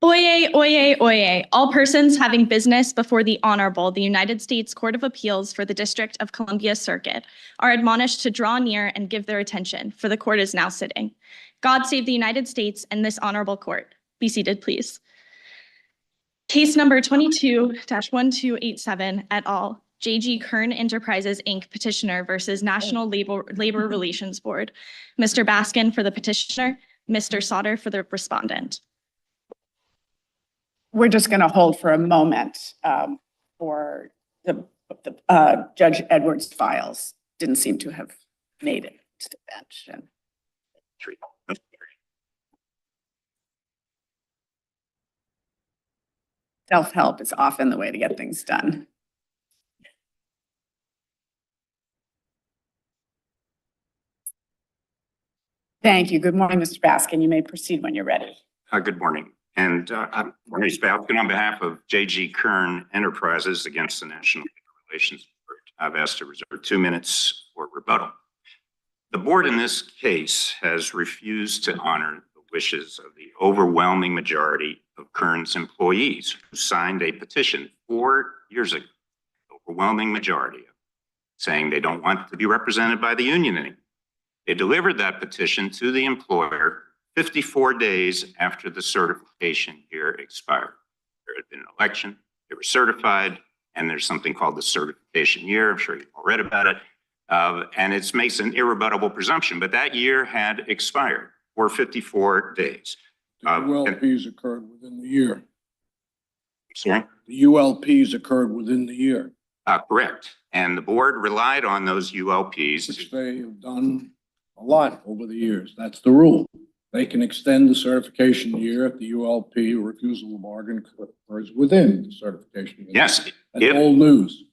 Oyez, oyez, oyez. All persons having business before the Honorable, the United States Court of Appeals for the District of Columbia Circuit are admonished to draw near and give their attention, for the court is now sitting. God save the United States and this honorable court. Be seated, please. Case number 22-1287 et al. J.G. Kern Enterprises, Inc. Petitioner versus National Labor Relations Board. Mr. Baskin for the petitioner, Mr. Sauter for the respondent. We're just going to hold for a moment for the Judge Edwards' files. Didn't seem to have made it to the bench. And self-help is often the way to get things done. Thank you. Good morning, Mr. Baskin. You may proceed when you're ready. Good morning. And I'm Maurice Baskin on behalf of J.G. Kern Enterprises against the National Labor Relations Board. I've asked to reserve 2 minutes for rebuttal. The board in this case has refused to honor the wishes of the overwhelming majority of Kern's employees who signed a petition 4 years ago, overwhelming majority, saying they don't want to be represented by the union anymore. They delivered that petition to the employer 54 days after the certification year expired. There had been an election, they were certified, and there's something called the certification year. I'm sure you've all read about it. And it makes an irrebuttable presumption, but that year had expired for 54 days. The ULPs occurred within the year. Sorry? The ULPs occurred within the year. Correct. And the board relied on those ULPs. Which they have done a lot over the years. That's the rule. They can extend the certification year if the ULP refusal to bargain occurs within the certification year. Yes. That's old news.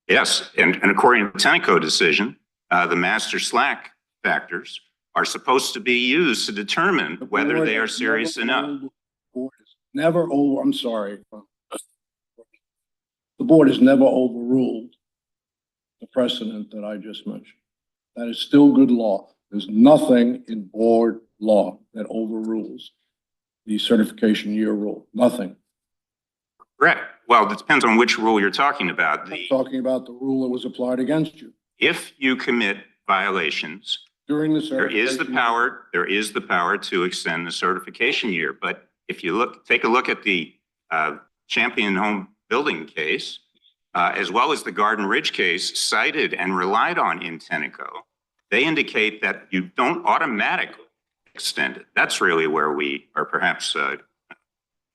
Yes. And according to the Tenneco decision, the master slack factors are supposed to be used to determine whether they are serious enough. I'm sorry. The board has never overruled the precedent that I just mentioned. That is still good law. There's nothing in board law that overrules the certification year rule. Nothing. Correct. Well, it depends on which rule you're talking about. I'm talking about the rule that was applied against you. If you commit violations, during the there is the power to extend the certification year. But if you take a look at the Champion Home Building case, as well as the Garden Ridge case cited and relied on in Tenneco, they indicate that you don't automatically extend it. That's really where we are perhaps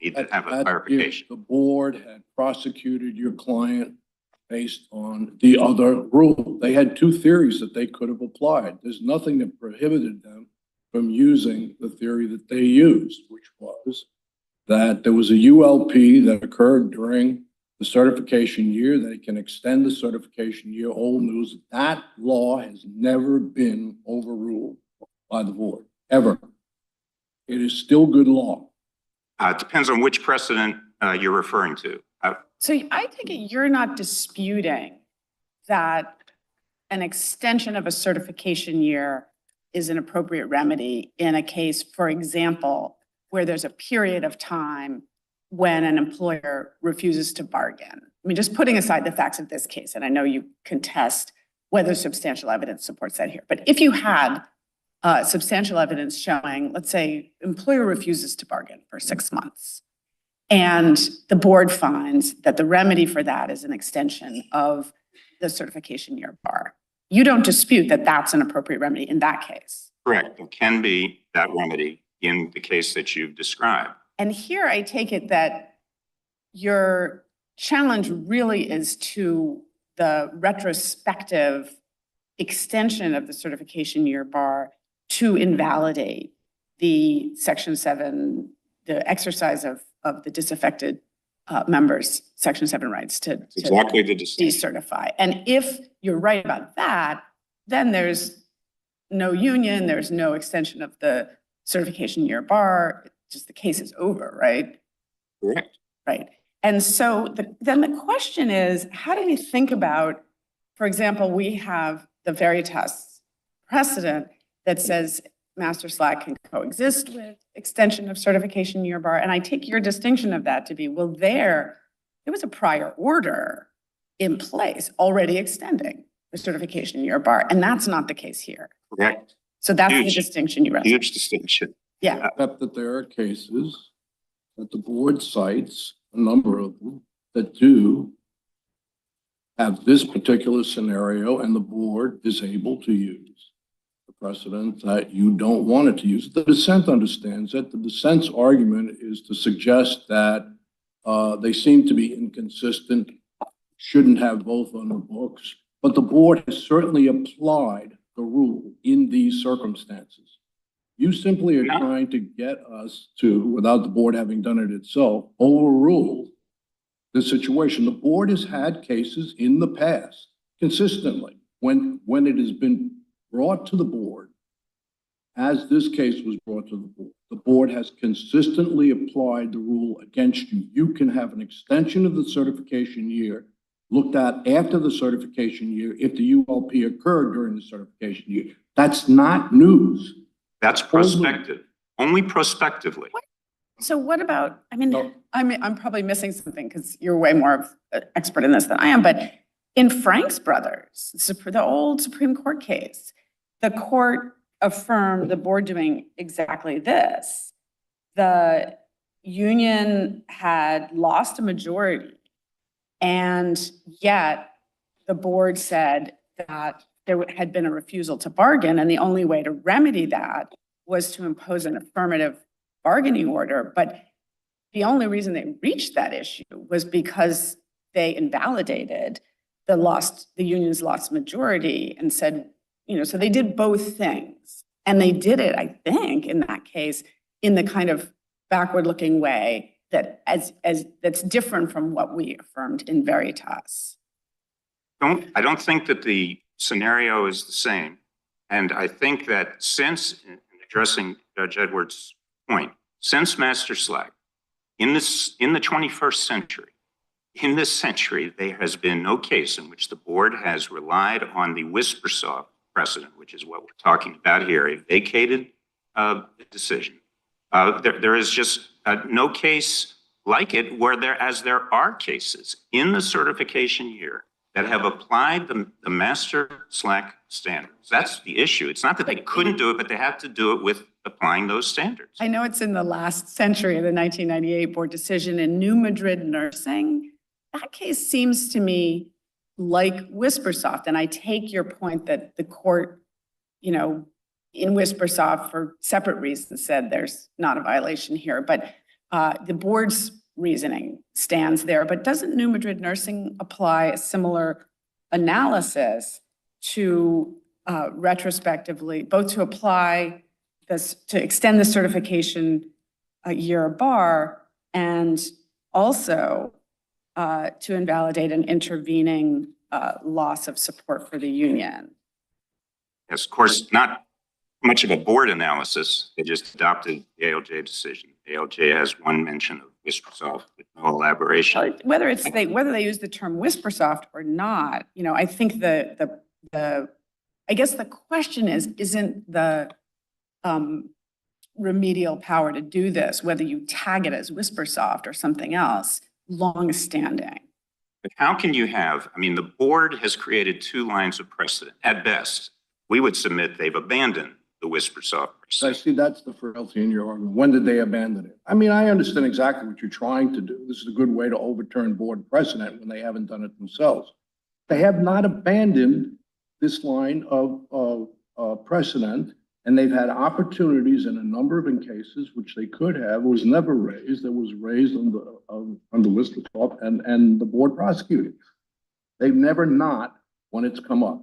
need to have a clarification. If the board had prosecuted your client based on the other rule, they had 2 theories that they could have applied. There's nothing that prohibited them from using the theory that they used, which was that there was a ULP that occurred during the certification year. They can extend the certification year. Old news. That law has never been overruled by the board, ever. It is still good law. It depends on which precedent you're referring to. So I take it you're not disputing that an extension of a certification year is an appropriate remedy in a case, for example, where there's a period of time when an employer refuses to bargain. I mean, just putting aside the facts of this case, and I know you contest whether substantial evidence supports that here, but if you had substantial evidence showing, let's say, employer refuses to bargain for 6 months, and the board finds that the remedy for that is an extension of the certification year bar, you don't dispute that that's an appropriate remedy in that case? Correct. It can be that remedy in the case that you've described. And here I take it that your challenge really is to the retrospective extension of the certification year bar to invalidate the Section 7, the exercise of the disaffected members' Section 7 rights to decertify. And if you're right about that, then there's no union, there's no extension of the certification year bar, just the case is over, right? Correct. Right. And so then the question is, how do we think about, for example, we have the Veritas precedent that says master slack can coexist with extension of certification year bar. And I take your distinction of that to be, well, there was a prior order in place already extending the certification year bar. And that's not the case here. Correct. So that's the Huge. distinction you raised. Huge distinction. Yeah. Except that there are cases that the board cites, a number of them, that do have this particular scenario, and the board is able to use the precedent that you don't want it to use. The dissent understands it. The dissent's argument is to suggest that they seem to be inconsistent, shouldn't have both on the books, but the board has certainly applied the rule in these circumstances. You simply are trying to get us to, without the board having done it itself, overrule the situation. The board has had cases in the past consistently when it has been brought to the board, as this case was brought to the board has consistently applied the rule against you. You can have an extension of the certification year looked at after the certification year if the ULP occurred during the certification year. That's not news. That's prospective, only prospectively. So what about, No. I'm probably missing something because you're way more of an expert in this than I am, but in Franks Brothers, the old Supreme Court case, the court affirmed the board doing exactly this. The union had lost a majority, and yet the board said that there had been a refusal to bargain, and the only way to remedy that was to impose an affirmative bargaining order. But the only reason they reached that issue was because they invalidated the union's lost majority and said, so they did both things. And they did it, I think, in that case, in the kind of backward-looking way that that's different from what we affirmed in Veritas. I don't think that the scenario is the same. And I think that since, in addressing Judge Edwards' point, since master slack, in the 21st century, in this century, there has been no case in which the board has relied on the whisper-soft precedent, which is what we're talking about here, a vacated decision. There is just no case like it where there are cases in the certification year that have applied the master slack standards. That's the issue. It's not that they couldn't do it, but they have to do it with applying those standards. I know it's in the last century of the 1998 board decision in New Madrid Nursing. That case seems to me like Whispersoft. And I take your point that the court, in Whispersoft for separate reasons said there's not a violation here, but the board's reasoning stands there. But doesn't New Madrid Nursing apply a similar analysis to retrospectively, both to apply this, to extend the certification year bar and also to invalidate an intervening loss of support for the union? Yes, of course, not much of a board analysis. They just adopted the ALJ decision. ALJ has one mention of Whispersoft with no elaboration. Whether they use the term Whispersoft or not, I think I guess the question isn't the remedial power to do this, whether you tag it as Whispersoft or something else, long-standing. But how can you have, the board has created two lines of precedent. At best, we would submit they've abandoned the Whispersoft So I precedent. see that's the frailty in your argument. When did they abandon it? I understand exactly what you're trying to do. This is a good way to overturn board precedent when they haven't done it themselves. They have not abandoned this line of precedent, and they've had opportunities in a number of cases which they could have. It was never raised. It was raised on the Whispersoft and the board prosecuted. They've never not when it's come up.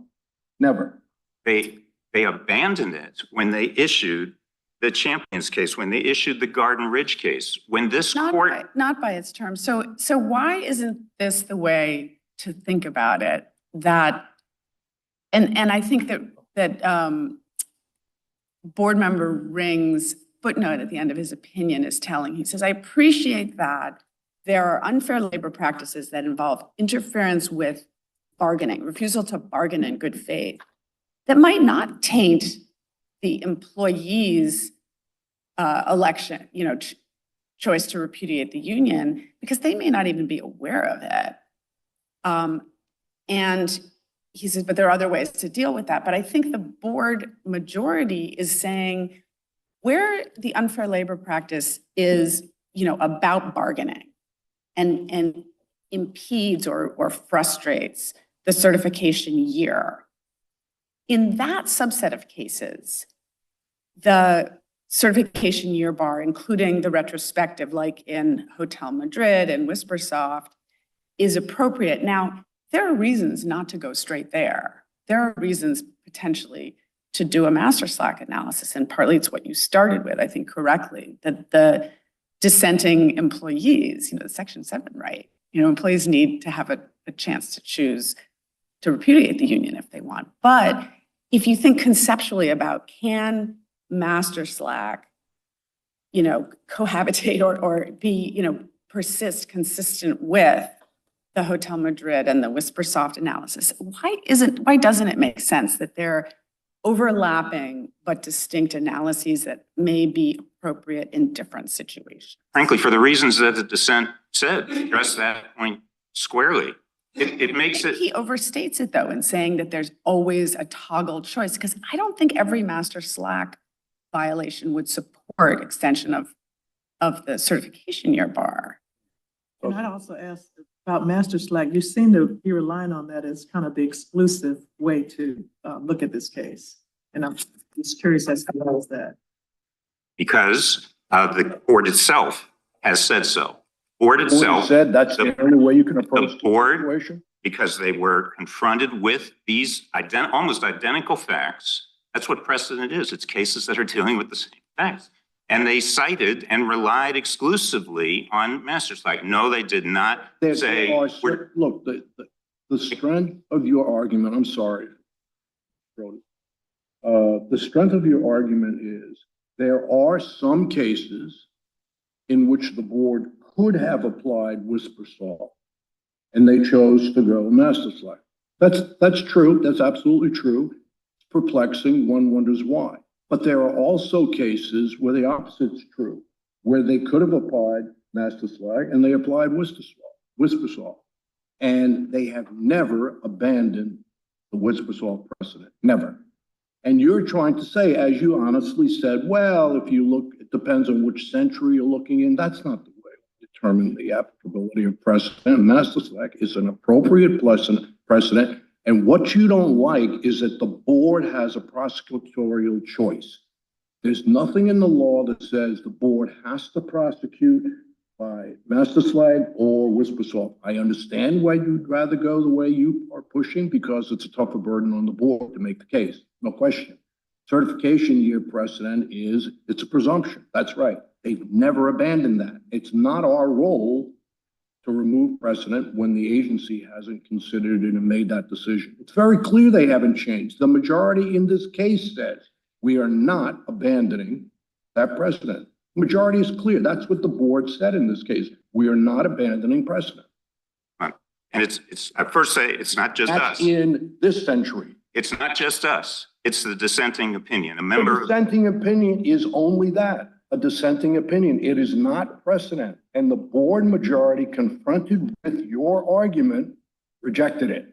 Never. They abandoned it when they issued the Champions case, when they issued the Garden Ridge case, when this court. Not by its terms. So why isn't this the way to think about it? That, and I think that board member Ring's footnote at the end of his opinion is telling. He says, I appreciate that there are unfair labor practices that involve interference with bargaining, refusal to bargain in good faith, that might not taint the employee's election, choice to repudiate the union, because they may not even be aware of it. And he says, but there are other ways to deal with that. But I think the board majority is saying where the unfair labor practice is, about bargaining and impedes or frustrates the certification year. In that subset of cases, the certification year bar, including the retrospective, like in Hotel Madrid and Whispersoft, is appropriate. Now, there are reasons not to go straight there. There are reasons potentially to do a master slack analysis, and partly it's what you started with, I think correctly, that the dissenting employees, the Section 7 right, employees need to have a chance to choose to repudiate the union if they want. But if you think conceptually about can master slack, cohabitate or be, persist consistent with the Hotel Madrid and the Whispersoft analysis, why doesn't it make sense that they're overlapping but distinct analyses that may be appropriate in different situations? Frankly, for the reasons that the dissent said, address that point squarely. It makes it. He overstates it, though, in saying that there's always a toggle choice, because I don't think every master slack violation would support extension of the certification year bar. And I'd also ask about master slack. You seem to be relying on that as kind of the exclusive way to look at this case. And I'm just curious as to how is that? Because the board itself has said so. Board itself said that's the only way you can approach the board, situation. Because they were confronted with these almost identical facts. That's what precedent is. It's cases that are dealing with the same facts. And they cited and relied exclusively on master slack. No, they did not say. Look, the strength of your argument, I'm sorry, the strength of your argument is there are some cases in which the board could have applied Whispersoft, and they chose to go master slack. That's true. That's absolutely true. It's perplexing. One wonders why. But there are also cases where the opposite is true, where they could have applied master slack and they applied Whispersoft. And they have never abandoned the Whispersoft precedent, never. And you're trying to say, as you honestly said, well, if you look, it depends on which century you're looking in. That's not the way to determine the applicability of precedent. Master slack is an appropriate precedent. And what you don't like is that the board has a prosecutorial choice. There's nothing in the law that says the board has to prosecute by master slack or Whispersoft. I understand why you'd rather go the way you are pushing, because it's a tougher burden on the board to make the case. No question. Certification year precedent it's a presumption. That's right. They've never abandoned that. It's not our role to remove precedent when the agency hasn't considered it and made that decision. It's very clear they haven't changed. The majority in this case says we are not abandoning that precedent. The majority is clear. That's what the board said in this case. We are not abandoning precedent. And it's I first say it's not just That's us. In this century. It's not just us. It's the dissenting opinion. The dissenting opinion is only that. A dissenting opinion. It is not precedent. And the board majority confronted with your argument, rejected it.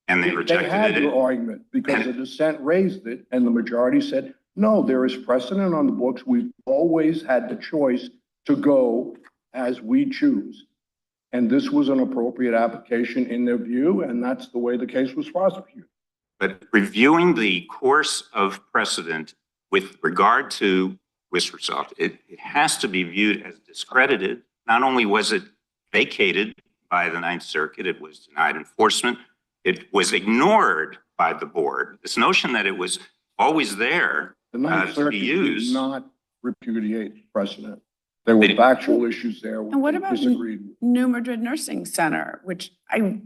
And they rejected They had it. your argument because the dissent raised it and the majority said, no, there is precedent on the books. We've always had the choice to go as we choose. And this was an appropriate application in their view, and that's the way the case was prosecuted. But reviewing the course of precedent with regard to Whispersoft, it has to be viewed as discredited. Not only was it vacated by the Ninth Circuit, it was denied enforcement. It was ignored by the board. This notion that it was always there The Ninth to Circuit be used. did not repudiate precedent. There were factual issues there. And what about New Madrid Nursing Center, which I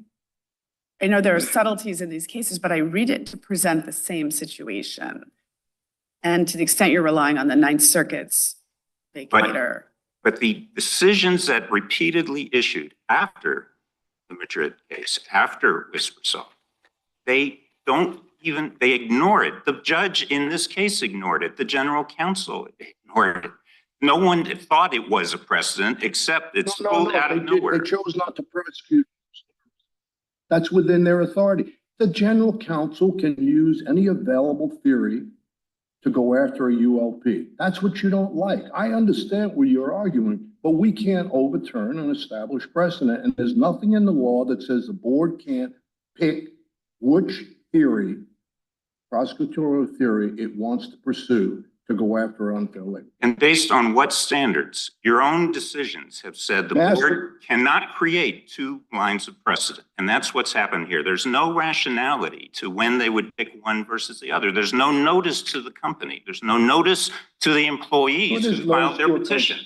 know there are subtleties in these cases, but I read it to present the same situation. And to the extent you're relying on the Ninth Circuit's vacator. But the decisions that repeatedly issued after the Madrid case, after Whispersoft, they don't even, they ignore it. The judge in this case ignored it. The general counsel ignored it. No one thought it was a precedent, except it's pulled out of nowhere. They chose not to prosecute. That's within their authority. The general counsel can use any available theory to go after a ULP. That's what you don't like. I understand what you're arguing, but we can't overturn an established precedent. And there's nothing in the law that says the board can't pick which theory, prosecutorial theory, it wants to pursue to go after unfair labor. And based on what standards? Your own decisions have said the board cannot create two lines of precedent. And that's what's happened here. There's no rationality to when they would pick one versus the other. There's no notice to the company. There's no notice to the employees who filed their petition.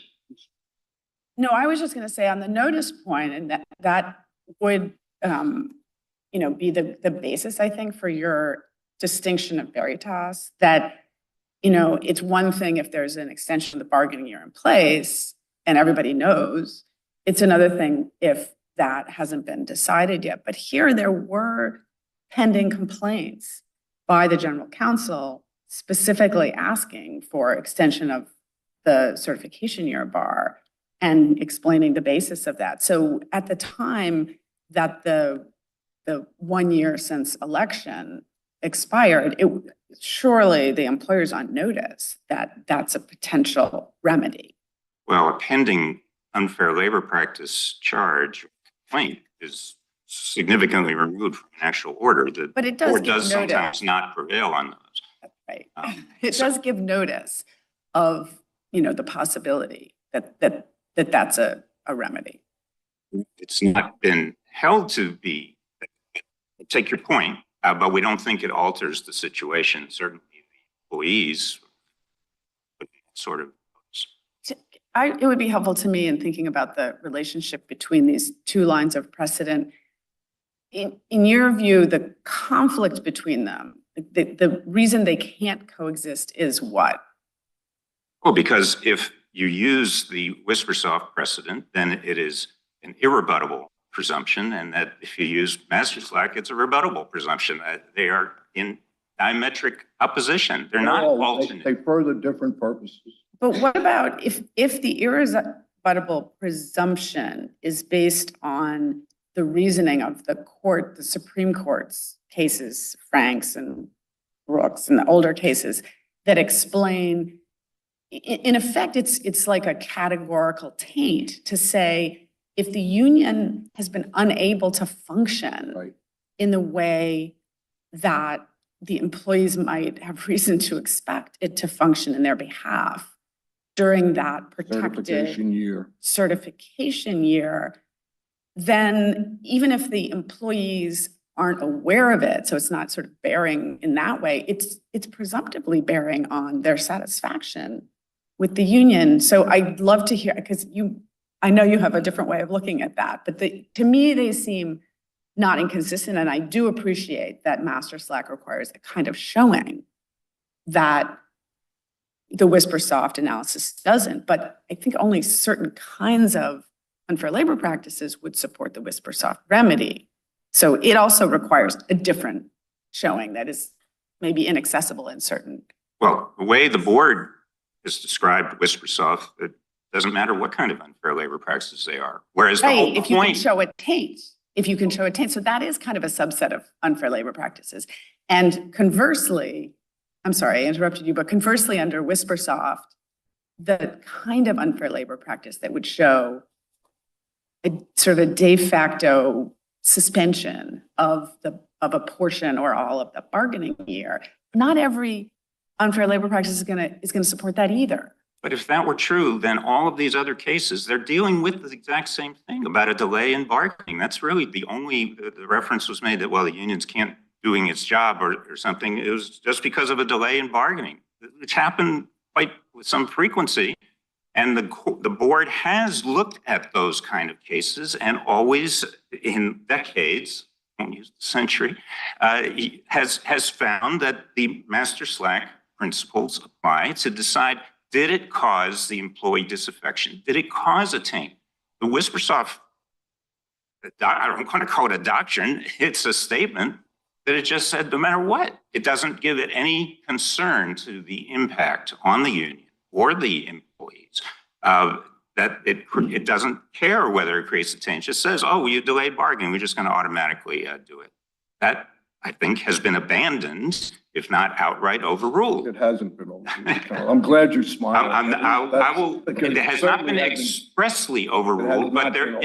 No, I was just going to say on the notice point, and that would, be the basis, I think, for your distinction of veritas, that it's one thing if there's an extension of the bargaining year in place and everybody knows. It's another thing if that hasn't been decided yet. But here there were pending complaints by the general counsel specifically asking for extension of the certification year bar and explaining the basis of that. So at the time that the 1 year since election expired, surely the employer's on notice that that's a potential remedy. Well, a pending unfair labor practice charge complaint is significantly removed from an actual order. But it does board give does notice. Sometimes not prevail on those. Right. It does give notice of, the possibility that that's a remedy. It's not been held to be, I take your point, but we don't think it alters the situation. Certainly the employees sort of. It would be helpful to me in thinking about the relationship between these two lines of precedent. In your view, the conflict between them, the reason they can't coexist is what? Well, because if you use the Whispersoft precedent, then it is an irrebuttable presumption, and that if you use Master Slack, it's a rebuttable presumption that they are in diametric opposition. They're not alternate. They further different purposes. But what about if the irrebuttable presumption is based on the reasoning of the court, the Supreme Court's cases, Franks and Brooks and the older cases that explain, in effect, it's like a categorical taint to say, if the union has been unable to function in the way that the employees might have reason to expect it to function in their behalf during that protected certification year, then even if the employees aren't aware of it, so it's not sort of bearing in that way, it's presumptively bearing on their satisfaction with the union. So I'd love to hear, because I know you have a different way of looking at that, but to me, they seem not inconsistent. And I do appreciate that Master Slack requires a kind of showing that the Whispersoft analysis doesn't. But I think only certain kinds of unfair labor practices would support the Whispersoft remedy. So it also requires a different showing that is maybe inaccessible in certain. Well, the way the board has described Whispersoft, it doesn't matter what kind of unfair labor practices they are. Whereas the whole if point, you can show a taint, so that is kind of a subset of unfair labor practices. And conversely, I'm sorry, I interrupted you, but conversely under Whispersoft, the kind of unfair labor practice that would show a sort of a de facto suspension of a portion or all of the bargaining year, not every unfair labor practice is going to support that either. but if that were true, then all of these other cases, they're dealing with the exact same thing about a delay in bargaining. That's really the reference was made that, well, the unions can't doing its job or something. It was just because of a delay in bargaining, which happened quite with some frequency. And the board has looked at those kind of cases and always in decades, I won't use the century, has found that the Master Slack principles apply to decide, did it cause the employee disaffection? Did it cause a taint? The Whispersoft, I don't want to call it a doctrine, it's a statement that it just said, no matter what, it doesn't give it any concern to the impact on the union or the employees. That it doesn't care whether it creates a change. It just says, oh, you delayed bargaining, we're just going to automatically do it. That, I think, has been abandoned, if not outright overruled. It hasn't been overruled. I'm glad you're smiling. I will, it has not been Certainly expressly overruled, but there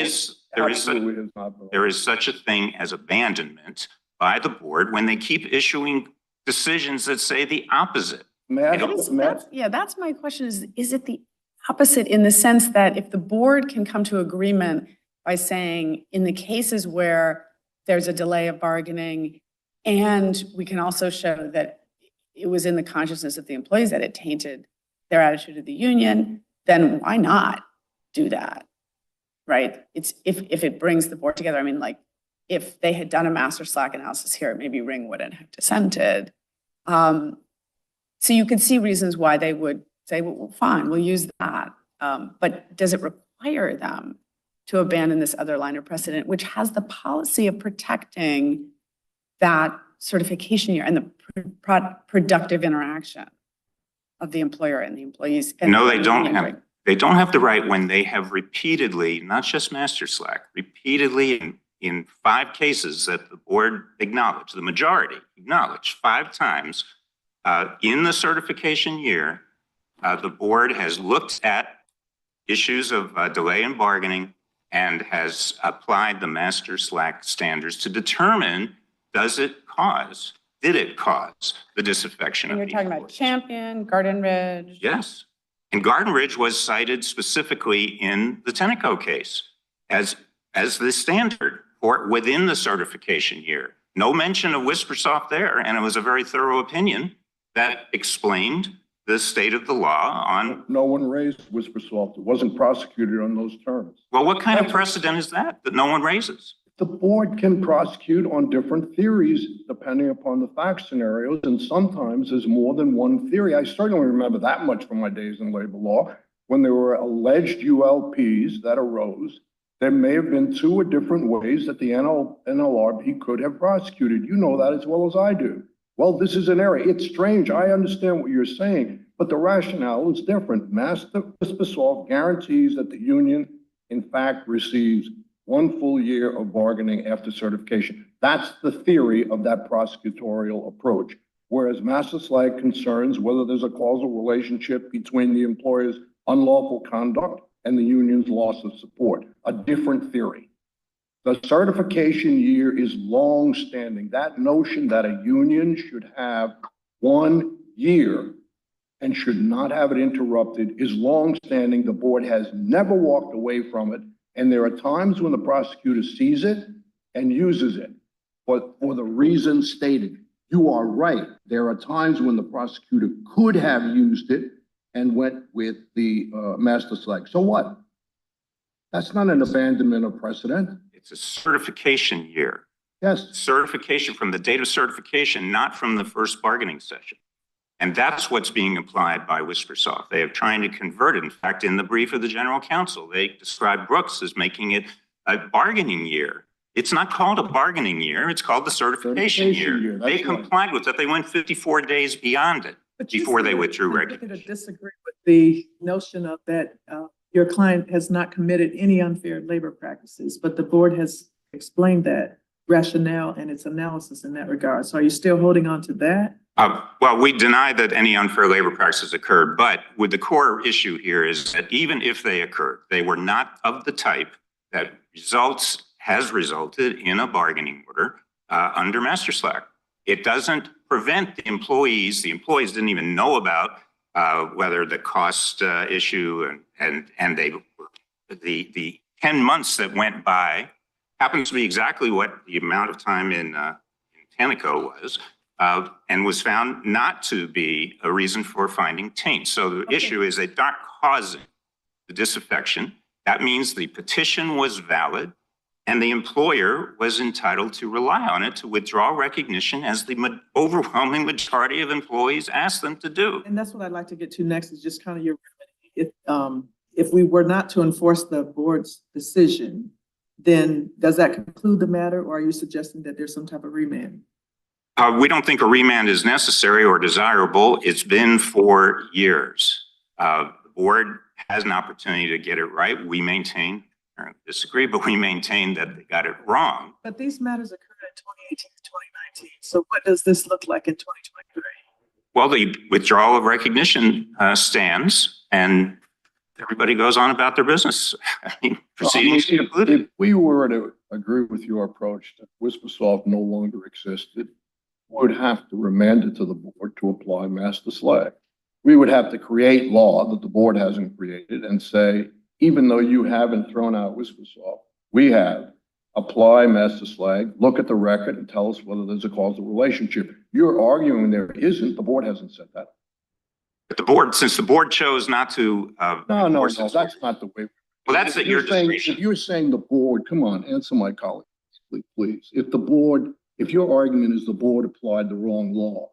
is such a thing as abandonment by the board when they keep issuing decisions that say the opposite. That's my question is it the opposite in the sense that if the board can come to agreement by saying in the cases where there's a delay of bargaining and we can also show that it was in the consciousness of the employees that it tainted their attitude to the union, then why not do that, right? It's if it brings the board together. I mean, like if they had done a master slack analysis here, maybe Ring wouldn't have dissented. So you could see reasons why they would say, well, fine, we'll use that. But does it require them to abandon this other line of precedent, which has the policy of protecting that certification year and the productive interaction of the employer and the employees? No, they don't have. They don't have the right when they have repeatedly, not just master slack, repeatedly in 5 cases that the board acknowledged, the majority acknowledged 5 times in the certification year, the board has looked at issues of delay in bargaining and has applied the master slack standards to determine, did it cause the disaffection of the employees? You're talking about Champion, Garden Ridge. Yes. And Garden Ridge was cited specifically in the Tenneco case as the standard for within the certification year. No mention of WhisperSoft there, and it was a very thorough opinion that explained the state of the law on. No one raised WhisperSoft. It wasn't prosecuted on those terms. Well, what kind of precedent is that no one raises? The board can prosecute on different theories depending upon the fact scenarios, and sometimes there's more than one theory. I certainly remember that much from my days in labor law. When there were alleged ULPs that arose, there may have been 2 or different ways that the NLRB could have prosecuted. You know that as well as I do. Well, this is an area. It's strange. I understand what you're saying, but the rationale is different. Master WhisperSoft guarantees that the union, in fact, receives 1 full year of bargaining after certification. That's the theory of that prosecutorial approach. Whereas master slack concerns whether there's a causal relationship between the employer's unlawful conduct and the union's loss of support, a different theory. The certification year is long-standing. That notion that a union should have 1 year and should not have it interrupted is long-standing. The board has never walked away from it. And there are times when the prosecutor sees it and uses it, but for the reasons stated. You are right. There are times when the prosecutor could have used it and went with the master slack. So what? That's not an abandonment of precedent. It's a certification year. Yes. Certification from the date of certification, not from the first bargaining session. And that's what's being applied by WhisperSoft. They are trying to convert it. In fact, in the brief of the general counsel, they describe Brooks as making it a bargaining year. It's not called a bargaining year. It's called the certification year. They complied with it. They went 54 days beyond it before they withdrew recognition. I disagree with the notion of that your client has not committed any unfair labor practices, but the board has explained that rationale and its analysis in that regard. So are you still holding on to that? Well, we deny that any unfair labor practices occurred, but with the core issue here is that even if they occurred, they were not of the type that has resulted in a bargaining order under master slack. It doesn't prevent the employees didn't even know about whether the cost issue and the 10 months that went by happens to be exactly what the amount of time in Tenneco was. And was found not to be a reason for finding taint. So the issue is they aren't causing the disaffection. That means the petition was valid and the employer was entitled to rely on it to withdraw recognition as the overwhelming majority of employees asked them to do. And that's what I'd like to get to next is just kind of your, if we were not to enforce the board's decision, then does that conclude the matter or are you suggesting that there's some type of remand? We don't think a remand is necessary or desirable. It's been for years. The board has an opportunity to get it right. We maintain, or disagree, but we maintain that they got it wrong. But these matters occurred in 2018 to 2019. So what does this look like in 2023? Well, the withdrawal of recognition stands, and everybody goes on about their business. I mean, proceedings concluded. If we were to agree with your approach that WhisperSoft no longer existed, we would have to remand it to the board to apply master slag. We would have to create law that the board hasn't created and say, even though you haven't thrown out WhisperSoft, we have. Apply master slag, look at the record and tell us whether there's a causal relationship. You're arguing there isn't. The board hasn't said that. But the board, since the board chose not to. No, that's not the way. Well, that's at your discretion. If you're saying the board, come on, answer my colleague, please. If your argument is the board applied the wrong law,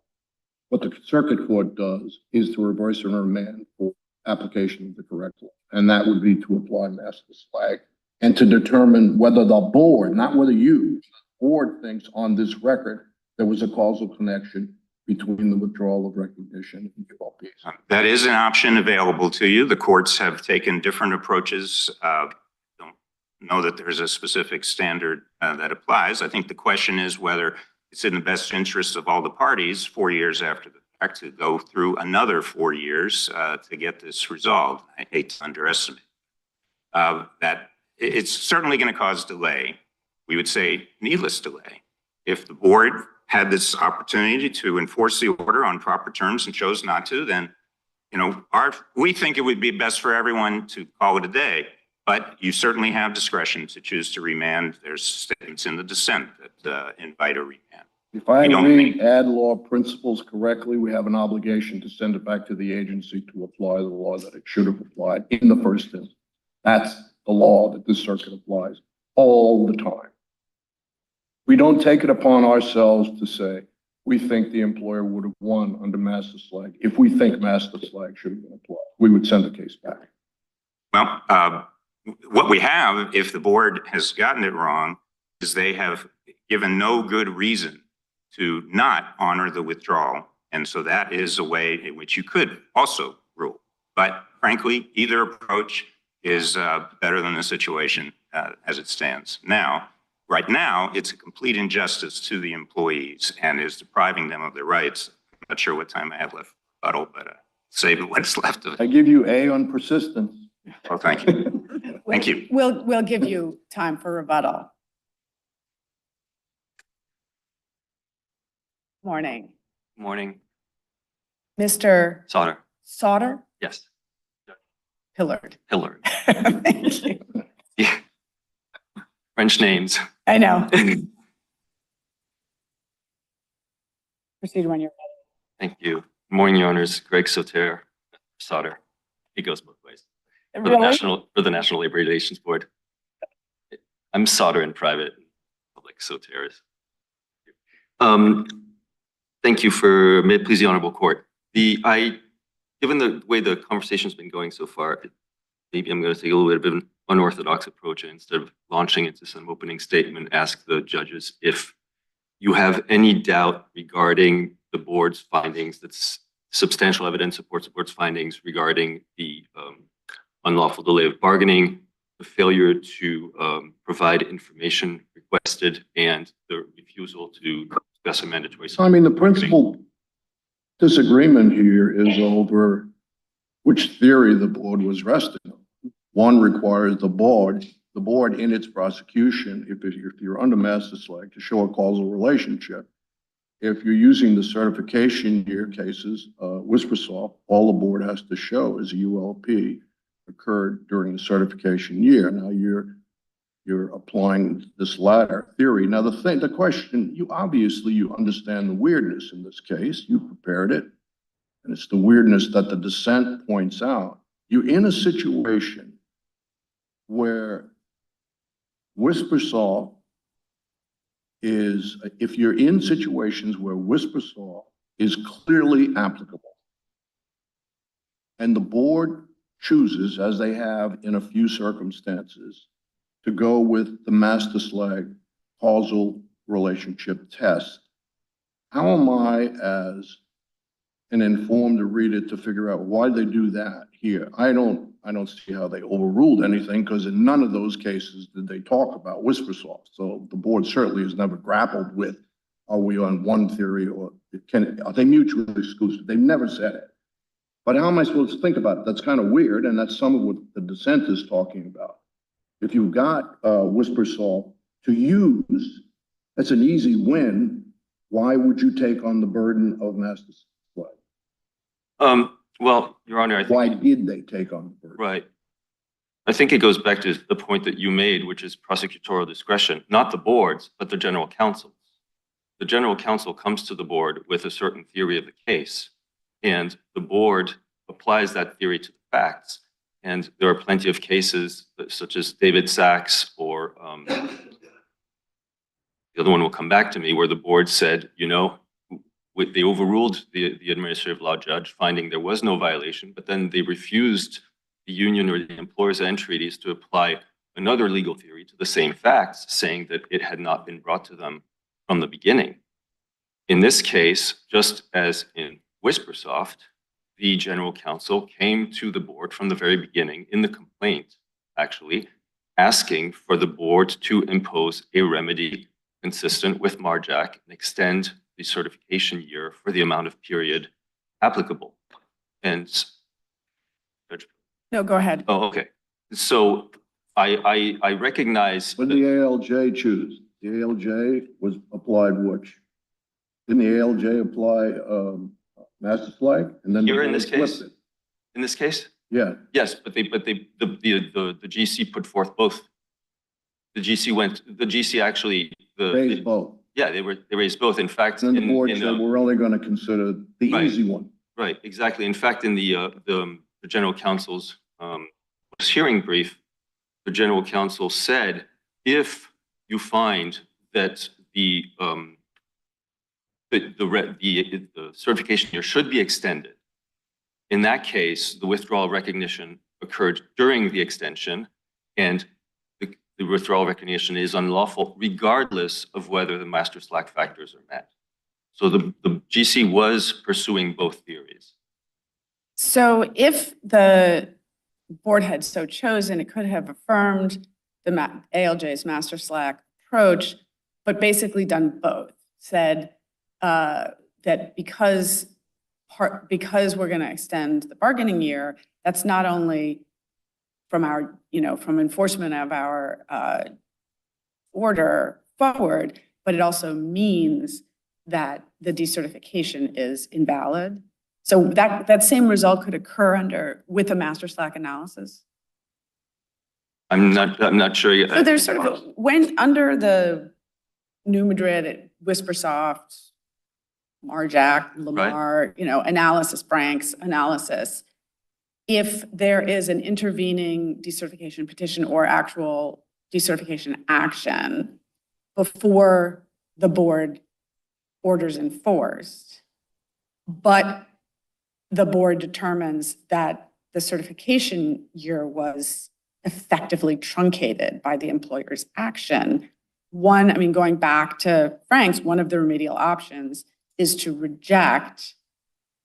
what the circuit court does is to reverse and remand for application of the correct law. And that would be to apply master slag and to determine whether the board, not whether you, the board thinks on this record, there was a causal connection between the withdrawal of recognition and ULPs. That is an option available to you. The courts have taken different approaches. Don't know that there's a specific standard that applies. I think the question is whether it's in the best interest of all the parties 4 years after the fact to go through another 4 years to get this resolved. I hate to underestimate that. It's certainly going to cause delay. We would say needless delay. If the board had this opportunity to enforce the order on proper terms and chose not to, then, we think it would be best for everyone to call it a day, but you certainly have discretion to choose to remand. There's statements in the dissent that invite a remand. If I read ad law principles correctly, we have an obligation to send it back to the agency to apply the law that it should have applied in the first instance. That's the law that this circuit applies all the time. We don't take it upon ourselves to say, we think the employer would have won under master slag. If we think master slag should have been applied, we would send the case back. Well, what we have, if the board has gotten it wrong, is they have given no good reason to not honor the withdrawal. And so that is a way in which you could also rule. But frankly, either approach is better than the situation as it stands now. Right now, it's a complete injustice to the employees and is depriving them of their rights. I'm not sure what time I have left, but save what's left of it. I give you A on persistence. Well, thank you. Thank you. We'll give you time for rebuttal. Morning. Morning. Mr. Sauter. Sauter? Yes. Hillard. Hillard. Thank you. Yeah. French names. I know. Proceed when you're ready. Thank you. Good morning, Your Honors. Greg Sauter. He goes both ways. For the National Labor Relations Board. I'm Sauter in private, public Sauter is. Thank you for, may it please the Honorable Court. Given the way the conversation's been going so far, maybe I'm going to take a little bit of an unorthodox approach and instead of launching into some opening statement, ask the judges if you have any doubt regarding the board's findings, that's substantial evidence supports the board's findings regarding the unlawful delay of bargaining, the failure to provide information requested, and the refusal to discuss a mandatory. I mean, the principal disagreement here is over which theory the board was resting on. One requires the board in its prosecution, if you're under master slag, to show a causal relationship. If you're using the certification year cases, WhisperSoft, all the board has to show is a ULP occurred during the certification year. Now you're applying this latter theory. Now the question, you understand the weirdness in this case. You prepared it, and it's the weirdness that the dissent points out. You're in a situation where WhisperSoft is, if you're in situations where WhisperSoft is clearly applicable, and the board chooses, as they have in a few circumstances, to go with the master slag causal relationship test, how am I as an informed reader to figure out why they do that here? I don't see how they overruled anything, because in none of those cases did they talk about Whispersoft. So the board certainly has never grappled with, are we on one theory or are they mutually exclusive? They've never said it. But how am I supposed to think about it? That's kind of weird, and that's some of what the dissent is talking about. If you've got Whispersoft to use, that's an easy win. Why would you take on the burden of master supply? Well, Your Honor, I think. Why did they take on the burden? Right. I think it goes back to the point that you made, which is prosecutorial discretion, not the boards, but the general counsel. The general counsel comes to the board with a certain theory of the case, and the board applies that theory to the facts. And there are plenty of cases such as David Sachs or the other one will come back to me, where the board said, you know, they overruled the administrative law judge, finding there was no violation, but then they refused the union or the employers and treaties to apply another legal theory to the same facts, saying that it had not been brought to them from the beginning. In this case, just as in Whispersoft, the general counsel came to the board from the very beginning in the complaint, actually, asking for the board to impose a remedy consistent with MARJAC and extend the certification year for the amount of period applicable. And No, go ahead. oh, okay. So I recognize. When the ALJ choose, the ALJ was applied which? Didn't the ALJ apply master flag? And then Here the in this board case? flipped it? In this case? Yeah, Yes, but the GC put forth both. The GC actually, raised both. yeah, they raised both. In fact, Then the board in said, we're only going to consider the Right. easy one. right, exactly. In fact, in the general counsel's hearing brief, the general counsel said, if you find that the certification year should be extended, in that case, the withdrawal recognition occurred during the extension, and the withdrawal recognition is unlawful regardless of whether the master slack factors are met. So the GC was pursuing both theories. So if the board had so chosen, it could have affirmed the ALJ's master slack approach, but basically done both. Said that because we're going to extend the bargaining year, that's not only from our, from enforcement of our order forward, but it also means that the decertification is invalid. So that same result could occur with a master slack analysis. I'm not sure yet. So there's sort of when under the New Madrid, Whispersoft, MARJAC, Lamar, analysis, Frank's analysis, if there is an intervening decertification petition or actual decertification action before the board orders enforced, but the board determines that the certification year was effectively truncated by the employer's action. Going back to Frank's, one of the remedial options is to reject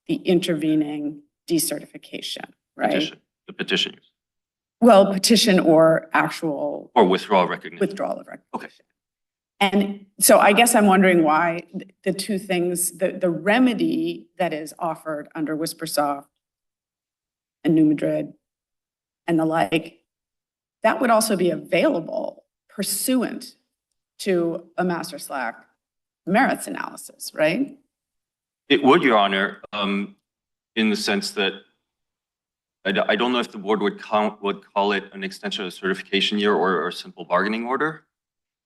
the intervening decertification, right? The petition. Well, petition or actual. Or withdrawal recognition. Withdrawal of recognition. Okay. And so I guess I'm wondering why the two things, the remedy that is offered under Whispersoft and New Madrid and the like, that would also be available pursuant to a master slack merits analysis, right? It would, Your Honor, in the sense that I don't know if the board would call it an extension of the certification year or a simple bargaining order.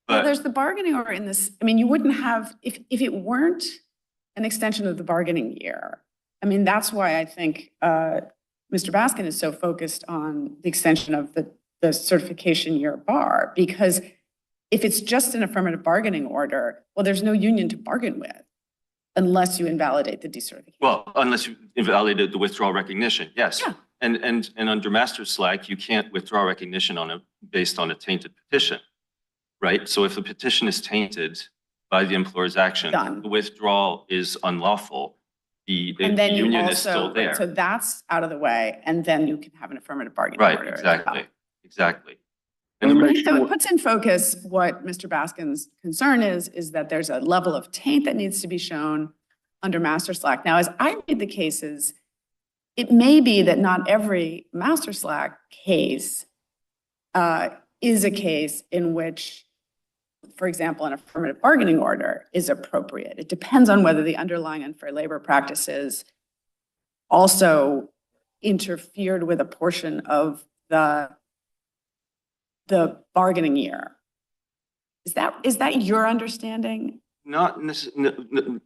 Well, there's the bargaining order in this. I mean, you wouldn't have, if it weren't an extension of the bargaining year. I mean, that's why I think Mr. Baskin is so focused on the extension of the certification year bar, because if it's just an affirmative bargaining order, well, there's no union to bargain with unless you invalidate the decertification. Well, unless you invalidated the withdrawal recognition, yes. Yeah. And under master slack, you can't withdraw recognition based on a tainted petition, right? So if the petition is tainted by the employer's action. Done. The withdrawal is unlawful. The And then you union is also, still right, there. so that's out of the way, and then you can have an affirmative bargaining Right, order as well. exactly, exactly. Let me make So sure- it puts in focus what Mr. Baskin's concern is that there's a level of taint that needs to be shown under master slack. Now, as I read the cases, it may be that not every master slack case is a case in which, for example, an affirmative bargaining order is appropriate. It depends on whether the underlying unfair labor practices also interfered with a portion of the bargaining year. Is that your understanding? Not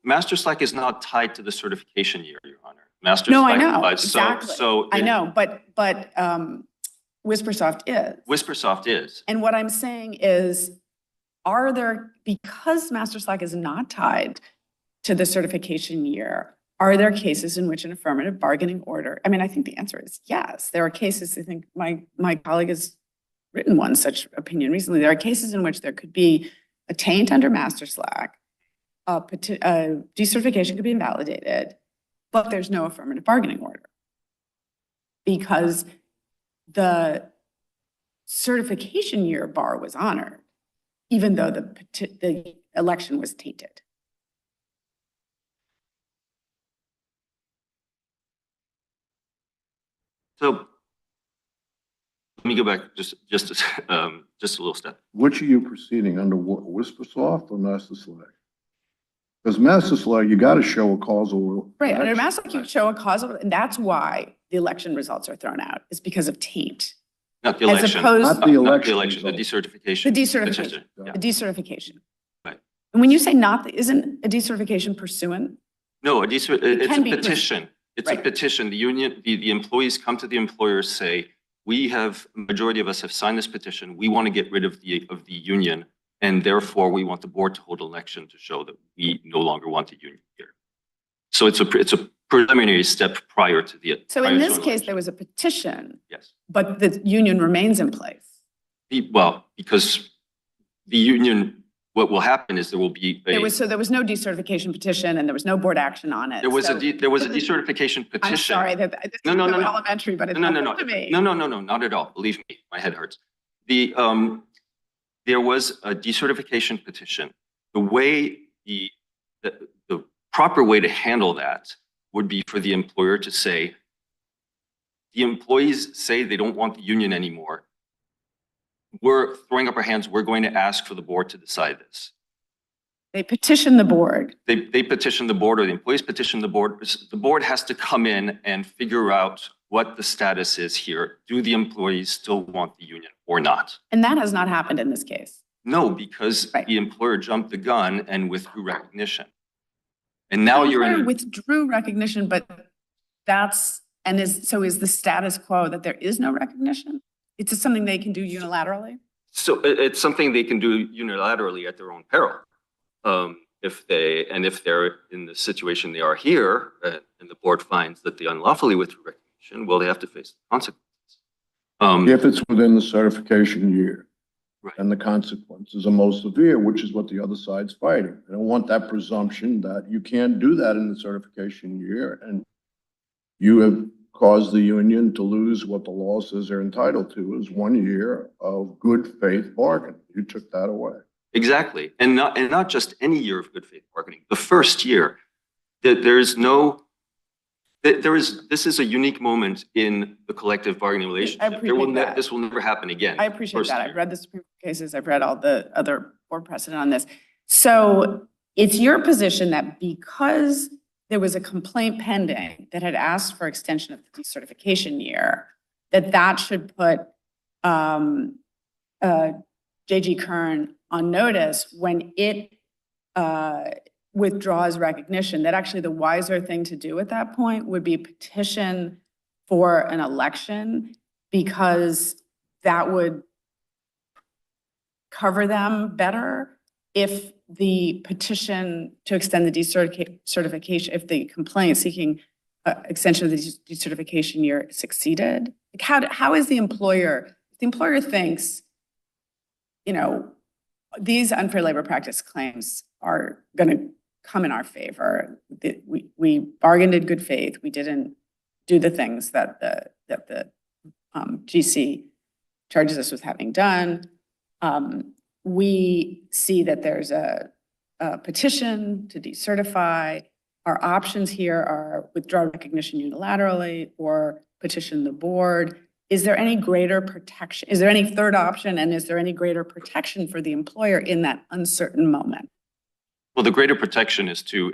master slack is not tied to the certification year, Your Honor. Master No, I slack know, applies. exactly. I know, but Whispersoft is. Whispersoft is. And what I'm saying is, because master slack is not tied to the certification year, are there cases in which an affirmative bargaining order, I mean, I think the answer is yes. There are cases, I think my colleague has written one such opinion recently. There are cases in which there could be a taint under master slack, decertification could be invalidated, but there's no affirmative bargaining order because the certification year bar was honored, even though the election was tainted. So let me go back just a little step. Which are you proceeding under, Whispersoft or Master Select? Because Master Select, you got to show a causal. Right, under connection. master slack, you show a causal, and that's why the election results are thrown out, is because of taint. Not the As election. opposed- Not the election the results. decertification. The decertification. petition. Yeah. The decertification. Right. And when you say isn't a decertification pursuant? No, it's a can be petition. It's a Right. petition. The union, the employees come to the employer, say, majority of us have signed this petition. We want to get rid of the union. And therefore we want the board to hold an election to show that we no longer want the union here. So it's a preliminary step prior to the. So prior in to this an case, election. there was a petition, Yes. but the union remains in place. Well, because the union, what will happen is there will be There was no decertification petition and there was no board action on it. there was So- a decertification petition. I'm sorry that this No, is no, so no, no. elementary, but it's No, no, helpful to me. No, not at all. Believe me, my head hurts. There was a decertification petition. The way the proper way to handle that would be for the employer to say, the employees say they don't want the union anymore. We're throwing up our hands. We're going to ask for the board to decide this. They petition the board. They petition the board, or the employees petition the board. The board has to come in and figure out what the status is here. Do the employees still want the union or not? And that has not happened in this case. No, because Right. the employer jumped the gun and withdrew recognition. And now The you're in employer a, withdrew recognition, but is the status quo that there is no recognition? It's just something they can do unilaterally? so it's something they can do unilaterally at their own peril. If they're in the situation they are here, and the board finds that they unlawfully withdrew recognition, well, they have to face the consequences. If it's within the certification year. Right. And the consequences are most severe, which is what the other side's fighting. They don't want that presumption that you can't do that in the certification year, and you have caused the union to lose what the law says they're entitled to, is 1 year of good faith bargain. You took that away. Exactly, and not just any year of good faith bargaining. The first year, that this is a unique moment in the collective bargaining relationship. appreciate that. This will never happen again. I appreciate First that. year. I've read the Supreme Court cases. I've read all the other board precedent on this. So it's your position that because there was a complaint pending that had asked for extension of the decertification year, that should put J.G. Kern on notice when it withdraws recognition, that actually the wiser thing to do at that point would be petition for an election, because that would cover them better if the petition to extend the decertification, if the complaint seeking extension of the decertification year succeeded. Like how is the employer, if the employer thinks, these unfair labor practice claims are going to come in our favor. We bargained in good faith. We didn't do the things that the GC charges us with having done. We see that there's a petition to decertify. Our options here are withdraw recognition unilaterally or petition the board. Is there any greater protection? Is there any third option? And is there any greater protection for the employer in that uncertain moment? Well, the greater protection is to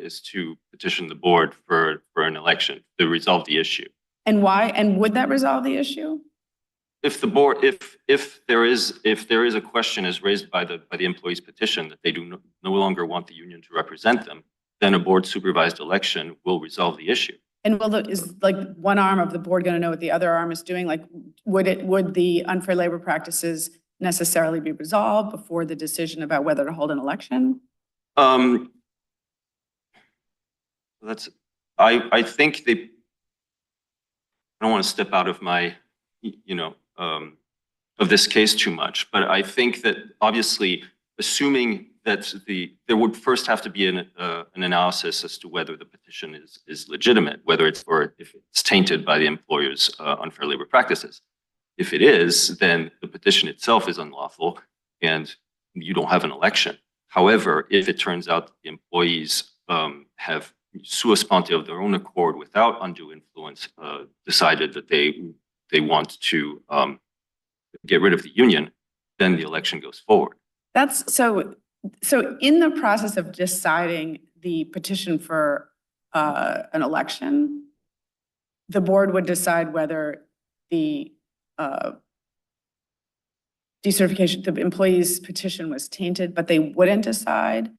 petition the board for an election to resolve the issue. And why? And would that resolve the issue? If the board, if there is a question is raised by the employee's petition that they do no longer want the union to represent them, then a board supervised election will resolve the issue. And is like one arm of the board going to know what the other arm is doing? Like, would the unfair labor practices necessarily be resolved before the decision about whether to hold an election? I think I don't want to step out of my, of this case too much, but I think that obviously assuming that there would first have to be an analysis as to whether the petition is legitimate, whether it's or if it's tainted by the employer's unfair labor practices. If it is, then the petition itself is unlawful and you don't have an election. However, if it turns out the employees have sua sponte of their own accord without undue influence decided that they want to get rid of the union, then the election goes forward. That's so in the process of deciding the petition for an election, the board would decide whether the decertification, the employee's petition was tainted, but they wouldn't decide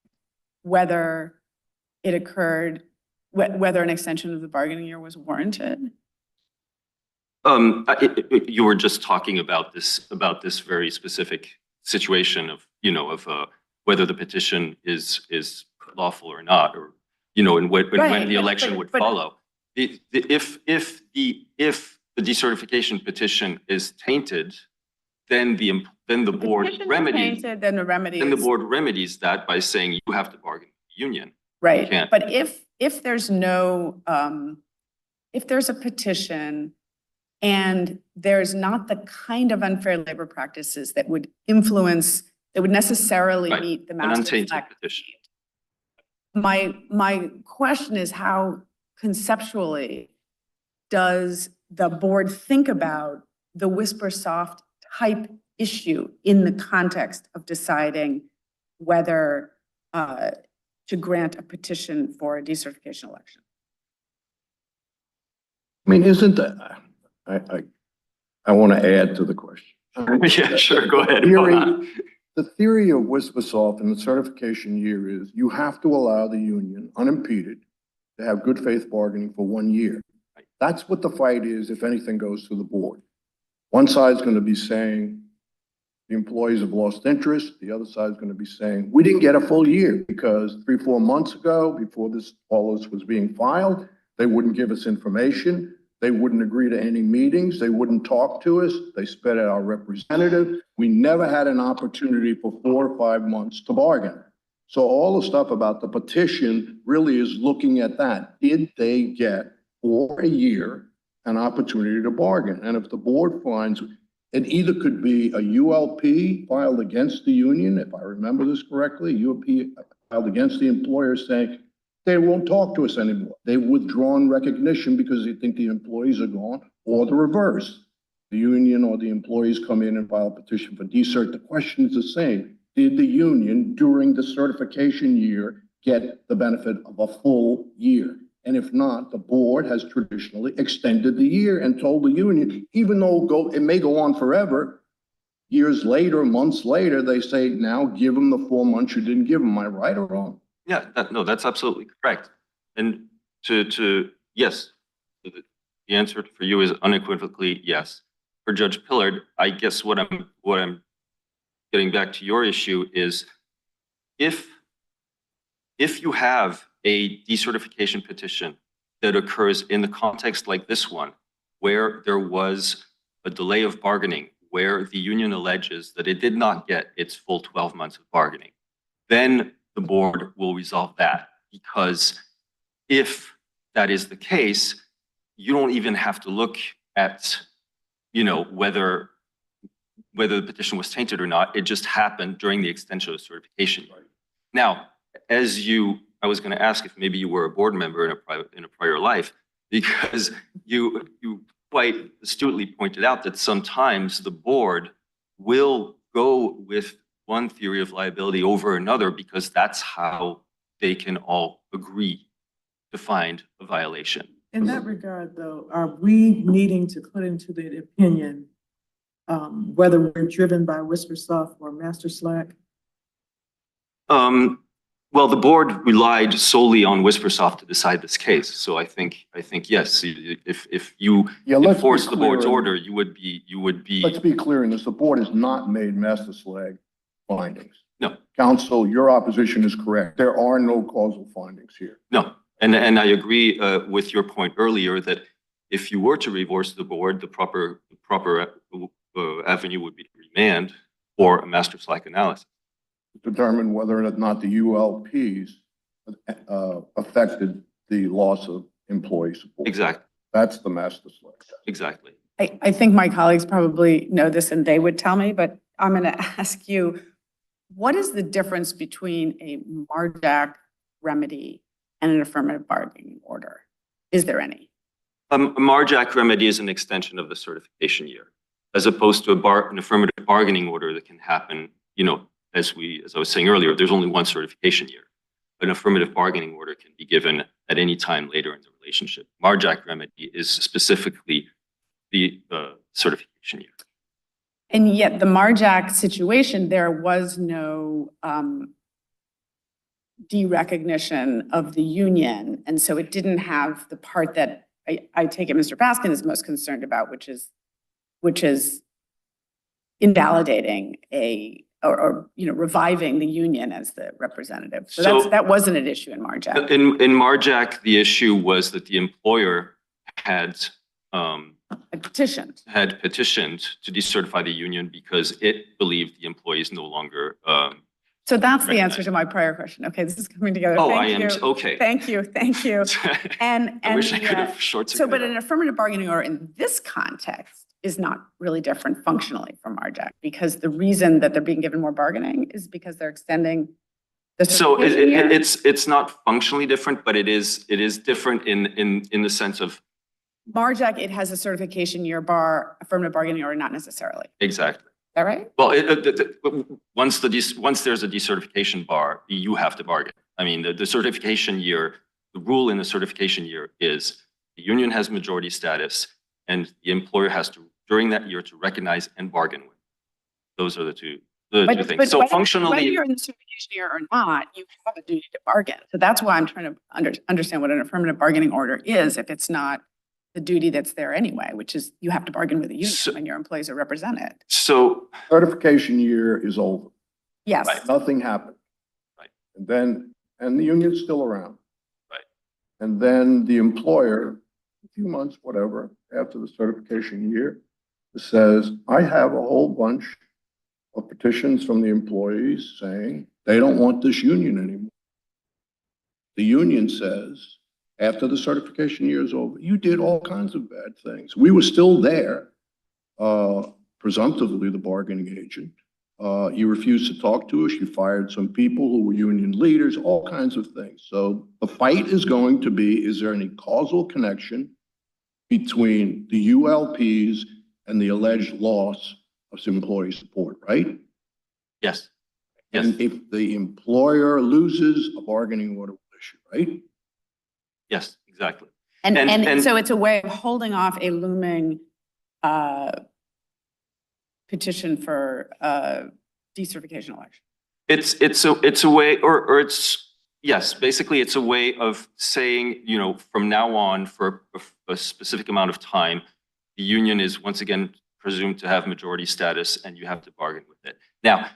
whether it occurred, whether an extension of the bargaining year was warranted. You were just talking about this very specific situation of whether the petition is lawful or not, or and when the election would follow. If the decertification petition is tainted, then the board remedies. Then the remedy. Then the board remedies that by saying you have to bargain with the union. Right, but if there's no if there's a petition and there's not the kind of unfair labor practices that would influence, that would necessarily meet the master's petition. My question is, how conceptually does the board think about the whisper soft type issue in the context of deciding whether to grant a petition for a decertification election? I mean, isn't that, I want to add to the question. Yeah, sure, go ahead. The theory of whisper soft in the certification year is you have to allow the union unimpeded to have good faith bargaining for 1 year. That's what the fight is if anything goes to the board. One side's going to be saying the employees have lost interest. The other side is going to be saying, we didn't get a full year because 3-4 months ago, before all this was being filed, they wouldn't give us information. They wouldn't agree to any meetings. They wouldn't talk to us. They sped at our representative. We never had an opportunity for 4 or 5 months to bargain. So all the stuff about the petition really is looking at that. Did they get for a year an opportunity to bargain? And if the board finds it either could be a ULP filed against the union, if I remember this correctly, ULP filed against the employer saying they won't talk to us anymore. They've withdrawn recognition because they think the employees are gone, or the reverse. The union or the employees come in and file a petition for decert. The question is the same. Did the union during the certification year get the benefit of a full year? And if not, the board has traditionally extended the year and told the union, even though it may go on forever, years later, months later, they say, now give them the 4 months you didn't give them. Am I right or wrong? Yeah, no, that's absolutely correct. And yes, the answer for you is unequivocally yes. For Judge Pillard, I guess what I'm getting back to your issue is if you have a decertification petition that occurs in the context like this one, where there was a delay of bargaining, where the union alleges that it did not get its full 12 months of bargaining, then the board will resolve that. Because if that is the case, you don't even have to look at, whether the petition was tainted or not. It just happened during the extension of certification. Now, I was going to ask if maybe you were a board member in a prior life, because you quite astutely pointed out that sometimes the board will go with one theory of liability over another because that's how they can all agree to find a violation. In that regard, though, are we needing to put into the opinion whether we're driven by Whispersoft or Master Slack? Well, the board relied solely on Whispersoft to decide this case. So I think yes, if you enforce the board's order, you would be. Let's be clear in this. The board has not made Master Slag findings. No. Counsel, your opposition is correct. There are no causal findings here. No, and I agree with your point earlier that if you were to reverse the board, the proper avenue would be to remand or a Master Slack analysis. Determine whether or not the ULPs affected the loss of employee support. Exactly. That's the Master Slag. Exactly. I think my colleagues probably know this and they would tell me, but I'm going to ask you, what is the difference between a MARJAC remedy and an affirmative bargaining order? Is there any? A MARJAC remedy is an extension of the certification year, as opposed to an affirmative bargaining order that can happen, as I was saying earlier, there's only one certification year. An affirmative bargaining order can be given at any time later in the relationship. MARJAC remedy is specifically the certification year. And yet the MARJAC situation, there was no derecognition of the union. And so it didn't have the part that I take it Mr. Baskin is most concerned about, which is invalidating or reviving the union as the representative. So that wasn't an issue in MARJAC. In MARJAC, the issue was that the employer had petitioned to decertify the union because it believed the employees no longer. So that's the answer to my prior question. Okay, this is coming together. Oh, Thank you. Okay. Thank you. And I wish I could have short-circuited. So, but an affirmative bargaining order in this context is not really different functionally from MARJAC, because the reason that they're being given more bargaining is because they're extending the certification year. It's not functionally different, but it is different in the sense of MARJAC, it has a certification year bar, affirmative bargaining order, not necessarily. Exactly. Is that right? Well, once there's a decertification bar, you have to bargain. I mean, the certification year, the rule in the certification year is the union has majority status and the employer has to, during that year, to recognize and bargain with. Those are the two things. But So functionally, whether you're in the certification year or not, you have a duty to bargain. So that's why I'm trying to understand what an affirmative bargaining order is, if it's not the duty that's there anyway, which is you have to bargain with the union when your employees are represented. So certification year is over. Yes. Right. Nothing happened. Right. And the union's still around. Right. And then the employer, a few months, whatever, after the certification year, says, I have a whole bunch of petitions from the employees saying they don't want this union anymore. The union says, after the certification year is over, you did all kinds of bad things. We were still there, presumptively the bargaining agent. You refused to talk to us. You fired some people who were union leaders, all kinds of things. So the fight is going to be, is there any causal connection between the ULPs and the alleged loss of some employee support, right? yes. Yes. And if the employer loses, a bargaining order will issue, right? Yes, exactly. And so it's a way of holding off a looming petition for decertification election. It's a way, or it's, yes, basically it's a way of saying, from now on for a specific amount of time, the union is once again presumed to have majority status and you have to bargain with it. Now,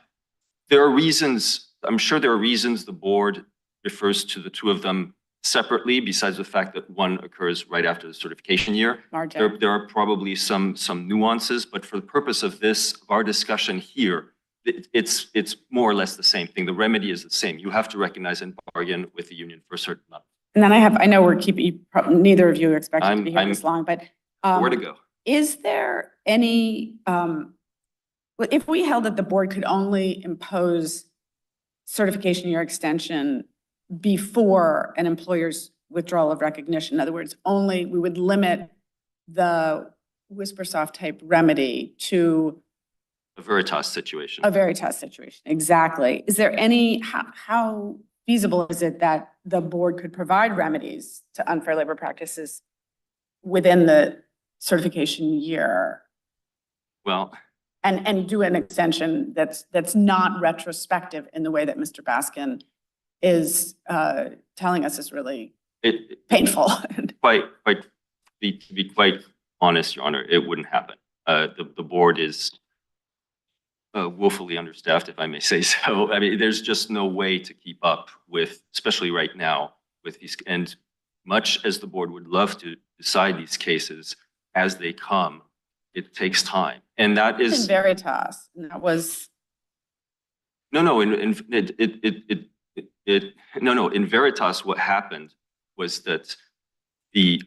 there are reasons, I'm sure there are reasons the board refers to the two of them separately, besides the fact that one occurs right after the certification year. Margin. There are probably some nuances, but for the purpose of our discussion here, it's more or less the same thing. The remedy is the same. You have to recognize and bargain with the union for a certain amount. And then I know we're keeping, neither of you are expected to be here I'm- this long, but Where to go? is there any, if we held that the board could only impose certification year extension before an employer's withdrawal of recognition, in other words, we would limit the whisper-soft type remedy to A Veritas situation. a Veritas situation, exactly. Is there any, how feasible is it that the board could provide remedies to unfair labor practices within the certification year Well, and do an extension that's not retrospective in the way that Mr. Baskin is telling us is really it painful? to be quite honest, Your Honor, it wouldn't happen. The board is woefully understaffed, if I may say so. I mean, there's just no way to keep up with, especially right now, with these. And much as the board would love to decide these cases as they come, it takes time. And that In is Veritas, and that was, no. In Veritas, what happened was that the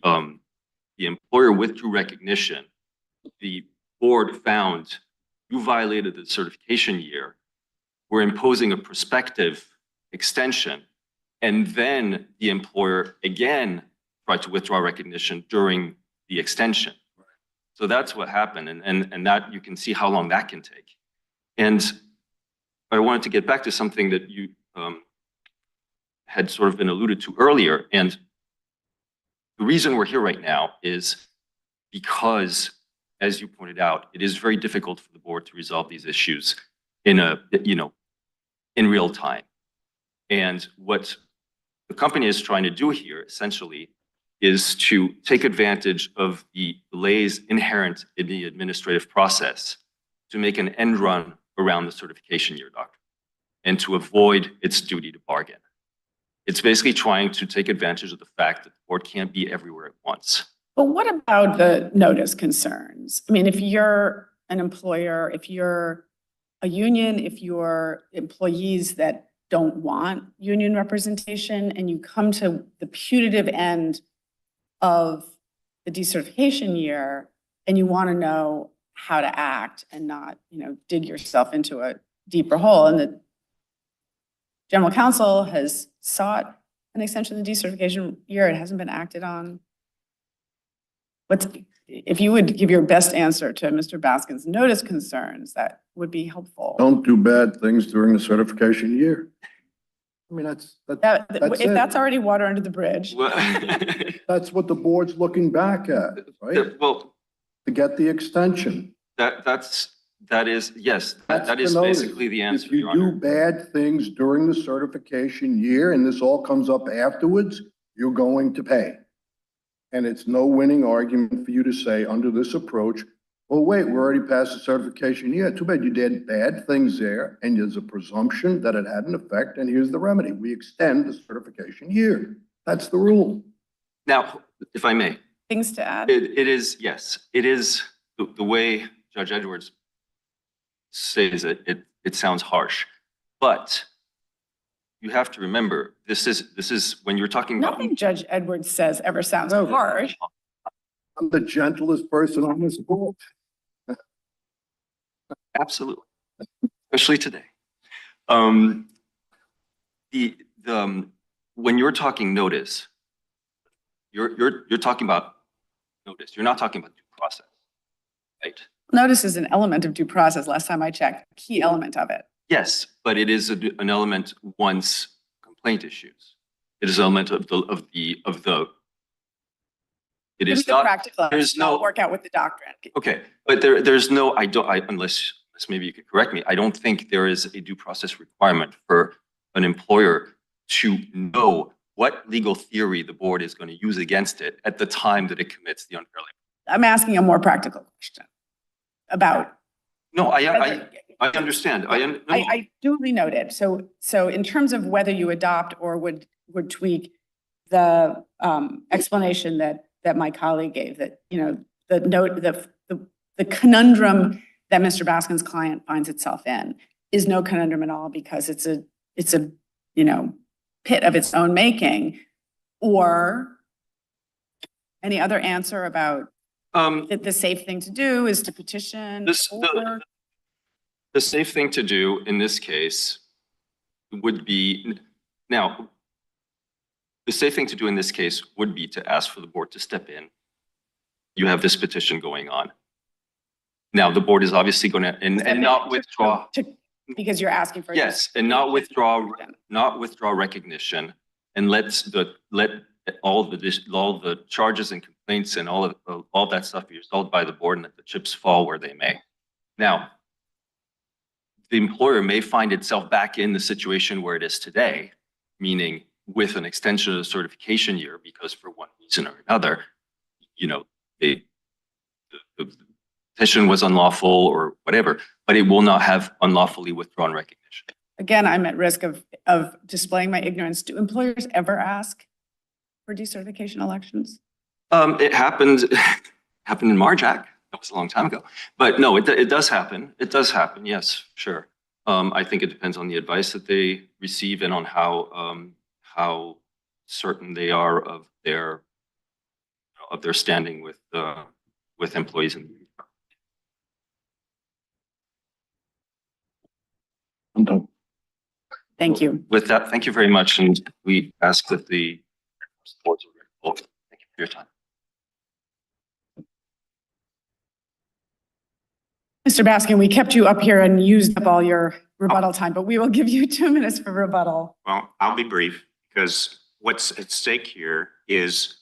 employer withdrew recognition. The board found you violated the certification year. We're imposing a prospective extension, and then the employer again tried to withdraw recognition during the extension. So that's what happened, and that you can see how long that can take. And I wanted to get back to something that you had sort of been alluded to earlier. And the reason we're here right now is because, as you pointed out, it is very difficult for the board to resolve these issues in real time. And what the company is trying to do here, essentially, is to take advantage of the delays inherent in the administrative process to make an end run around the certification year doctrine and to avoid its duty to bargain. It's basically trying to take advantage of the fact that the board can't be everywhere at once. but what about the notice concerns? I mean, if you're an employer, if you're a union, if you're employees that don't want union representation and you come to the putative end of the decertification year and you want to know how to act and not, dig yourself into a deeper hole. And the general counsel has sought an extension of the decertification year. It hasn't been acted on. If you would give your best answer to Mr. Baskin's notice concerns, that would be helpful. Don't do bad things during the certification year. I mean, that's If it. that's already water under the bridge. Well, That's what the board's looking back at, right? well, To get the extension. that is, yes, That's that the is notice. basically the answer, If you Your do Honor. bad things during the certification year and this all comes up afterwards, you're going to pay. And it's no winning argument for you to say under this approach, well, wait, we're already past the certification year. Too bad you did bad things there and there's a presumption that it had an effect and here's the remedy. We extend the certification year. That's the rule. Now, if I may, Things to add? it is, yes, it is the way Judge Edwards says it, it sounds harsh, but you have to remember, this is when you're talking about. Nothing Judge Edwards says ever sounds harsh. I'm the gentlest person on this board. Absolutely, especially today. When you're talking notice, you're talking about notice. You're not talking about due process, right? Notice is an element of due process. Last time I checked, key element of it. Yes, but it is an element once complaint issues. It is an element of the. It Give is me the not. practical. There's I'll no. work out with the doctrine. Okay, but there's no. Unless maybe you could correct me. I don't think there is a due process requirement for an employer to know what legal theory the board is going to use against it at the time that it commits the unfair labor. I'm asking a more practical question about. No, I understand. I duly noted. So in terms of whether you adopt or would tweak the explanation that my colleague gave, that, you know, the conundrum that Mr. Baskin's client finds itself in is no conundrum at all, because it's a, you know, pit of its own making? Or any other answer about that the safe thing to do is to petition? The safe thing to do in this case would be, now, the safe thing to do in this case would be to ask for the board to step in. You have this petition going on. Now, the board is obviously going to, and not withdraw. Because you're asking for. Yes, and not withdraw recognition, and let all the charges and complaints and all that stuff be resolved by the board, and let the chips fall where they may. Now, the employer may find itself back in the situation where it is today, meaning with an extension of the certification year, because for one reason or another, you know, the petition was unlawful or whatever, but it will not have unlawfully withdrawn recognition. Again, I'm at risk of displaying my ignorance. Do employers ever ask for decertification elections? It happened in Marjack. That was a long time ago, but no, it does happen. It does happen. Yes, sure. I think it depends on the advice that they receive and on how certain they are of their standing with employees. I'm done. Thank you. With that, thank you very much, and we ask that the boards are involved. Thank you for your time. Mr. Baskin, we kept you up here and used up all your rebuttal time, but we will give you 2 minutes for rebuttal. Well, I'll be brief, because what's at stake here is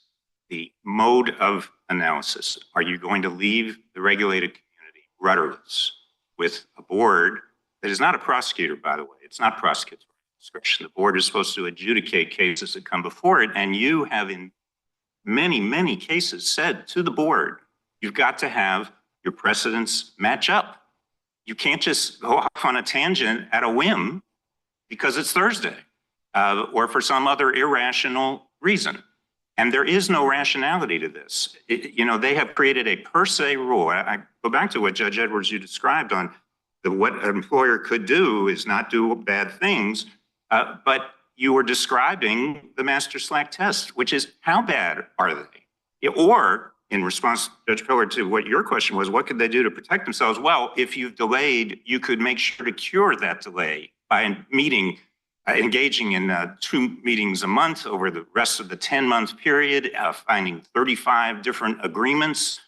the mode of analysis. Are you going to leave the regulated community rudderless with a board that is not a prosecutor, by the way? It's not prosecutorial discretion. The board is supposed to adjudicate cases that come before it, and you have in many, many cases said to the board, you've got to have your precedents match up. You can't just go off on a tangent at a whim because it's Thursday or for some other irrational reason. And there is no rationality to this. You know, they have created a per se rule. I go back to what Judge Edwards, you described on what an employer could do is not do bad things. But you were describing the master slack test, which is how bad are they? Or in response, Judge Pillar, to what your question was, what could they do to protect themselves? Well, if you've delayed, you could make sure to cure that delay by engaging in 2 meetings a month over the rest of the 10-month period, finding 35 different agreements,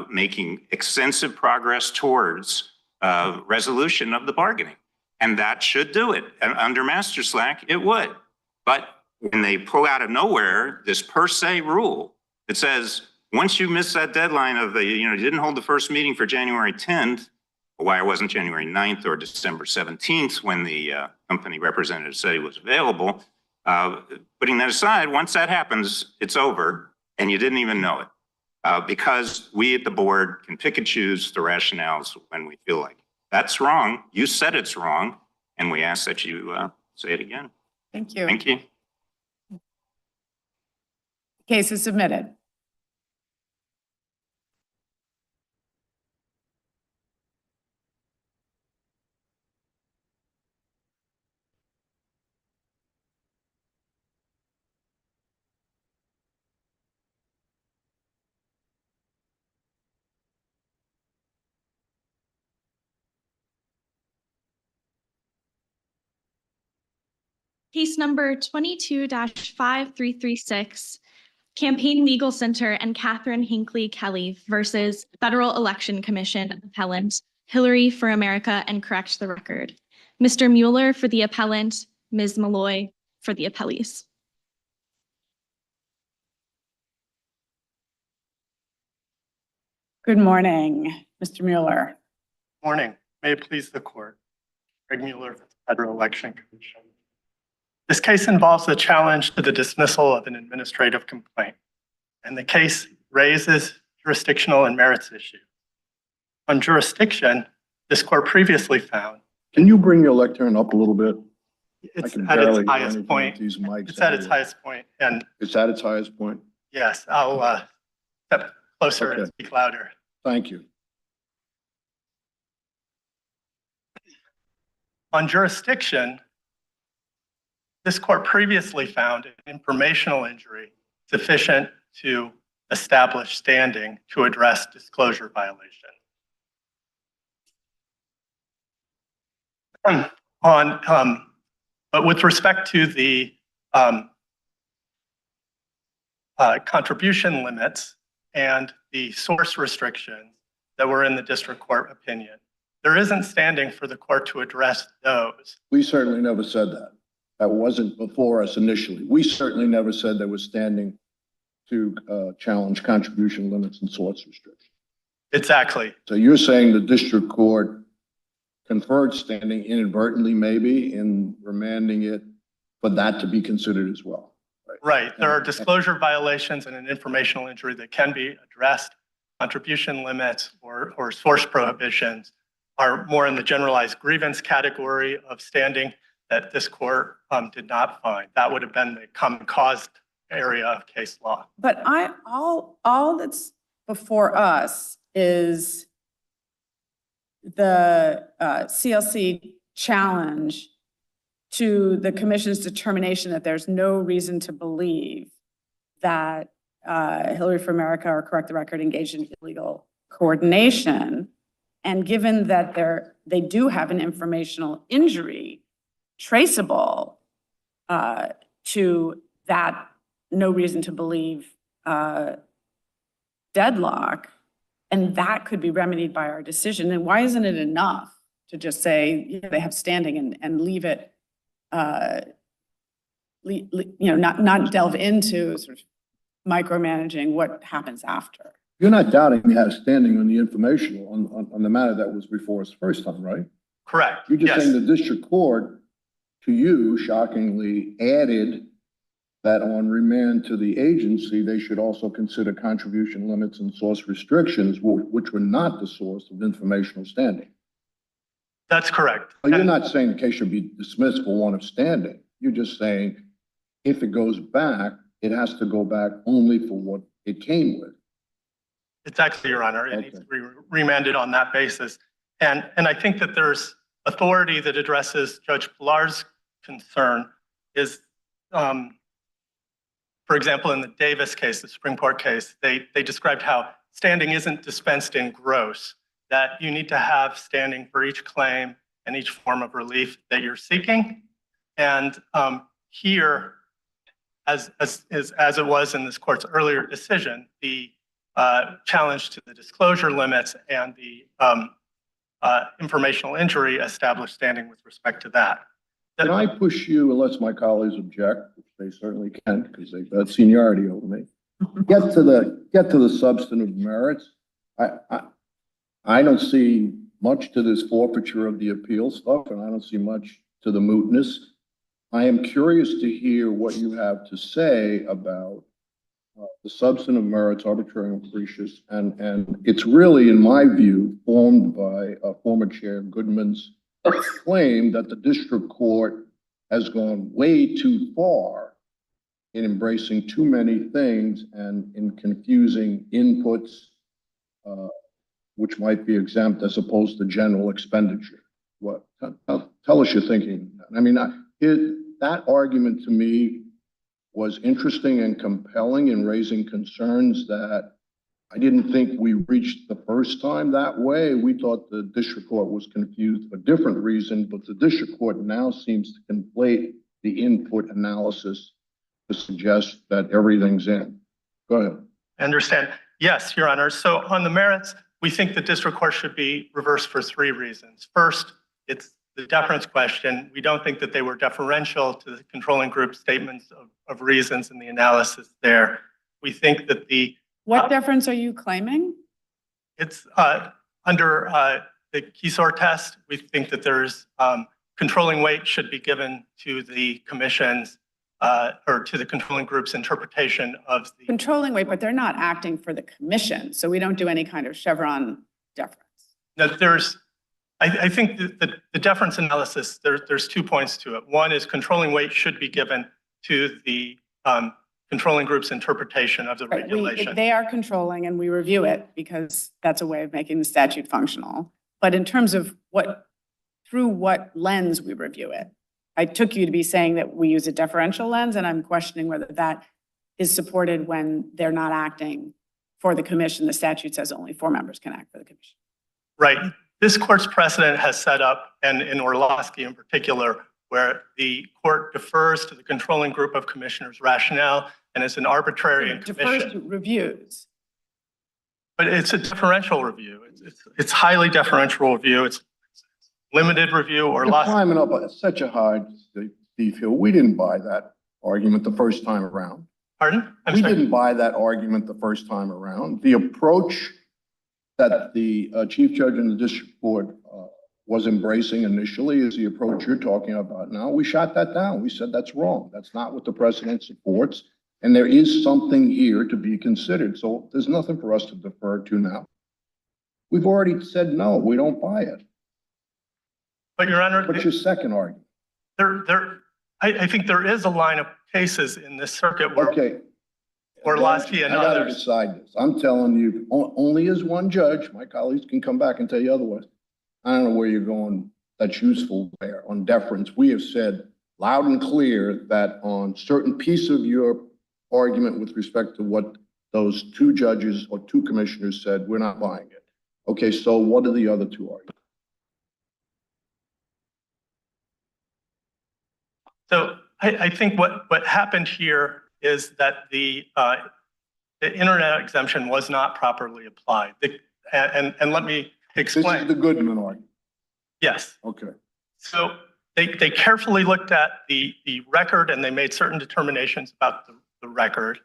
making extensive progress towards resolution of the bargaining. And that should do it. And under master slack, it would. But when they pull out of nowhere this per se rule that says, once you miss that deadline of you didn't hold the first meeting for January 10th, or why it wasn't January 9th or December 17th when the company representative said he was available, putting that aside, once that happens, it's over, and you didn't even know it. Because we at the board can pick and choose the rationales when we feel like it. That's wrong. You said it's wrong, and we ask that you say it again. Thank you. Thank you. Case is submitted. Case number 22-5336, Campaign Legal Center and Catherine Hinckley Kelly versus Federal Election Commission appellant, Hillary for America and Correct the Record. Mr. Mueller for the appellant, Ms. Malloy for the appellees. Good morning, Mr. Mueller. Morning. May it please the court. Greg Mueller, Federal Election Commission. This case involves a challenge to the dismissal of an administrative complaint, and the case raises jurisdictional and merits issues. On jurisdiction, this court previously found. Can you bring your lectern up a little bit? It's can at its barely hear highest anything point. with these mics It's at its anyway. highest point, and It's at its highest point? yes, I'll step closer and Okay. speak louder. Thank you. On jurisdiction, this court previously found an informational injury sufficient to establish standing to address disclosure violation. But with respect to the contribution limits and the source restrictions that were in the district court opinion, there isn't standing for the court to address those. We certainly never said that. That wasn't before us initially. We certainly never said there was standing to challenge contribution limits and source restrictions. Exactly. So you're saying the district court conferred standing inadvertently, maybe, in remanding it for that to be considered as well? Right. There are disclosure violations and an informational injury that can be addressed. Contribution limits or source prohibitions are more in the generalized grievance category of standing that this court did not find. That would have been the common cause area of case law. But all that's before us is the CLC challenge to the commission's determination that there's no reason to believe that Hillary for America or Correct the Record engaged in illegal coordination. And given that they do have an informational injury traceable to that no reason to believe deadlock, and that could be remedied by our decision, then why isn't it enough to just say, yeah, they have standing and leave it, not delve into sort of micromanaging what happens after? You're not doubting he has standing on the informational, on the matter that was before us the first time, right? Correct. You're just Yes. saying the district court, to you, shockingly, added that on remand to the agency, they should also consider contribution limits and source restrictions, which were not the source of informational standing. That's correct. Well, you're not saying the case should be dismissed for want of standing. You're just saying if it goes back, it has to go back only for what it came with. Exactly, Your Honor. It Okay. needs to be remanded on that basis. And I think that there's authority that addresses Judge Pilar's concern is, for example, in the Davis case, the Supreme Court case, they described how standing isn't dispensed in gross, that you need to have standing for each claim and each form of relief that you're seeking. And here, as it was in this court's earlier decision, the challenge to the disclosure limits and the informational injury established standing with respect to that. Can I push you, unless my colleagues object, which they certainly can, because they've got seniority over me, get to the substantive merits? I don't see much to this forfeiture of the appeal stuff, and I don't see much to the mootness. I am curious to hear what you have to say about the substantive merits, arbitrary and capricious, and it's really, in my view, formed by former Chair Goodman's claim that the district court has gone way too far in embracing too many things and in confusing inputs, which might be exempt as opposed to general expenditure. What? Tell us your thinking. I mean, that argument to me was interesting and compelling in raising concerns that I didn't think we reached the first time that way. We thought the district court was confused for a different reason, but the district court now seems to conflate the input analysis to suggest that everything's in. Go ahead. I understand. Yes, Your Honor. So on the merits, we think the district court should be reversed for three reasons. First, it's the deference question. We don't think that they were deferential to the controlling group statements of reasons in the analysis there. We think that What deference are you claiming? it's under the Keysore test. We think that there's controlling weight should be given to the commission's or to the controlling group's interpretation of the Controlling weight, but they're not acting for the commission, so we don't do any kind of Chevron deference. that I think the deference analysis, there's 2 points to it. One is controlling weight should be given to the controlling group's interpretation of the Right, regulation. they are controlling and we review it because that's a way of making the statute functional. But in terms of through what lens we review it, I took you to be saying that we use a deferential lens, and I'm questioning whether that is supported when they're not acting for the commission. The statute says only 4 members can act for the commission. Right. This court's precedent has set up, and in Orlowski in particular, where the court defers to the controlling group of commissioners' rationale, and it's an arbitrary and Defers to commission. reviews. But it's a differential review. It's highly deferential review. It's limited review. You're Orlowski. climbing up such a high steep hill. We didn't buy that argument the first time around. Pardon? I'm We sorry. didn't buy that argument the first time around. The approach that the chief judge in the district court was embracing initially is the approach you're talking about now. We shot that down. We said that's wrong. That's not what the precedent supports. And there is something here to be considered. So there's nothing for us to defer to now. We've already said no, we don't buy it. But Your Honor, What's your second argument? I think there is a line of cases in this circuit where Okay. Orlowski and I gotta others. decide this. I'm telling you, only as one judge, my colleagues can come back and tell you otherwise. I don't know where you're going that's useful there on deference. We have said loud and clear that on certain piece of your argument with respect to what those 2 judges or 2 commissioners said, we're not buying it. Okay, so what are the other 2 arguments? So I think what happened here is that the internet exemption was not properly applied. And let me This is explain. the Goodman argument. Yes. Okay. So they carefully looked at the record and they made certain determinations about the record.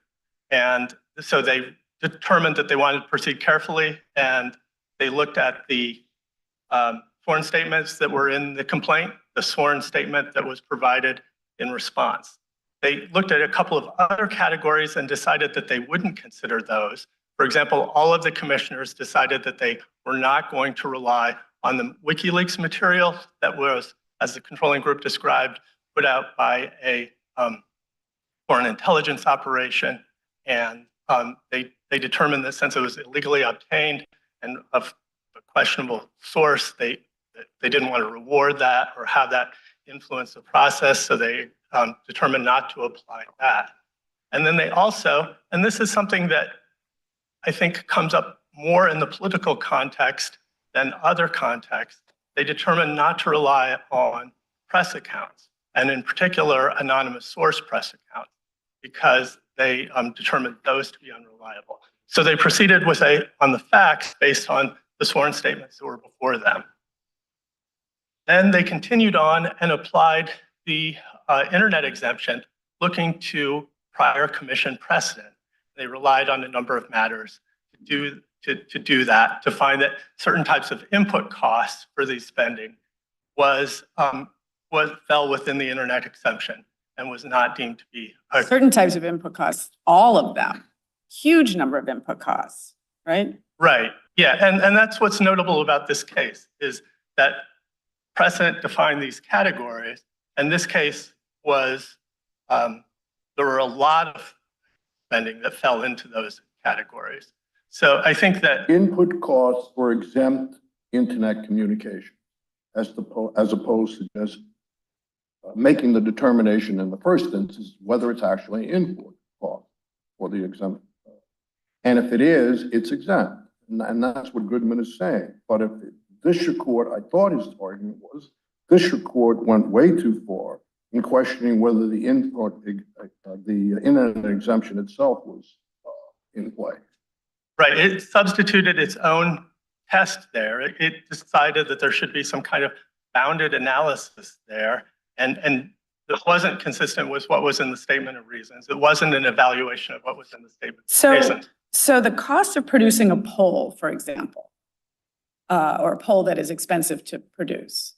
And so they determined that they wanted to proceed carefully, and they looked at the sworn statements that were in the complaint, the sworn statement that was provided in response. They looked at a couple of other categories and decided that they wouldn't consider those. For example, all of the commissioners decided that they were not going to rely on the WikiLeaks material that was, as the controlling group described, put out by a foreign intelligence operation. And they determined that since it was illegally obtained and of a questionable source, they didn't want to reward that or have that influence the process, so they determined not to apply that. And then they also, and this is something that I think comes up more in the political context than other contexts, they determined not to rely on press accounts, and in particular, anonymous source press accounts, because they determined those to be unreliable. So they proceeded with on the facts based on the sworn statements that were before them. Then they continued on and applied the internet exemption, looking to prior commission precedent. They relied on a number of matters to do that, to find that certain types of input costs for the spending fell within the internet exemption and was not deemed to be Certain types of input costs, all of them, huge number of input costs, right? right. Yeah, and that's what's notable about this case, is that precedent defined these categories, and this case was, there were a lot of spending that fell into those categories. So I think that Input costs for exempt internet communication as opposed to just making the determination in the first instance whether it's actually input cost for the exempt. And if it is, it's exempt. And that's what Goodman is saying. But if the district court, I thought his argument was, district court went way too far in questioning whether the internet exemption itself was in play. right, it substituted its own test there. It decided that there should be some kind of bounded analysis there, and it wasn't consistent with what was in the statement of reasons. It wasn't an evaluation of what was in the statement of reasons. So the cost of producing a poll, for example, or a poll that is expensive to produce,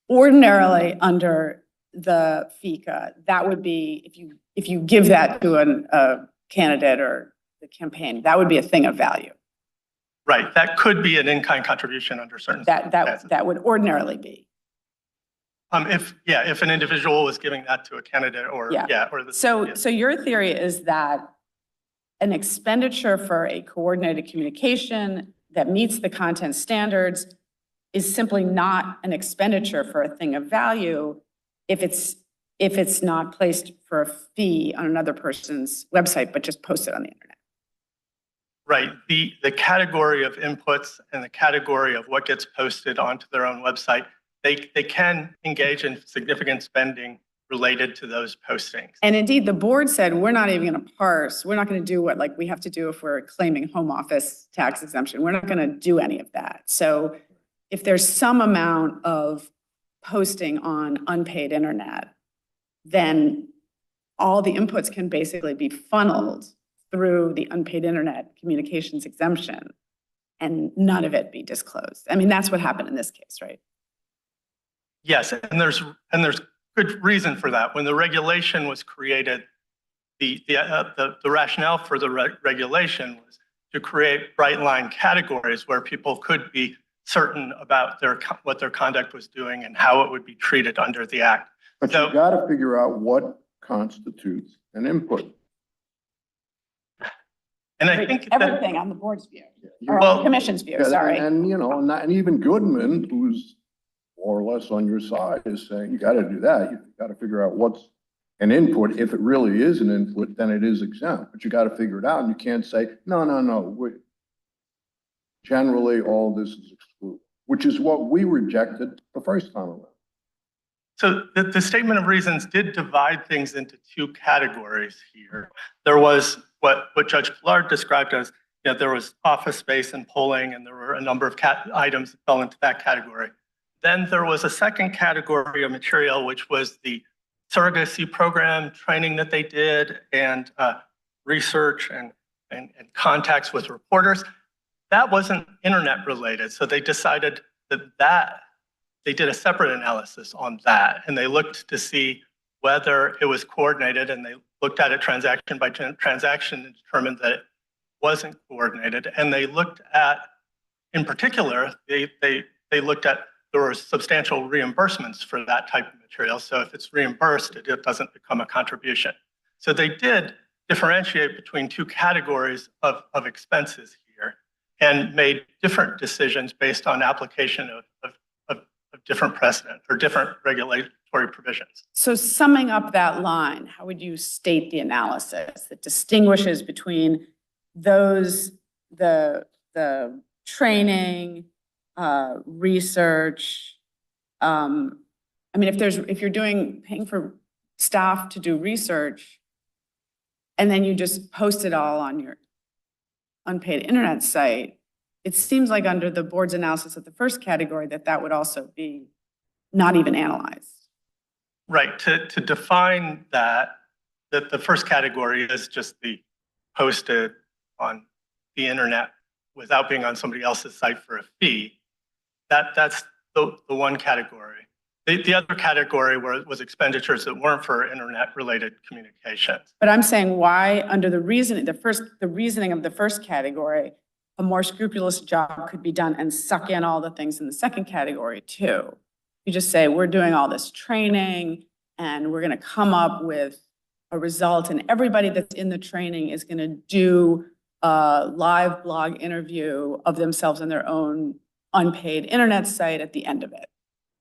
ordinarily under the FICA, that would be, if you give that to a candidate or the campaign, that would be a thing of value. Right, that could be an in-kind contribution under certain circumstances. That would ordinarily be. If an individual was giving that to a candidate or, Yeah. or the. So your theory is that an expenditure for a coordinated communication that meets the content standards is simply not an expenditure for a thing of value if it's not placed for a fee on another person's website, but just posted on the internet. Right, the category of inputs and the category of what gets posted onto their own website, they can engage in significant spending related to those postings. And indeed, the board said, we're not even going to parse. We're not going to do what like we have to do if we're claiming home office tax exemption. We're not going to do any of that. So if there's some amount of posting on unpaid internet, then all the inputs can basically be funneled through the unpaid internet communications exemption and none of it be disclosed. I mean, that's what happened in this case, right? Yes, and there's good reason for that. When the regulation was created, the rationale for the regulation was to create bright line categories where people could be certain about what their conduct was doing and how it would be treated under the act. But you got to figure out what constitutes an input. And I think everything on the board's view, or Well, on the commission's view, sorry. And you know, and even Goodman, who's more or less on your side, is saying you got to do that. You got to figure out what's an input. If it really is an input, then it is exempt. But you got to figure it out, and you can't say no. Generally, all this is excluded, which is what we rejected the first time around. So the statement of reasons did divide things into two categories here. There was what Judge Pillard described as, there was office space and polling, and there were a number of items that fell into that category. Then there was a second category of material, which was the surrogacy program training that they did and research and contacts with reporters. That wasn't internet related. So they decided that they did a separate analysis on that, and they looked to see whether it was coordinated, and they looked at it transaction by transaction and determined that it wasn't coordinated. And they looked at, in particular, they looked at, there were substantial reimbursements for that type of material. So if it's reimbursed, it doesn't become a contribution. So they did differentiate between two categories of expenses here and made different decisions based on application of different precedent or different regulatory provisions. So summing up that line, how would you state the analysis that distinguishes between those, the training, research? I mean, if you're paying for staff to do research and then you just post it all on your unpaid internet site, it seems like under the board's analysis of the first category that would also be not even analyzed. Right, to define that the first category is just the posted on the internet without being on somebody else's site for a fee. That's the one category. The other category was expenditures that weren't for internet-related communications. But I'm saying why, under the reasoning, the reasoning of the first category, a more scrupulous job could be done and suck in all the things in the second category too. You just say, we're doing all this training and we're going to come up with a result, and everybody that's in the training is going to do a live blog interview of themselves on their own unpaid internet site at the end of it.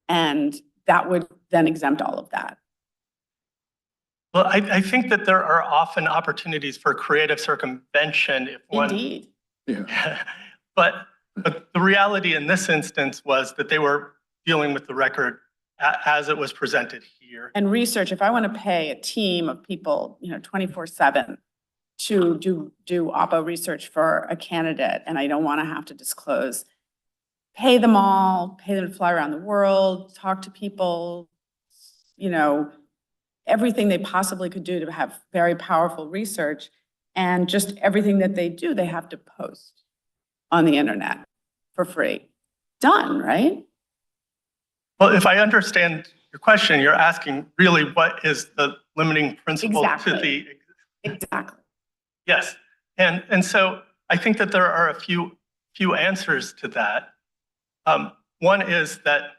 And that would then exempt all of that. Well, I think that there are often opportunities for creative circumvention if one. Indeed. Yeah. But the reality in this instance was that they were dealing with the record as it was presented here. And research, if I want to pay a team of people, 24/7 to do oppo research for a candidate, and I don't want to have to disclose, pay them to fly around the world, talk to people, everything they possibly could do to have very powerful research. And just everything that they do, they have to post on the internet for free. Done, right? Well, if I understand your question, you're asking really what is the limiting principle to the. Exactly. Yes. And so I think that there are a few few answers to that. One is that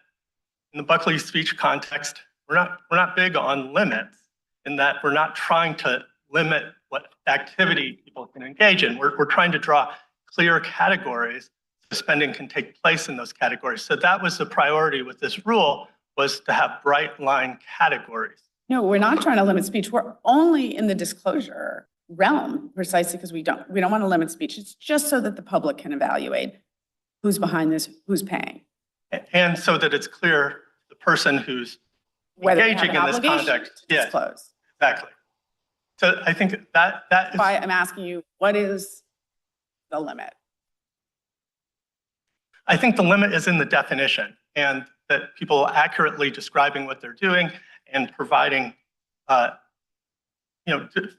in the Buckley speech context, we're not big on limits, in that we're not trying to limit what activity people can engage in. We're trying to draw clear categories so spending can take place in those categories. So that was the priority with this rule, was to have bright line categories. No, we're not trying to limit speech. We're only in the disclosure realm precisely because we don't want to limit speech. It's just so that the public can evaluate who's behind this, who's paying. And so that it's clear the person who's Whether they have engaging an in this obligation context. to Yeah, disclose. exactly. So I think that is Why I'm asking you, what is the limit? I think the limit is in the definition, and that people accurately describing what they're doing and providing,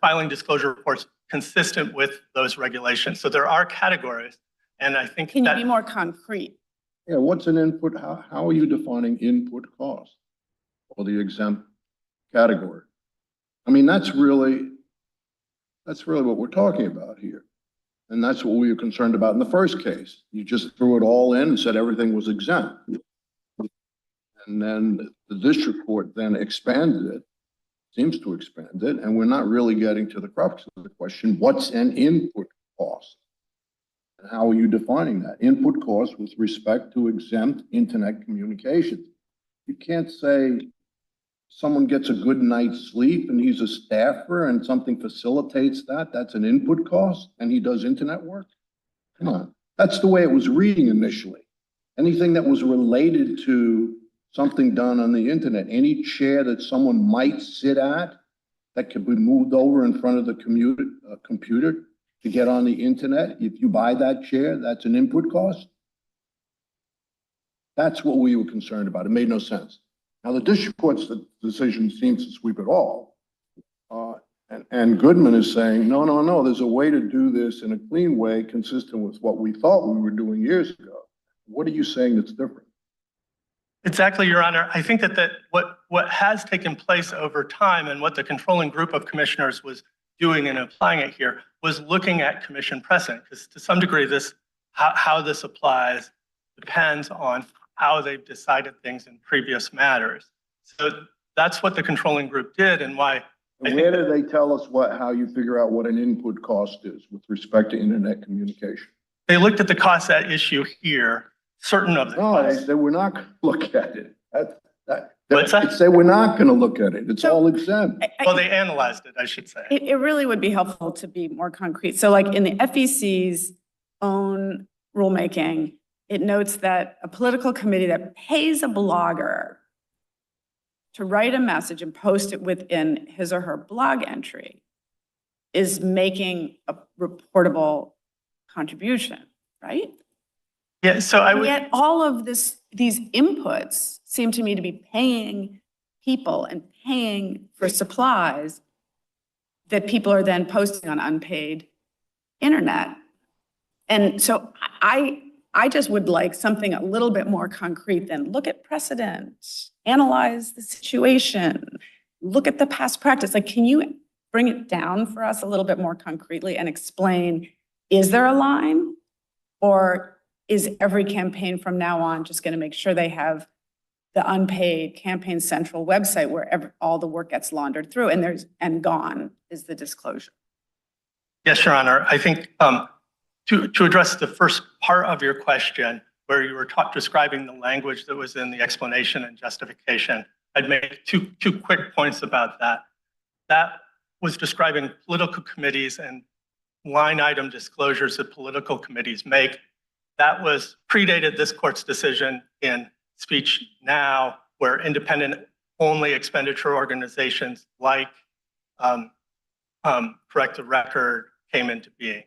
filing disclosure reports consistent with those regulations. So there are categories, and I think Can you that be more concrete? Yeah, what's an input? How are you defining input cost or the exempt category? I mean, that's really what we're talking about here. And that's what we were concerned about in the first case. You just threw it all in and said everything was exempt. And then the district court then expanded it, seems to expand it, and we're not really getting to the crux of the question, what's an input cost? And how are you defining that? Input cost with respect to exempt internet communications. You can't say someone gets a good night's sleep and he's a staffer and something facilitates that. That's an input cost and he does internet work. Come on. That's the way it was reading initially. Anything that was related to something done on the internet, any chair that someone might sit at that could be moved over in front of the computer to get on the internet. If you buy that chair, that's an input cost. That's what we were concerned about. It made no sense. Now, the district court's decision seems to sweep it all. And Goodman is saying, no, there's a way to do this in a clean way consistent with what we thought we were doing years ago. What are you saying that's different? exactly, Your Honor. I think that what has taken place over time and what the controlling group of commissioners was doing and applying it here was looking at commission precedent, because to some degree, how this applies depends on how they've decided things in previous matters. So that's what the controlling group did, and why. Where do they tell us how you figure out what an input cost is with respect to internet communication? They looked at the costs at issue here, certain of the No, costs. they said we're not going to look at it. What's that? They say we're not going to look at it. It's all exempt. Well, they analyzed it, I should say. It really would be helpful to be more concrete. So like in the FEC's own rulemaking, it notes that a political committee that pays a blogger to write a message and post it within his or her blog entry is making a reportable contribution, right? Yeah, so I And would. yet all of these inputs seem to me to be paying people and paying for supplies that people are then posting on unpaid internet. And so I just would like something a little bit more concrete than look at precedent, analyze the situation, look at the past practice. Like, can you bring it down for us a little bit more concretely and explain, is there a line? Or is every campaign from now on just going to make sure they have the unpaid Campaign Central website where all the work gets laundered through and gone is the disclosure? Yes, Your Honor. I think to address the first part of your question, where you were describing the language that was in the explanation and justification, I'd make two quick points about that. That was describing political committees and line item disclosures that political committees make. That was predated this court's decision in Speech Now, where independent only expenditure organizations like Correct the Record came into being.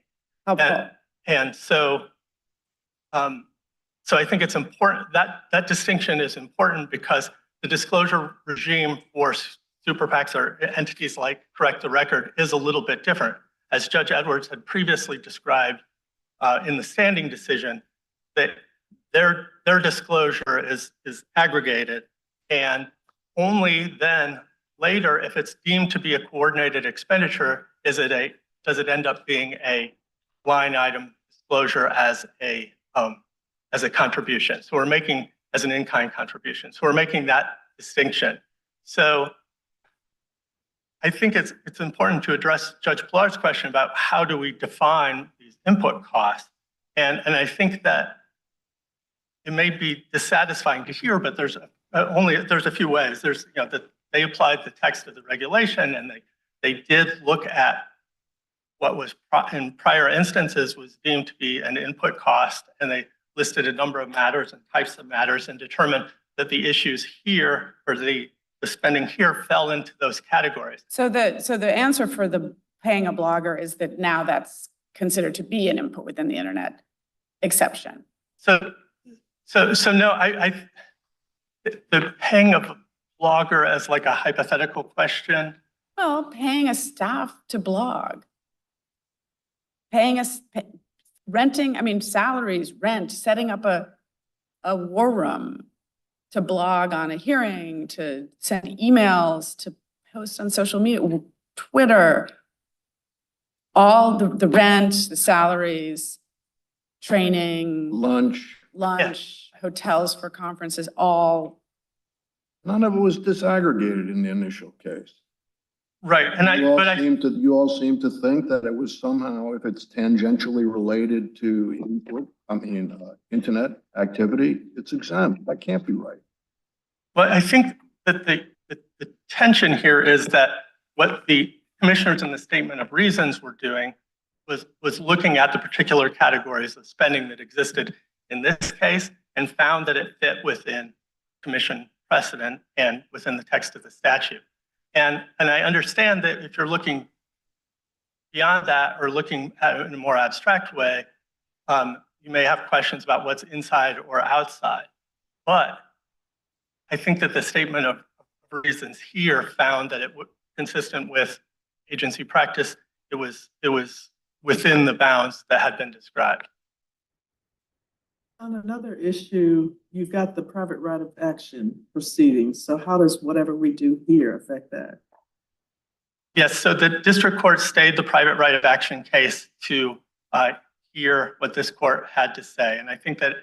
Helpful. And so I think it's important that distinction is important because the disclosure regime for super PACs or entities like Correct the Record is a little bit different. As Judge Edwards had previously described in the standing decision, that their disclosure is aggregated, and only then later, if it's deemed to be a coordinated expenditure, does it end up being a line item disclosure as a as a contribution. So we're making as an in-kind contribution. So we're making that distinction. So I think it's important to address Judge Pillar's question about how do we define these input costs. And I think that it may be dissatisfying to hear, but there's a few ways. There's, that they applied the text of the regulation, and they did look at what was in prior instances was deemed to be an input cost, and they listed a number of matters and types of matters and determined that the issues here, or the spending here, fell into those categories. So the answer for the paying a blogger is that now that's considered to be an input within the internet exception. So no, the paying of a blogger as like a hypothetical question. Well, paying a staff to blog, renting, salaries, rent, setting up a war room to blog on a hearing, to send emails, to post on social media, Twitter, all the rent, the salaries, training, Lunch, hotels for conferences, all. none of it was disaggregated in the initial case. Right, and You all seem to think that it was somehow, if it's tangentially related to internet activity, it's exempt. That can't be right. Well, I think that the tension here is that what the commissioners in the statement of reasons were doing was looking at the particular categories of spending that existed in this case and found that it fit within commission precedent and within the text of the statute. And I understand that if you're looking beyond that or looking at it in a more abstract way, you may have questions about what's inside or outside. But I think that the statement of reasons here found that it was consistent with agency practice. It was within the bounds that had been described. On another issue, you've got the private right of action proceedings. So how does whatever we do here affect that? Yes, so the district court stayed the private right of action case to hear what this court had to say. And I think that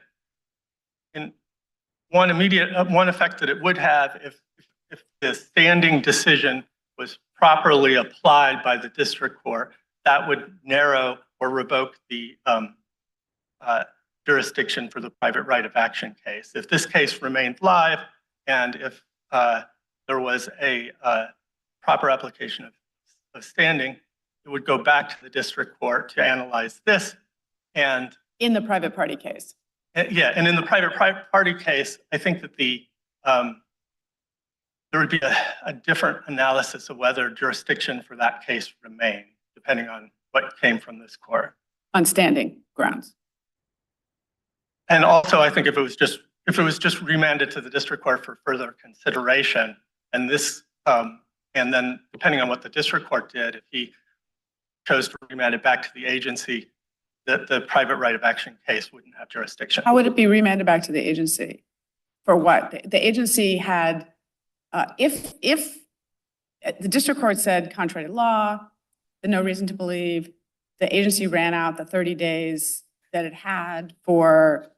in one effect that it would have if the standing decision was properly applied by the district court, that would narrow or revoke the jurisdiction for the private right of action case. If this case remained live and if there was a proper application of standing, it would go back to the district court to analyze this. And In the private party case. yeah, and in the private party case, I think that there would be a different analysis of whether jurisdiction for that case remained, depending on what came from this court. On standing grounds. And also, I think if it was just remanded to the district court for further consideration, and then depending on what the district court did, if he chose to remand it back to the agency, that the private right of action case wouldn't have jurisdiction. How would it be remanded back to the agency? For what? The agency had, if the district court said contrary to law, the no reason to believe, the agency ran out the 30 days that it had for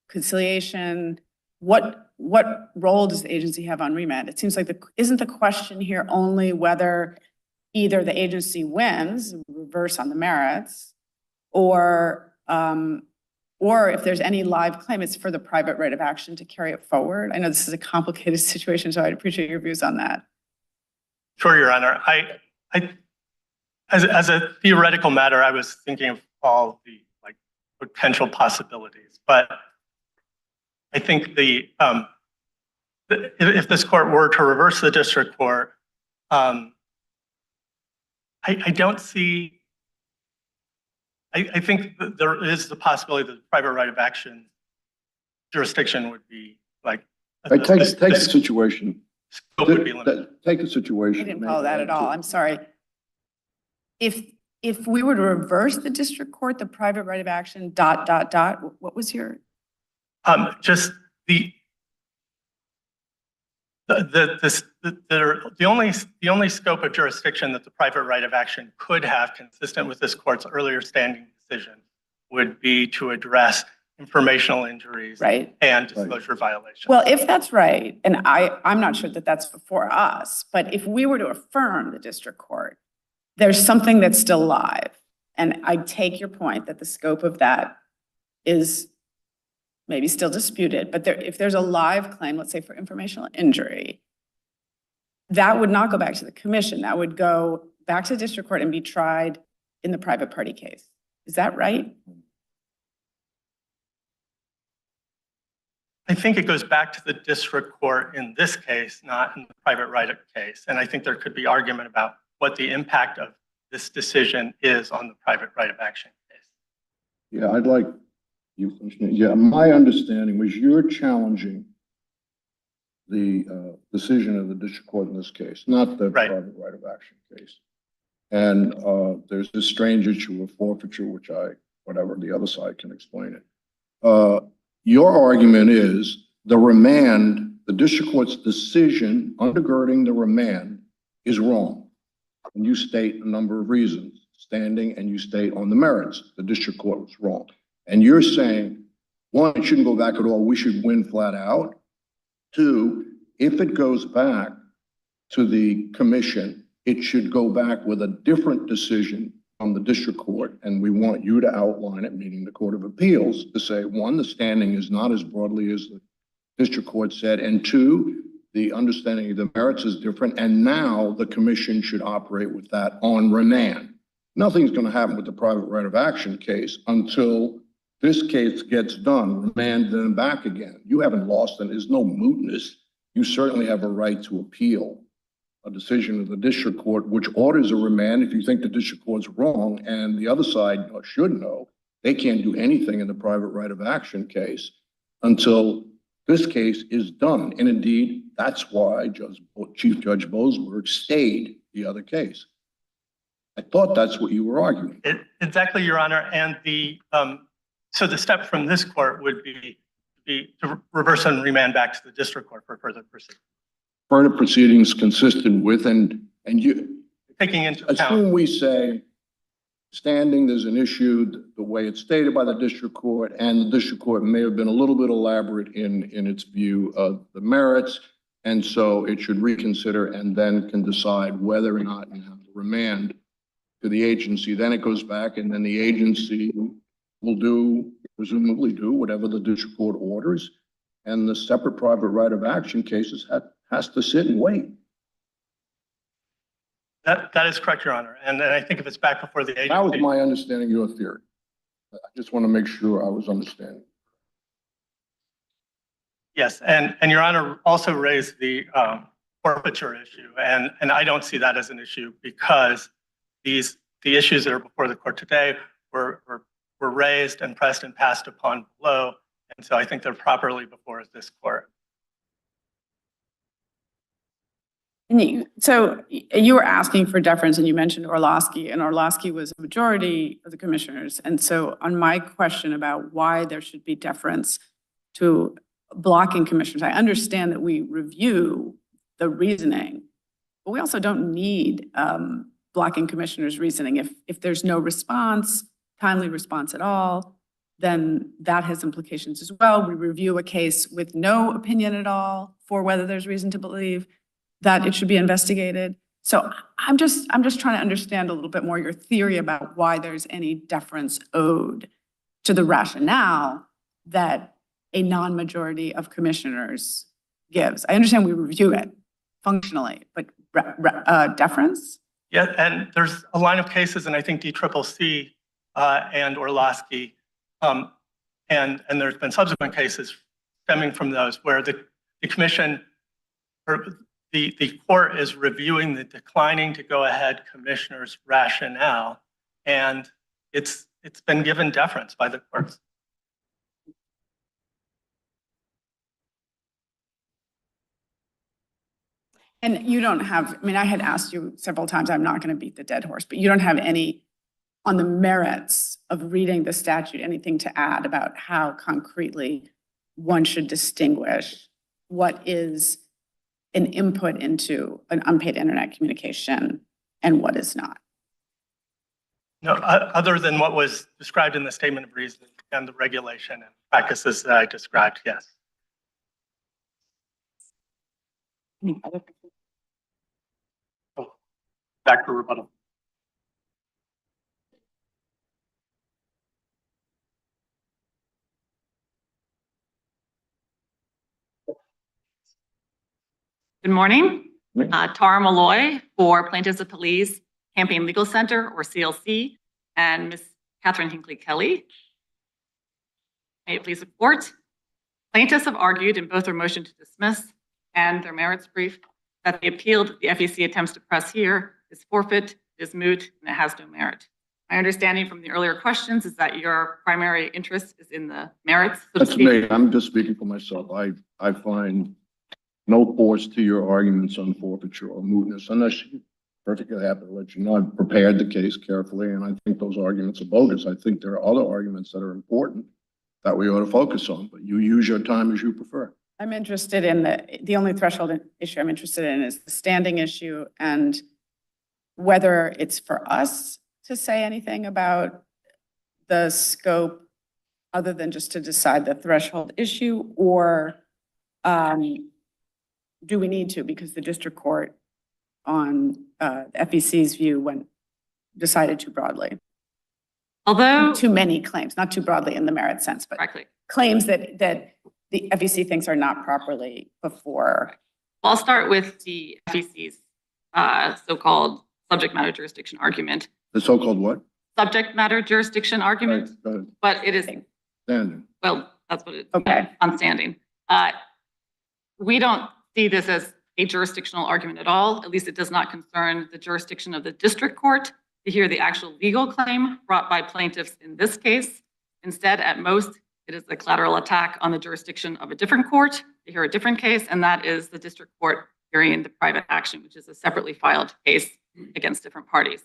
conciliation, what role does the agency have on remand? It seems like isn't the question here only whether either the agency wins, reverse on the merits, or if there's any live claim, it's for the private right of action to carry it forward. I know this is a complicated situation, so I'd appreciate your views on that. Sure, Your Honor. As a theoretical matter, I was thinking of all the potential possibilities, but I think if this court were to reverse the district court, I don't see. I think that there is the possibility that the private right of action jurisdiction would be Take the situation. Scope would be limited. Take the situation. I didn't follow that at all. I'm sorry. If we were to reverse the district court, the private right of action, ... what was your? Just the only scope of jurisdiction that the private right of action could have, consistent with this court's earlier standing decision, would be to address informational injuries right? and disclosure violations. Well, if that's right, and I'm not sure that that's before us, but if we were to affirm the district court, there's something that's still live. And I take your point that the scope of that is maybe still disputed, but if there's a live claim, let's say for informational injury, that would not go back to the commission. That would go back to the district court and be tried in the private party case. Is that right? I think it goes back to the district court in this case, not in the private right case. And I think there could be argument about what the impact of this decision is on the private right of action case. Yeah, I'd like you, yeah, my understanding was you're challenging the decision of the district court in this case, not the private right of action case. And there's this strange issue of forfeiture, which whatever, the other side can explain it. Your argument is the remand, the district court's decision undergirding the remand is wrong. And you state a number of reasons, standing, and you state on the merits, the district court was wrong. And you're saying, one, it shouldn't go back at all. We should win flat out. Two, if it goes back to the commission, it should go back with a different decision from the district court. And we want you to outline it, meaning the Court of Appeals, to say, one, the standing is not as broadly as the district court said. And two, the understanding of the merits is different. And now the commission should operate with that on remand. Nothing's going to happen with the private right of action case until this case gets done, remand then back again. You haven't lost, and there's no mootness. You certainly have a right to appeal a decision of the district court, which orders a remand if you think the district court's wrong, and the other side should know they can't do anything in the private right of action case until this case is done. And indeed, that's why Chief Judge Boasberg stayed the other case. I thought that's what you were arguing. Exactly, Your Honor. And so the step from this court would be to reverse and remand back to the district court for further proceedings. Further proceedings consistent with, and you taking into account. Assume we say standing, there's an issue, the way it's stated by the district court, and the district court may have been a little bit elaborate in its view of the merits, and so it should reconsider and then can decide whether or not you have to remand to the agency. Then it goes back, and then the agency will presumably do whatever the district court orders, and the separate private right of action cases has to sit and wait. That is correct, Your Honor. And I think if it's back before the agency. That was my understanding of your theory. I just want to make sure I was understanding. Yes, and Your Honor also raised the forfeiture issue, and I don't see that as an issue because the issues that are before the court today were raised and pressed and passed upon below, and so I think they're properly before this court. So you were asking for deference, and you mentioned Orlowski, and Orlowski was a majority of the commissioners. And so on my question about why there should be deference to blocking commissioners, I understand that we review the reasoning, but we also don't need blocking commissioners' reasoning. If there's no response, timely response at all, then that has implications as well. We review a case with no opinion at all for whether there's reason to believe that it should be investigated. So I'm just trying to understand a little bit more your theory about why there's any deference owed to the rationale that a non-majority of commissioners gives. I understand we review it functionally, but deference? Yeah, and there's a line of cases, and I think DCCC and Orlowski, and there's been subsequent cases stemming from those where the commission, or the court is reviewing the declining to go ahead commissioner's rationale, and it's been given deference by the courts. And you don't have, I mean, I had asked you several times, I'm not going to beat the dead horse, but you don't have any on the merits of reading the statute, anything to add about how concretely one should distinguish what is an input into an unpaid internet communication and what is not. No, other than what was described in the statement of reason and the regulation and practices that I described, yes. Oh, back to rebuttal. Good morning. Tara Malloy for Plaintiffs of Police Campaign Legal Center, or CLC, and Ms. Catherine Hinckley Kelly. May it please the court. Plaintiffs have argued in both their motion to dismiss and their merits brief that the appeal that the FEC attempts to press here is forfeit, is moot, and it has no merit. My understanding from the earlier questions is that your primary interest is in the merits. So to That's speak. me. I'm just speaking for myself. I find no force to your arguments on forfeiture or mootness, unless you're perfectly happy to let you know. I've prepared the case carefully, and I think those arguments are bogus. I think there are other arguments that are important that we ought to focus on, but you use your time as you prefer. I'm interested in the only threshold issue I'm interested in is the standing issue and whether it's for us to say anything about the scope other than just to decide the threshold issue, or do we need to, because the district court on FEC's view decided too broadly. Although Too many claims, not too broadly in the merit sense, but correctly. claims that the FEC thinks are not properly before. I'll start with the FEC's so-called subject matter jurisdiction argument. The so-called what? Subject matter jurisdiction argument, Go ahead. but it is, Standing. well, that's what it's Okay. on standing. We don't see this as a jurisdictional argument at all. At least it does not concern the jurisdiction of the district court to hear the actual legal claim brought by plaintiffs in this case. Instead, at most, it is a collateral attack on the jurisdiction of a different court to hear a different case, and that is the district court hearing the private action, which is a separately filed case against different parties.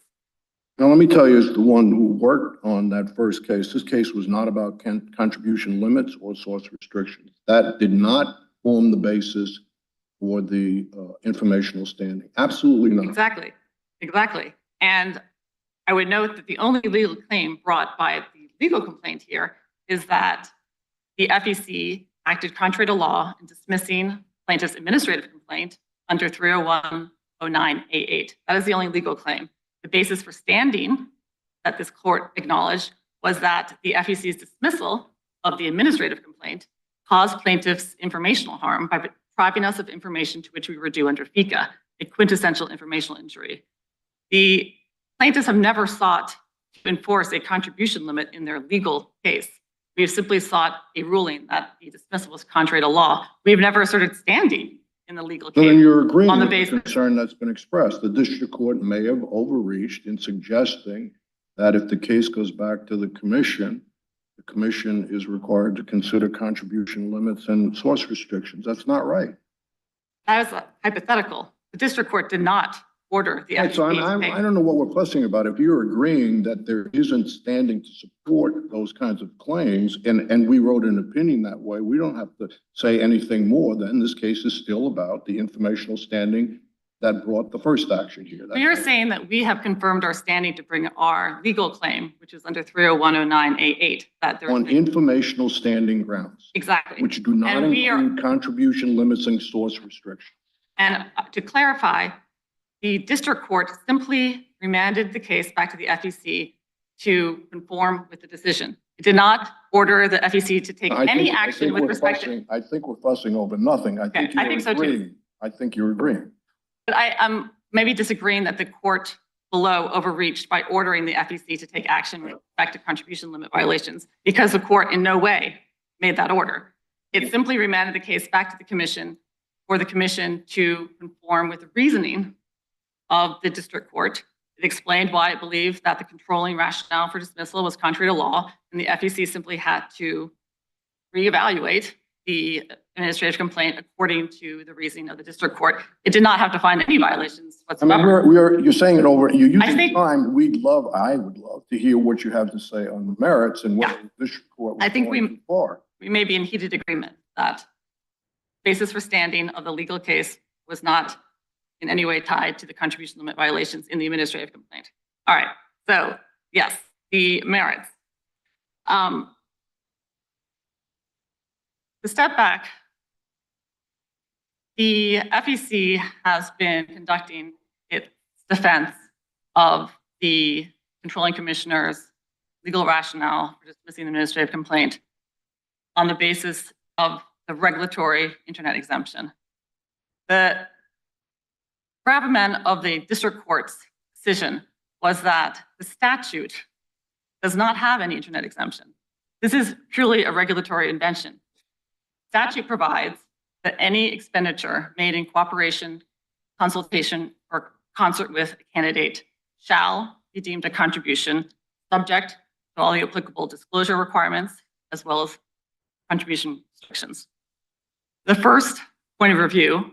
Now, let me tell you, as the one who worked on that first case, this case was not about contribution limits or source restrictions. That did not form the basis for the informational standing. Absolutely not. Exactly, exactly. And I would note that the only legal claim brought by the legal complaint here is that the FEC acted contrary to law in dismissing plaintiff's administrative complaint under 30109A8. That is the only legal claim. The basis for standing that this court acknowledged was that the FEC's dismissal of the administrative complaint caused plaintiffs informational harm by depriving us of information to which we were due under FECA, a quintessential informational injury. The plaintiffs have never sought to enforce a contribution limit in their legal case. We have simply sought a ruling that the dismissal was contrary to law. We have never asserted standing in the legal So case. then you're agreeing on the with the basis- concern that's been expressed. The district court may have overreached in suggesting that if the case goes back to the commission is required to consider contribution limits and source restrictions. That's not right. That is a hypothetical. The district court did not order the Right, so FEC to I pay. don't know what we're fussing about. If you're agreeing that there isn't standing to support those kinds of claims, and we wrote an opinion that way, we don't have to say anything more than this case is still about the informational standing that brought the first action here. We are saying that we have confirmed our standing to bring our legal claim, which is under 30109A8, that there On informational standing grounds, exactly. which do not And we are- include contribution limits and source restrictions. And to clarify, the district court simply remanded the case back to the FEC to conform with the decision. It did not order the FEC to take any action with respect to. I think we're fussing over nothing. I think Okay, I you're think so too. agreeing. I think you're agreeing. But I'm maybe disagreeing that the court below overreached by ordering the FEC to take action with respect to contribution limit violations, because the court in no way made that order. It simply remanded the case back to the commission for the commission to conform with the reasoning of the district court. It explained why it believed that the controlling rationale for dismissal was contrary to law, and the FEC simply had to reevaluate the administrative complaint according to the reasoning of the district court. It did not have to find any violations I mean, whatsoever. you're saying it over, you're using think- time. I would love to hear what you have to say on the merits and what the district court was I think going too far. We may be in heated agreement that basis for standing of the legal case was not in any way tied to the contribution limit violations in the administrative complaint. All right, so Yes, the merits. To step back, the FEC has been conducting its defense of the controlling commissioner's legal rationale for dismissing the administrative complaint on the basis of the regulatory internet exemption. The gravamen of the district court's decision was that the statute does not have any internet exemption. This is purely a regulatory invention. Statute provides that any expenditure made in cooperation, consultation, or concert with a candidate shall be deemed a contribution subject to all the applicable disclosure requirements, as well as contribution restrictions. The first point of review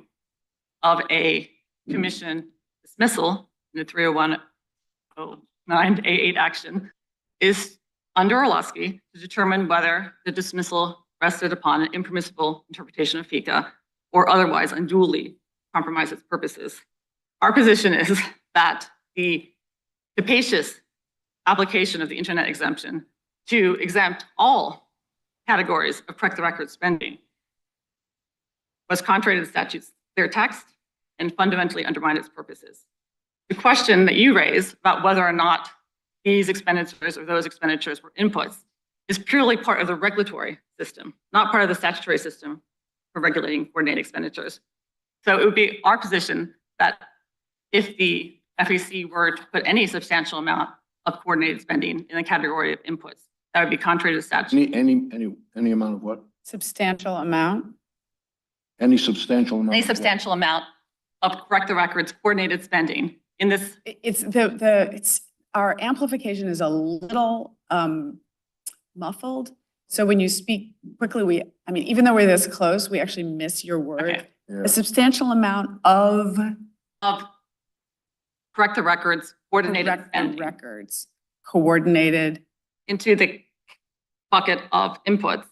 of a commission dismissal in the 30109A8 action is under Orlowski to determine whether the dismissal rested upon an impermissible interpretation of FECA or otherwise unduly compromise its purposes. Our position is that the capacious application of the internet exemption to exempt all categories of correct the record spending was contrary to the statute's clear text and fundamentally undermined its purposes. The question that you raise about whether or not these expenditures or those expenditures were inputs is purely part of the regulatory system, not part of the statutory system for regulating coordinated expenditures. So it would be our position that if the FEC were to put any substantial amount of coordinated spending in the category of inputs, that would be contrary to the statute. Any amount of what? Substantial amount. Any substantial amount? Any of what? substantial amount of correct the records coordinated spending in this. It's our amplification is a little muffled. So when you speak quickly, even though we're this close, we actually miss your word. Okay. Yeah. A substantial amount of Correct the records coordinated spending records coordinated. into the bucket of inputs,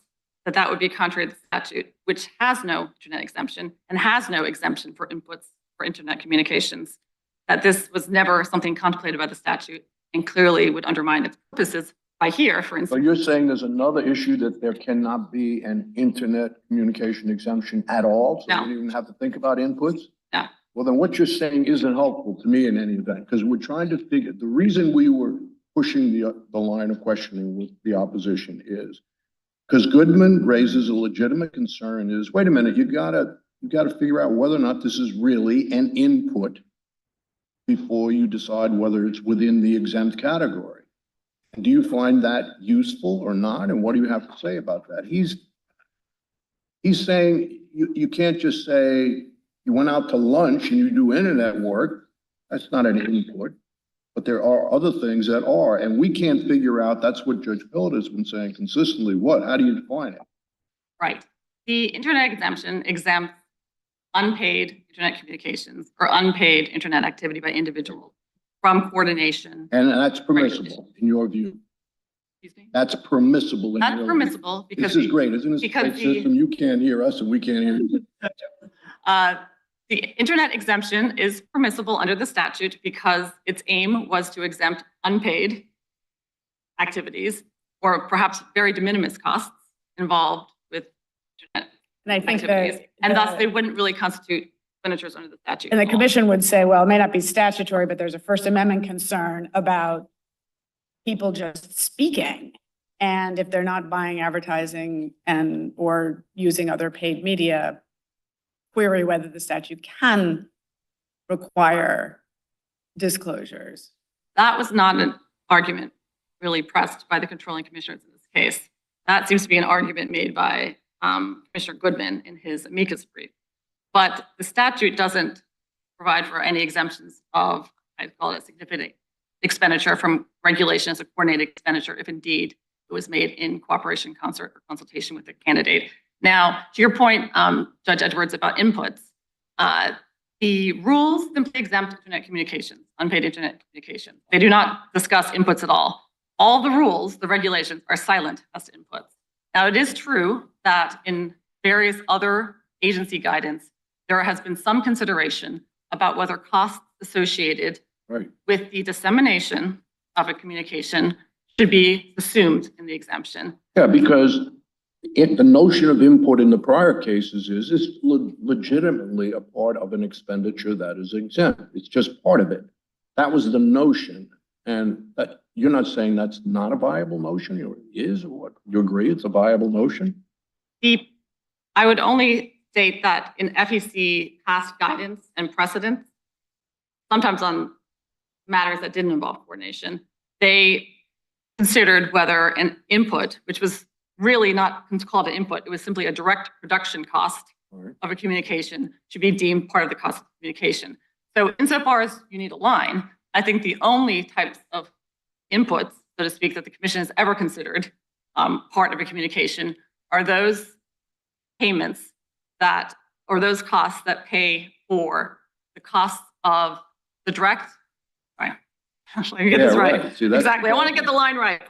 that would be contrary to the statute, which has no internet exemption and has no exemption for inputs for internet communications. That this was never something contemplated by the statute and clearly would undermine its purposes by here, for So instance. you're saying there's another issue that there cannot be an internet communication exemption at all? So No. you don't even have to think about inputs? No. Well, then what you're saying isn't helpful to me in any event, because we're trying to figure, the reason we were pushing the line of questioning with the opposition is because Goodman raises a legitimate concern is, wait a minute, you gotta figure out whether or not this is really an input before you decide whether it's within the exempt category. Do you find that useful or not? And what do you have to say about that? He's saying you can't just say you went out to lunch and you do internet work. That's not an input, but there are other things that are, and we can't figure out, that's what Judge Pillard has been saying consistently. What? How do you define it? Right. The internet exemption exempts unpaid internet communications or unpaid internet activity by individuals from coordination. And that's permissible in your view. Excuse me? That's permissible in your That's view. permissible because This is great, isn't it? because Great the- system. You can't hear us and we can't hear you. the internet exemption is permissible under the statute because its aim was to exempt unpaid activities or perhaps very de minimis costs involved with internet And I think activities. And thus they wouldn't really constitute expenditures under the statute. and the at all. commission would say, well, it may not be statutory, but there's a First Amendment concern about people just speaking. And if they're not buying advertising or using other paid media, query whether the statute can require disclosures. That was not an argument really pressed by the controlling commissioners in this case. That seems to be an argument made by Commissioner Goodman in his amicus brief. But the statute doesn't provide for any exemptions of, I'd call it a significant expenditure from regulation as a coordinated expenditure, if indeed it was made in cooperation, concert, or consultation with the candidate. Now, to your point, Judge Edwards, about inputs, the rules simply exempt internet communications, unpaid internet communications. They do not discuss inputs at all. All the rules, the regulations, are silent as to inputs. Now, it is true that in various other agency guidance, there has been some consideration about whether costs associated Right. with the dissemination of a communication should be assumed in the exemption. Yeah, because the notion of input in the prior cases is it's legitimately a part of an expenditure that is exempt. It's just part of it. That was the notion. And that, you're not saying that's not a viable notion, or is, or what? You agree it's a viable notion? I would only state that in FEC past guidance and precedents, sometimes on matters that didn't involve coordination, they considered whether an input, which was really not called an input, it was simply a direct production cost of a communication, should be deemed part of the cost of communication. So insofar as you need a line, I think the only types of inputs, so to speak, that the commission has ever considered part of a communication are those payments that, or those costs that pay for the costs of the direct, right? Let me get this right. See, exactly. I want to get the line right.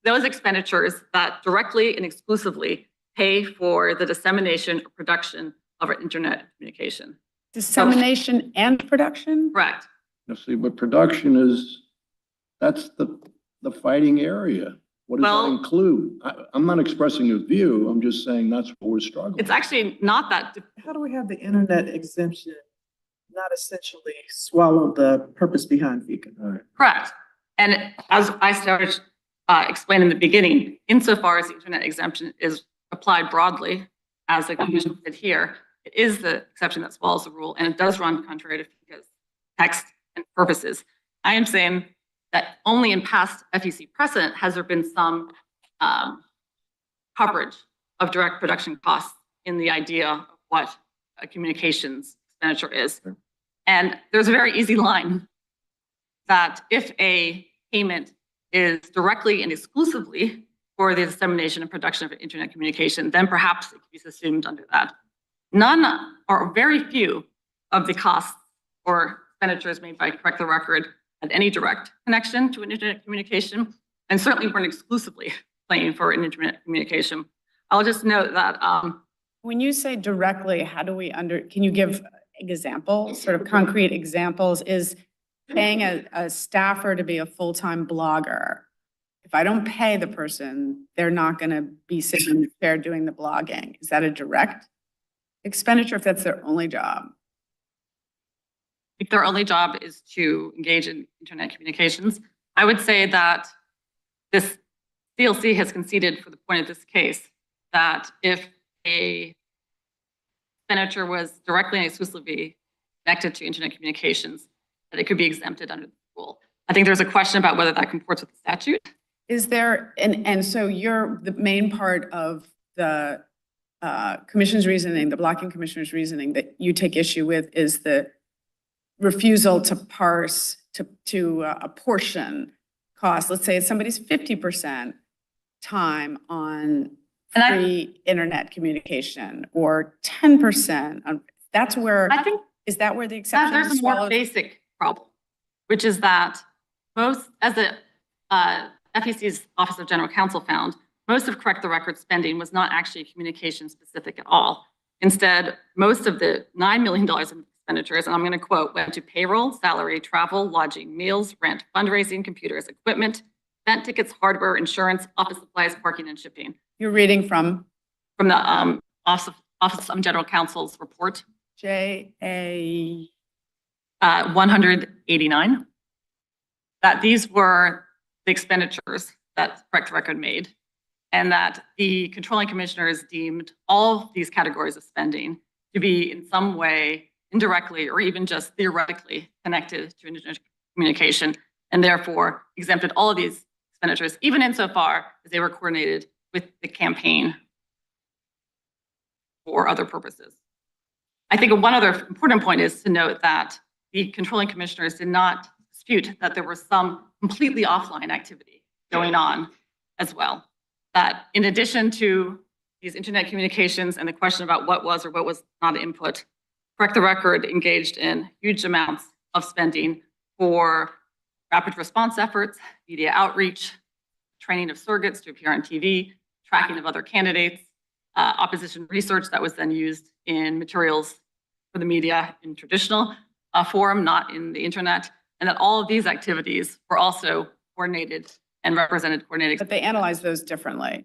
Those expenditures that directly and exclusively pay for the dissemination or production of our internet communication. Dissemination and production? Correct. You see, but production is, that's the fighting area. What does Well, that include? I'm not expressing a view. I'm just saying that's what we're struggling. It's actually not that. How do we have the internet exemption not essentially swallow the purpose behind FECA? All right. Correct. And as I started explaining in the beginning, insofar as the internet exemption is applied broadly, as the commission did here, it is the exception that swallows the rule, and it does run contrary to FECA's text and purposes. I am saying that only in past FEC precedent has there been some coverage of direct production costs in the idea of what a communications expenditure is. And there's a very easy line that if a payment is directly and exclusively for the dissemination and production of internet communication, then perhaps it can be assumed under that. None or very few of the costs or expenditures made by Correct the Record had any direct connection to an internet communication, and certainly weren't exclusively paying for an internet communication. I'll just note that When you say directly, how do we can you give examples, sort of concrete examples? Is paying a staffer to be a full-time blogger, if I don't pay the person, they're not going to be sitting in the chair doing the blogging. Is that a direct expenditure if that's their only job? if their only job is to engage in internet communications, I would say that this CLC has conceded for the point of this case that if a expenditure was directly and exclusively connected to internet communications, that it could be exempted under the rule. I think there's a question about whether that comports with the statute. Is there, and so the main part of the commission's reasoning, the blocking commissioner's reasoning that you take issue with is the refusal to parse, to apportion costs. Let's say it's somebody's 50% time on free internet communication or 10% on, that's where, I think is that where the exception there's is a more swallowed? basic problem, which is that most, as the FEC's Office of General Counsel found, most of Correct the Record spending was not actually communication specific at all. Instead, most of the $9 million in expenditures, and I'm going to quote, went to payroll, salary, travel, lodging, meals, rent, fundraising, computers, equipment, event tickets, hardware, insurance, office supplies, parking, and shipping. You're reading from the Office of General Counsel's report. JA 189. That these were the expenditures that Correct the Record made, and that the controlling commissioners deemed all these categories of spending to be in some way indirectly or even just theoretically connected to internet communication, and therefore exempted all of these expenditures, even insofar as they were coordinated with the campaign for other purposes. I think one other important point is to note that the controlling commissioners did not dispute that there was some completely offline activity going on as well. That in addition to these internet communications and the question about what was or what was not input, Correct the Record engaged in huge amounts of spending for rapid response efforts, media outreach, training of surrogates to appear on TV, tracking of other candidates, opposition research that was then used in materials for the media in traditional forum, not in the internet, and that all of these activities were also coordinated and represented coordinated. But they analyze those differently.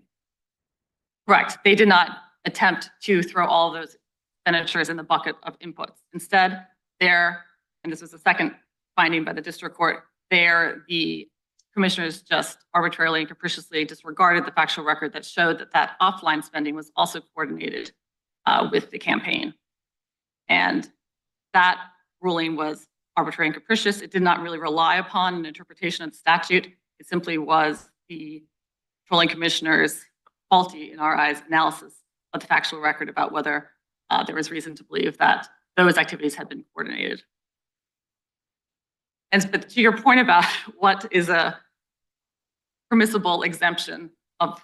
Correct. They did not attempt to throw all those expenditures in the bucket of inputs. Instead, and this was the second finding by the district court, the commissioners just arbitrarily and capriciously disregarded the factual record that showed that offline spending was also coordinated with the campaign. And that ruling was arbitrary and capricious. It did not really rely upon an interpretation of the statute. It simply was the controlling commissioner's faulty, in our eyes, analysis of the factual record about whether there was reason to believe that those activities had been coordinated. But to your point about what is a permissible exemption of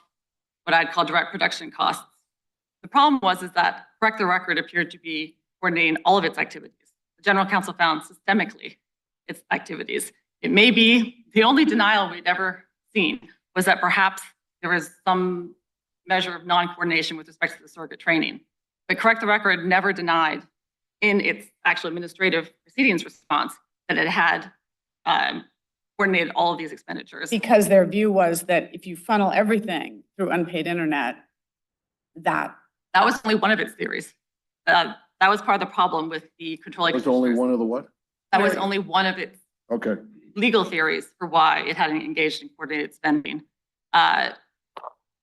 what I'd call direct production costs, the problem was that Correct the Record appeared to be coordinating all of its activities. The general counsel found systemically its activities. It may be the only denial we'd ever seen was that perhaps there was some measure of non-coordination with respect to the surrogate training. But Correct the Record never denied in its actual administrative proceedings response that it had coordinated all of these expenditures. Because their view was that if you funnel everything through unpaid internet, that was only one of its theories. That was part of the problem with the controlling. That's only one of the what? That was only one of its Okay. legal theories for why it hadn't engaged in coordinated spending.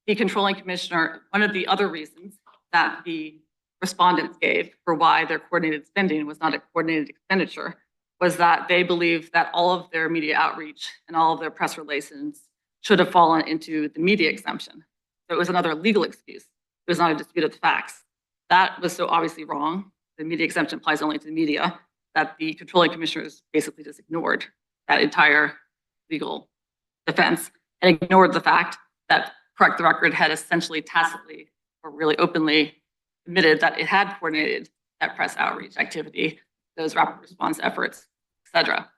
The controlling commissioner, one of the other reasons that the respondents gave for why their coordinated spending was not a coordinated expenditure was that they believed that all of their media outreach and all of their press relations should have fallen into the media exemption. So it was another legal excuse. It was not a dispute of the facts. That was so obviously wrong. The media exemption applies only to the media, that the controlling commissioners basically just ignored that entire legal defense and ignored the fact that Correct the Record had essentially tacitly or really openly admitted that it had coordinated that press outreach activity, those rapid response efforts, et cetera.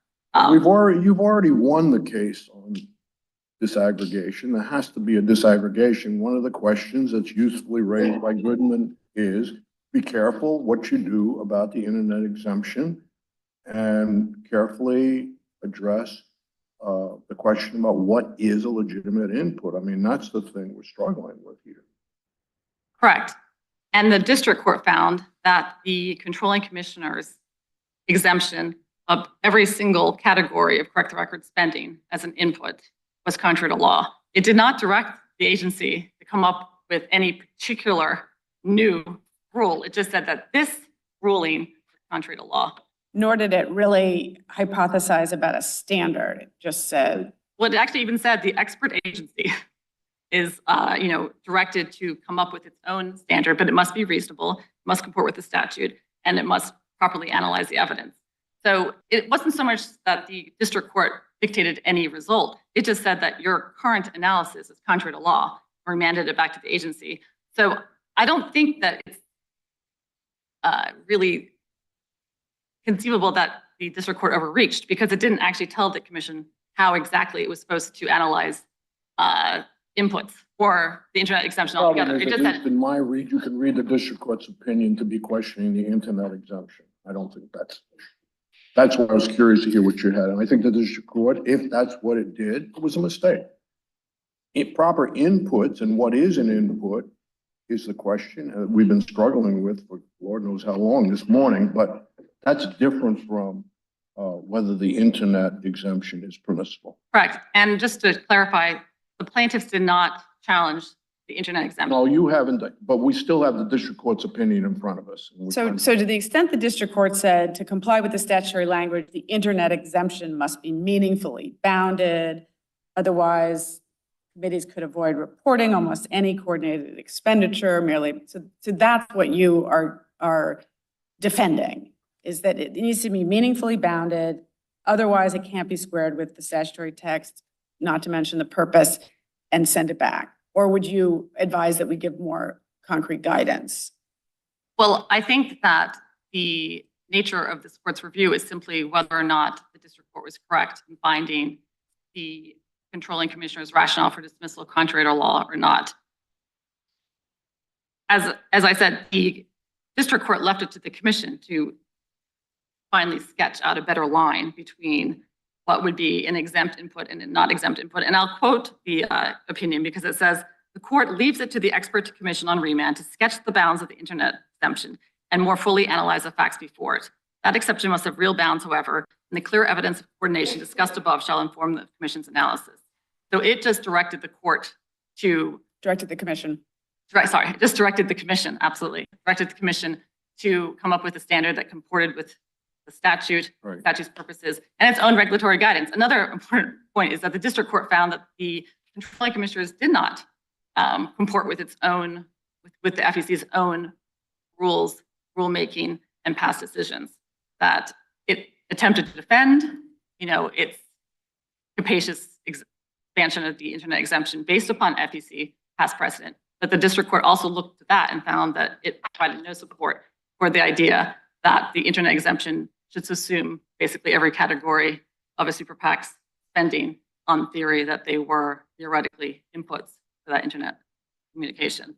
You've already won the case on disaggregation. There has to be a disaggregation. One of the questions that's usefully raised by Goodman is be careful what you do about the internet exemption and carefully address the question about what is a legitimate input. I mean, that's the thing we're struggling with here. Correct. And the district court found that the controlling commissioner's exemption of every single category of Correct the Record spending as an input was contrary to law. It did not direct the agency to come up with any particular new rule. It just said that this ruling was contrary to law. nor did it really hypothesize about a standard. It just said, Well, it actually even said the expert agency is, directed to come up with its own standard, but it must be reasonable, must comport with the statute, and it must properly analyze the evidence. So it wasn't so much that the district court dictated any result. It just said that your current analysis is contrary to law, remanded it back to the agency. So I don't think that it's really conceivable that the district court overreached, because it didn't actually tell the commission how exactly it was supposed to analyze inputs for the internet exemption altogether. It just said, In my read, you can read the district court's opinion to be questioning the internet exemption. I don't think that's why I was curious to hear what you had. And I think the district court, if that's what it did, it was a mistake. Proper inputs and what is an input is the question we've been struggling with for Lord knows how long this morning, but that's different from whether the internet exemption is permissible. correct. And just to clarify, the plaintiffs did not challenge the internet exemption. No, you haven't, but we still have the district court's opinion in front of us. so to the extent the district court said to comply with the statutory language, the internet exemption must be meaningfully bounded. Otherwise, committees could avoid reporting almost any coordinated expenditure merely. So that's what you are defending, is that it needs to be meaningfully bounded. Otherwise, it can't be squared with the statutory text, not to mention the purpose, and send it back. Or would you advise that we give more concrete guidance? Well, I think that the nature of this court's review is simply whether or not the district court was correct in finding the controlling commissioner's rationale for dismissal contrary to law or not. As I said, the district court left it to the commission to finally sketch out a better line between what would be an exempt input and a not exempt input. And I'll quote the opinion because it says, the court leaves it to the expert commission on remand to sketch the bounds of the internet exemption and more fully analyze the facts before it. That exception must have real bounds, however, and the clear evidence of coordination discussed above shall inform the commission's analysis. So it just directed the court to Directed the commission. just directed the commission, absolutely. Directed the commission to come up with a standard that comported with the statute, Right. statute's purposes, and its own regulatory guidance. Another important point is that the district court found that the controlling commissioners did not comport with its own, with the FEC's own rules, rulemaking, and past decisions. That it attempted to defend, its capacious expansion of the internet exemption based upon FEC past precedent. But the district court also looked at that and found that it provided no support for the idea that the internet exemption should assume basically every category of a super PAC's spending on theory that they were theoretically inputs to that internet communication.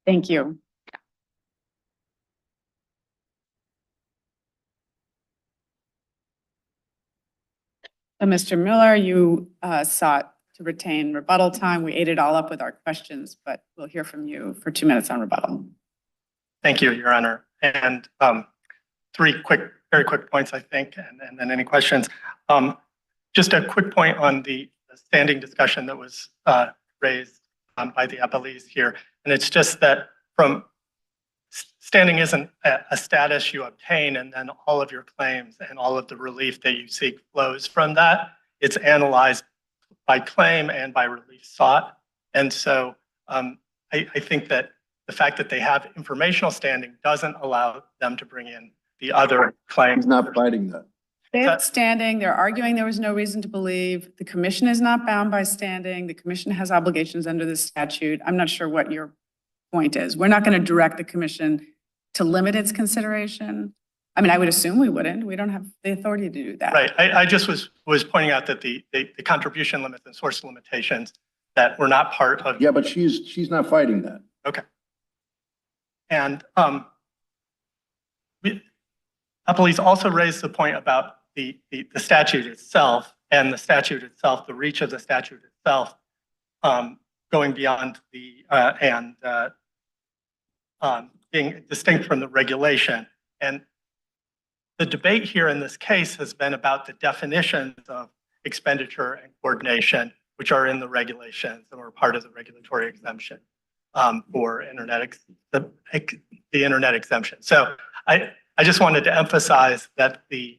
Thank you. So Mr. Miller, you sought to retain rebuttal time. We ate it all up with our questions, but we'll hear from you for 2 minutes on rebuttal. Thank you, Your Honor. And very quick points, I think, and then any questions. Just a quick point on the standing discussion that was raised by the appellees here. And it's just that from standing isn't a status you obtain and then all of your claims and all of the relief that you seek flows from that. It's analyzed by claim and by relief sought. And so I think that the fact that they have informational standing doesn't allow them to bring in the other claims. He's not fighting that. They have standing. They're arguing there was no reason to believe. The commission is not bound by standing. The commission has obligations under the statute. I'm not sure what your point is. We're not going to direct the commission to limit its consideration. I mean, I would assume we wouldn't. We don't have the authority to do that. Right. I just was pointing out that the contribution limits and source limitations that were not part of. Yeah, but she's not fighting that. Okay. And appellees also raised the point about the statute itself and the statute itself, the reach of the statute itself, going beyond the being distinct from the regulation. And the debate here in this case has been about the definitions of expenditure and coordination, which are in the regulations and were part of the regulatory exemption for the internet exemption. So I just wanted to emphasize that the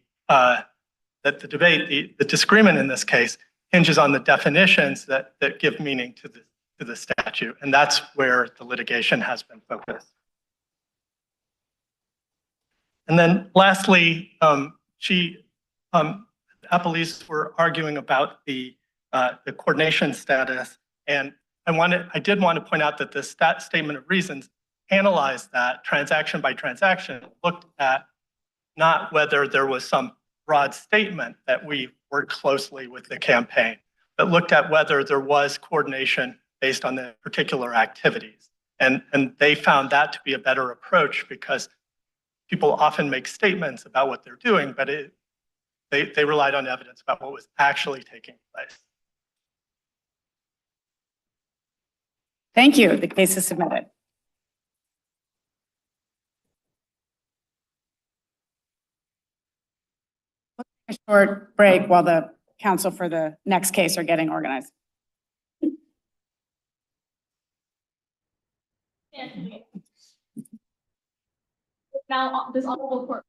debate, the disagreement in this case hinges on the definitions that give meaning to the statute, and that's where the litigation has been focused. And then lastly, appellees were arguing about the coordination status, and I did want to point out that this statement of reasons analyzed that transaction by transaction, looked at not whether there was some broad statement that we worked closely with the campaign, but looked at whether there was coordination based on the particular activities. And they found that to be a better approach because people often make statements about what they're doing, but they relied on evidence about what was actually taking place. Thank you. The case is submitted. A short break while the counsel for the next case are getting organized. Now, this honorable court.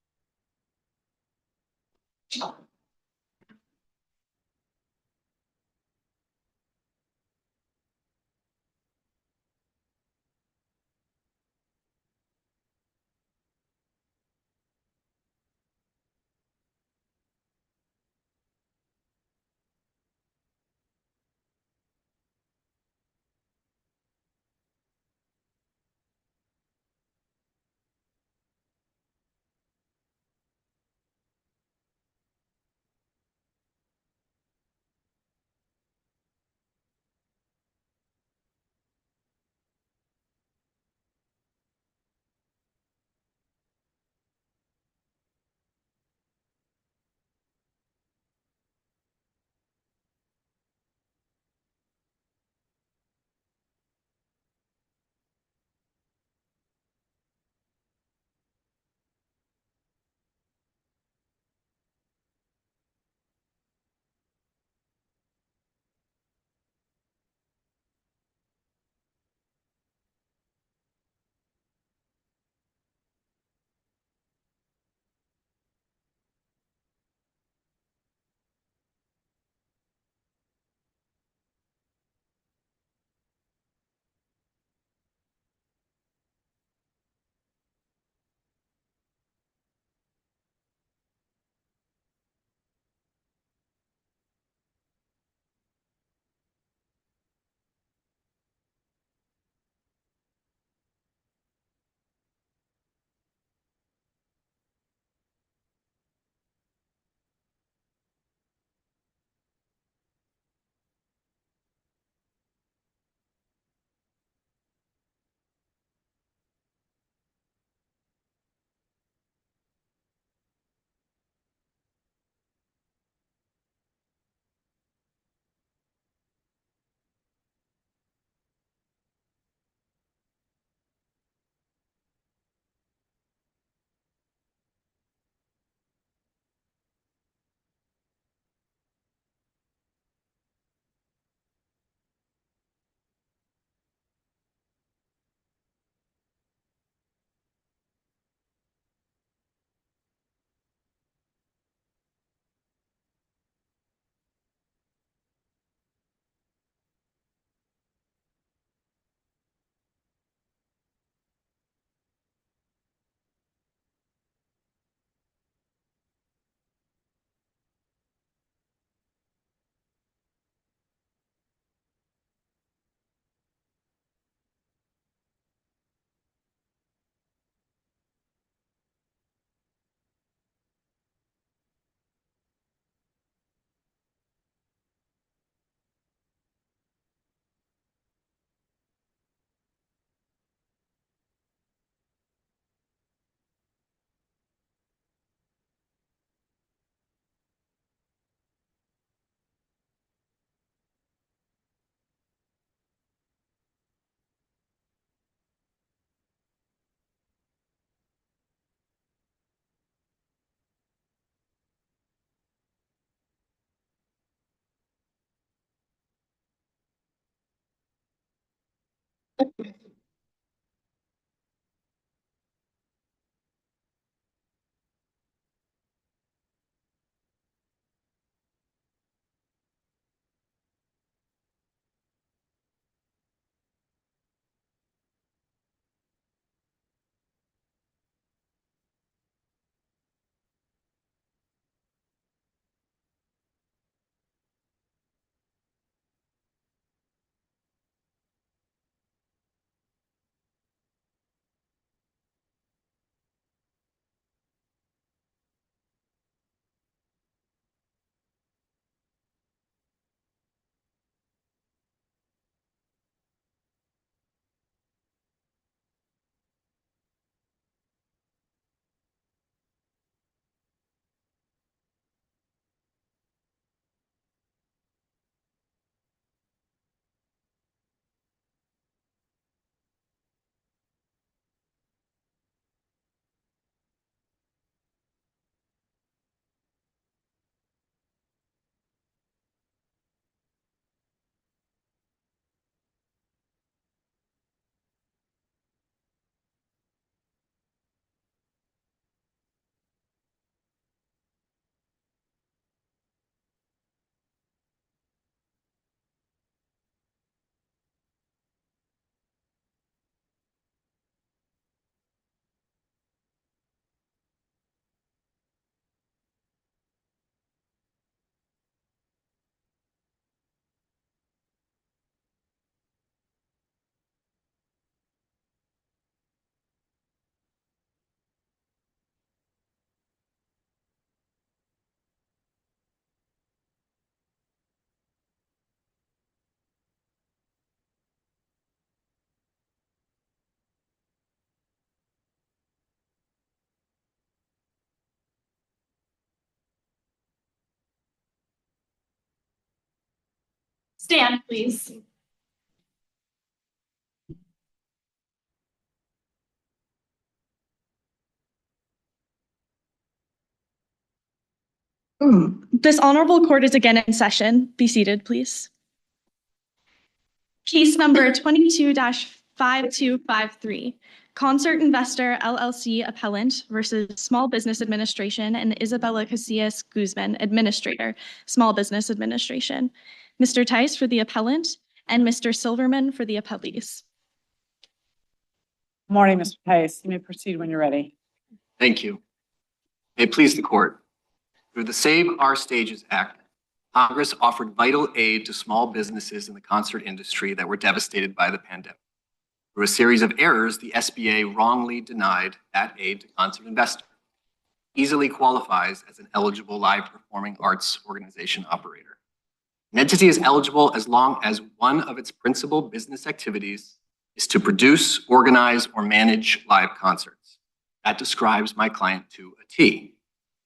Stand, please. This honorable court is again in session. Be seated, please. Case number 22-5253, Concert Investor LLC Appellant versus Small Business Administration and Isabella Casillas Guzman, Administrator, Small Business Administration. Mr. Tice for the appellant and Mr. Silverman for the appellees. Morning, Mr. Tice. You may proceed when you're ready. Thank you. May it please the court. Through the Save Our Stages Act, Congress offered vital aid to small businesses in the concert industry that were devastated by the pandemic. Through a series of errors, the SBA wrongly denied that aid to Concert Investor. Easily qualifies as an eligible live performing arts organization operator. An entity is eligible as long as one of its principal business activities is to produce, organize, or manage live concerts. That describes my client to a T.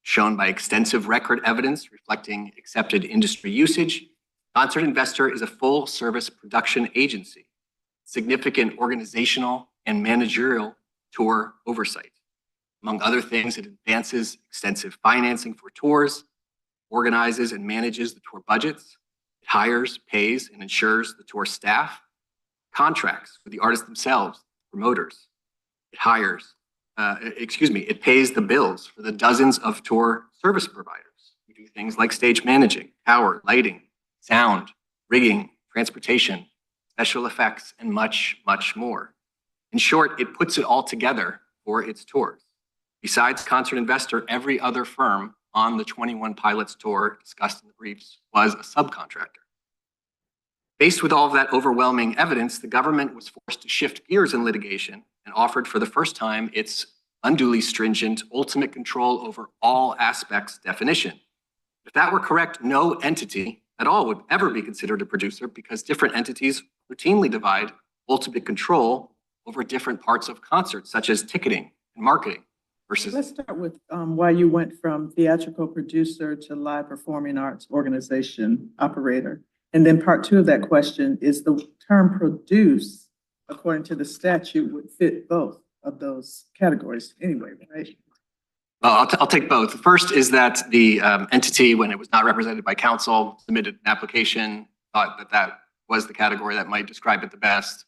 Shown by extensive record evidence reflecting accepted industry usage, Concert Investor is a full-service production agency, significant organizational and managerial tour oversight. Among other things, it advances extensive financing for tours, organizes and manages the tour budgets, it hires, pays, and insures the tour staff, contracts with the artists themselves, promoters, it hires, it pays the bills for the dozens of tour service providers. We do things like stage managing, power, lighting, sound, rigging, transportation, special effects, and much, much more. In short, it puts it all together for its tours. Besides Concert Investor, every other firm on the 21 Pilots tour discussed in the briefs was a subcontractor. Faced with all of that overwhelming evidence, the government was forced to shift gears in litigation and offered for the first time its unduly stringent ultimate control over all aspects definition. If that were correct, no entity at all would ever be considered a producer because different entities routinely divide ultimate control over different parts of concerts, such as ticketing and marketing versus. Let's start with why you went from theatrical producer to live performing arts organization operator. And then part two of that question is the term produce, according to the statute, would fit both of those categories anyway, right? Well, I'll take both. The first is that the entity, when it was not represented by counsel, submitted an application, thought that that was the category that might describe it the best.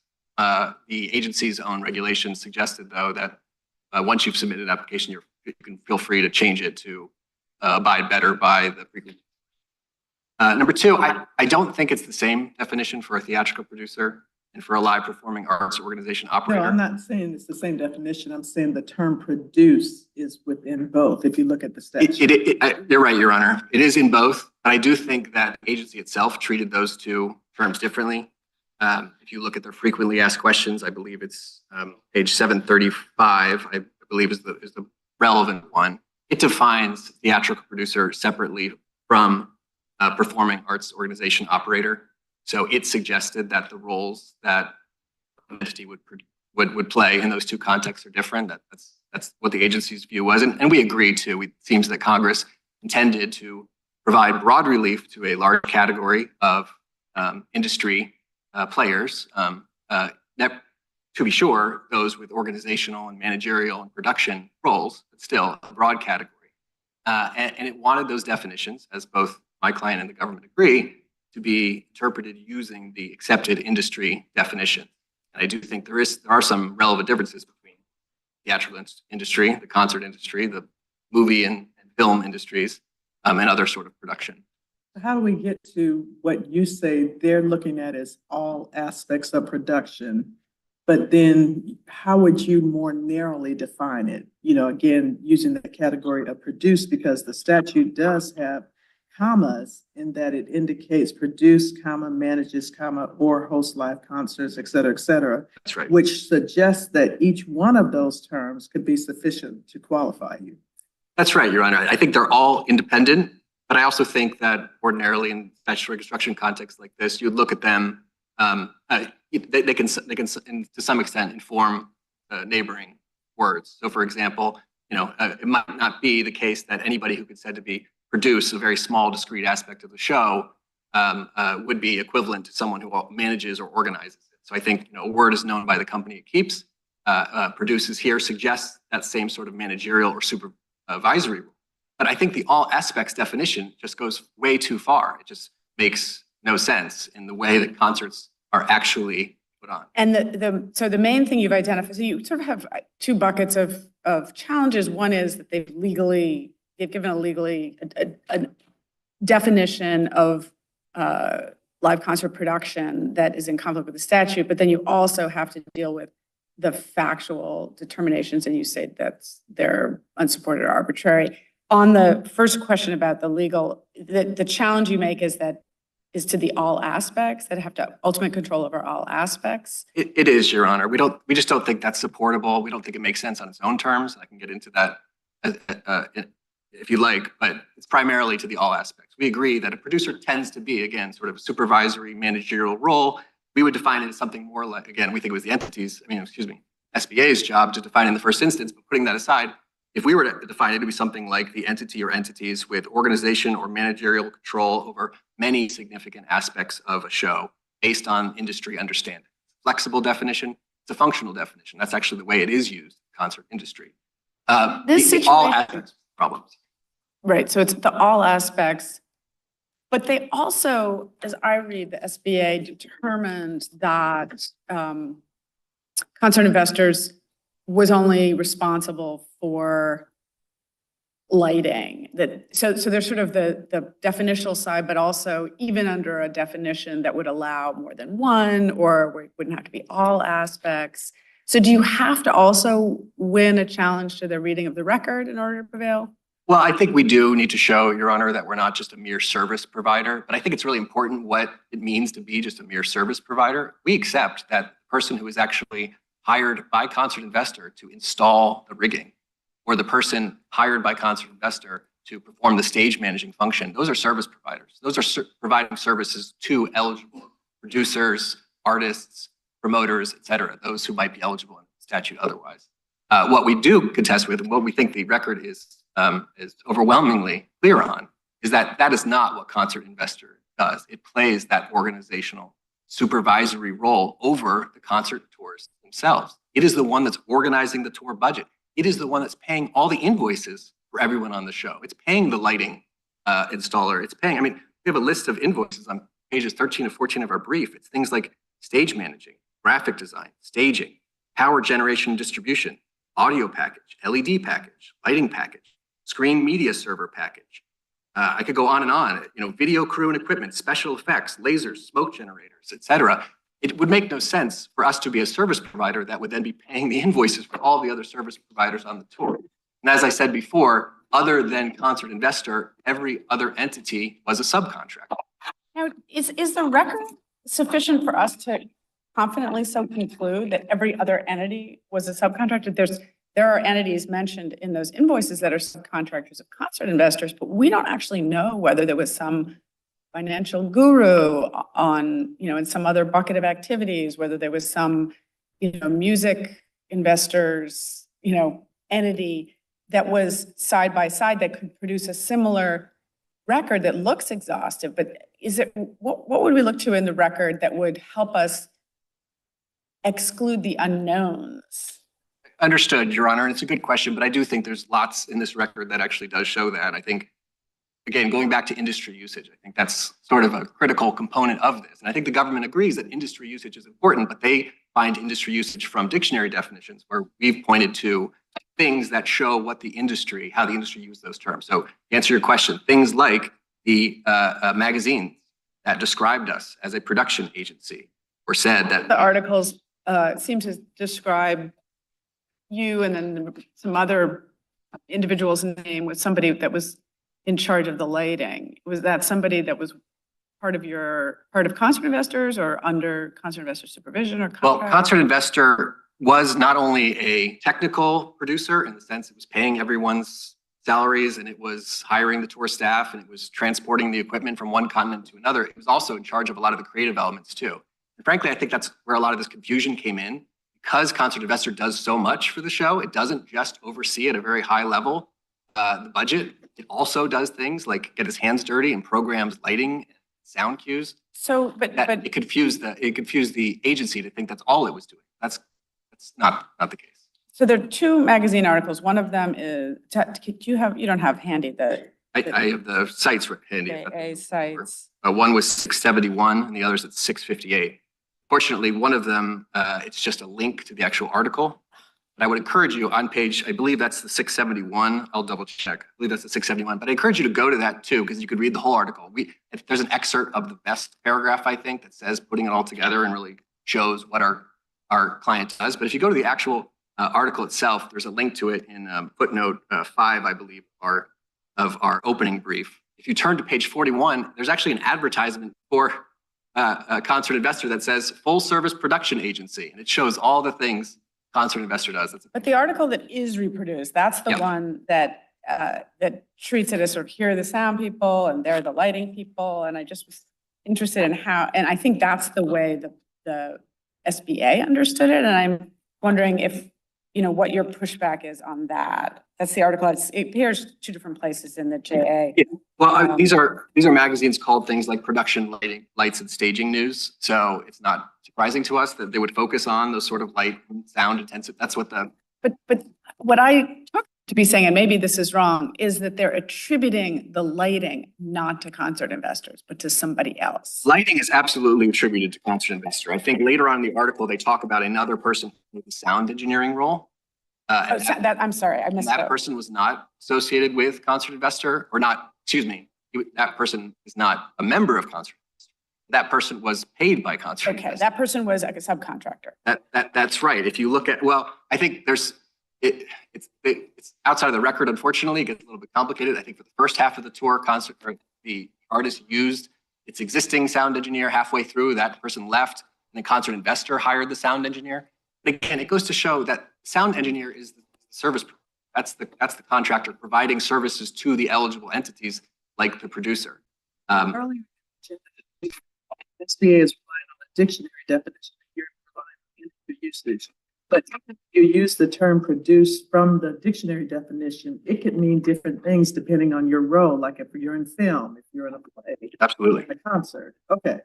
The agency's own regulations suggested, though, that once you've submitted an application, you can feel free to change it to abide better by the frequency. Number two, I don't think it's the same definition for a theatrical producer and for a live performing arts organization operator. No, I'm not saying it's the same definition. I'm saying the term produce is within both, if you look at the statute. You're right, Your Honor. It is in both, but I do think that the agency itself treated those two terms differently. If you look at their frequently asked questions, I believe it's page 735, I believe is the relevant one. It defines theatrical producer separately from performing arts organization operator. So it suggested that the roles that an entity would play in those two contexts are different. That's what the agency's view was, and we agree too. It seems that Congress intended to provide broad relief to a large category of industry players. To be sure, those with organizational and managerial and production roles, but still a broad category. And it wanted those definitions, as both my client and the government agree, to be interpreted using the accepted industry definition. And I do think there are some relevant differences between the theatrical industry, the concert industry, the movie and film industries, and other sort of production. How do we get to what you say they're looking at as all aspects of production, but then how would you more narrowly define it? You know, again, using the category of produce, because the statute does have commas in that it indicates produce, comma, manages, comma, or host live concerts, et cetera, That's right. which suggests that each one of those terms could be sufficient to qualify you. That's right, Your Honor. I think they're all independent, but I also think that ordinarily in statutory construction contexts like this, you'd look at them, they can to some extent inform neighboring words. So for example, it might not be the case that anybody who could said to be produce a very small discrete aspect of the show would be equivalent to someone who manages or organizes it. So I think a word is known by the company it keeps. Produces here suggests that same sort of managerial or supervisory role. But I think the all aspects definition just goes way too far. It just makes no sense in the way that concerts are actually put on. And so the main thing you've identified, so you sort of have two buckets of challenges. One is that they've given a definition of live concert production that is in conflict with the statute, but then you also have to deal with the factual determinations, and you say that they're unsupported or arbitrary. On the first question about the legal, the challenge you make is to the all aspects, that have to ultimate control over all aspects. It is, Your Honor. We just don't think that's supportable. We don't think it makes sense on its own terms. I can get into that if you like, but it's primarily to the all aspects. We agree that a producer tends to be, again, sort of a supervisory managerial role. We would define it as something more like, again, we think it was the SBA's job to define in the first instance, but putting that aside, if we were to define it, it would be something like the entity or entities with organization or managerial control over many significant aspects of a show based on industry understanding. Flexible definition, it's a functional definition. That's actually the way it is used in the concert industry. The all aspects problems. Right, so it's the all aspects, but they also, as I read, the SBA determined that Concert Investors was only responsible for lighting. So there's sort of the definitional side, but also even under a definition that would allow more than one, or where it wouldn't have to be all aspects. So do you have to also win a challenge to the reading of the record in order to prevail? Well, I think we do need to show, Your Honor, that we're not just a mere service provider, but I think it's really important what it means to be just a mere service provider. We accept that the person who is actually hired by Concert Investor to install the rigging, or the person hired by Concert Investor to perform the stage managing function, those are service providers. Those are providing services to eligible producers, artists, promoters, et cetera, those who might be eligible in the statute otherwise. What we do contest with, and what we think the record is overwhelmingly clear on, is that that is not what Concert Investor does. It plays that organizational supervisory role over the concert tours themselves. It is the one that's organizing the tour budget. It is the one that's paying all the invoices for everyone on the show. It's paying the lighting installer. It's paying, we have a list of invoices on pages 13 and 14 of our brief. It's things like stage managing, graphic design, staging, power generation and distribution, audio package, LED package, lighting package, screen media server package. I could go on and on, video crew and equipment, special effects, lasers, smoke generators, et cetera. It would make no sense for us to be a service provider that would then be paying the invoices for all the other service providers on the tour. And as I said before, other than Concert Investor, every other entity was a subcontractor. Now, is the record sufficient for us to confidently so conclude that every other entity was a subcontractor? There are entities mentioned in those invoices that are subcontractors of Concert Investors, but we don't actually know whether there was some financial guru on, in some other bucket of activities, whether there was some, music investors, entity that was side by side that could produce a similar record that looks exhaustive. But what would we look to in the record that would help us exclude the unknowns? Understood, Your Honor. And it's a good question, but I do think there's lots in this record that actually does show that. I think, again, going back to industry usage, I think that's sort of a critical component of this. And I think the government agrees that industry usage is important, but they find industry usage from dictionary definitions where we've pointed to things that show how the industry used those terms. So to answer your question, things like the magazines that described us as a production agency or said that the articles seem to describe you and then some other individual's name with somebody that was in charge of the lighting. Was that somebody that was part of Concert Investors or under Concert Investor supervision or contract? Well, Concert Investor was not only a technical producer in the sense it was paying everyone's salaries and it was hiring the tour staff and it was transporting the equipment from one continent to another. It was also in charge of a lot of the creative elements too. And frankly, I think that's where a lot of this confusion came in. Because Concert Investor does so much for the show, it doesn't just oversee at a very high level the budget. It also does things like get its hands dirty and programs lighting and sound cues. So, but it confused the agency to think that's all it was doing. That's not the case. So there are two magazine articles. One of them is, you don't have handy I have the sites handy. JA sites. One was 671 and the other's at 658. Fortunately, one of them, it's just a link to the actual article. But I would encourage you on page, I believe that's the 671. I'll double check. I believe that's the 671. But I encourage you to go to that too, because you could read the whole article. There's an excerpt of the best paragraph, I think, that says putting it all together and really shows what our client does. But if you go to the actual article itself, there's a link to it in footnote 5, I believe, of our opening brief. If you turn to page 41, there's actually an advertisement for a Concert Investor that says full service production agency. And it shows all the things Concert Investor does. But the article that is reproduced, that's the one that treats it as sort of here are the sound people and they're the lighting people. And I just was interested in how, and I think that's the way the SBA understood it. And I'm wondering if, what your pushback is on that. That's the article. It appears two different places in the JA. Yeah. Well, these are magazines called things like Production, Lights, and Staging News. So it's not surprising to us that they would focus on those sort of light and sound intensive. That's what But what I took to be saying, and maybe this is wrong, is that they're attributing the lighting not to Concert Investors, but to somebody else. Lighting is absolutely attributed to Concert Investor. I think later on in the article, they talk about another person with the sound engineering role. I'm sorry, I missed that person was not associated with Concert Investor, or not, excuse me, that person is not a member of Concert Investor. That person was paid by Concert Investor. That person was like a subcontractor. That's right. If you look at, I think it's outside of the record, unfortunately. It gets a little bit complicated. I think for the first half of the tour, the artist used its existing sound engineer. Halfway through, that person left, and then Concert Investor hired the sound engineer. But again, it goes to show that sound engineer is the service. That's the contractor providing services to the eligible entities like the producer. Earlier, SBA is relying on the dictionary definition here providing industry usage. But if you use the term produce from the dictionary definition, it could mean different things depending on your role, like if you're in film, if you're in a play, absolutely, in a concert. Okay.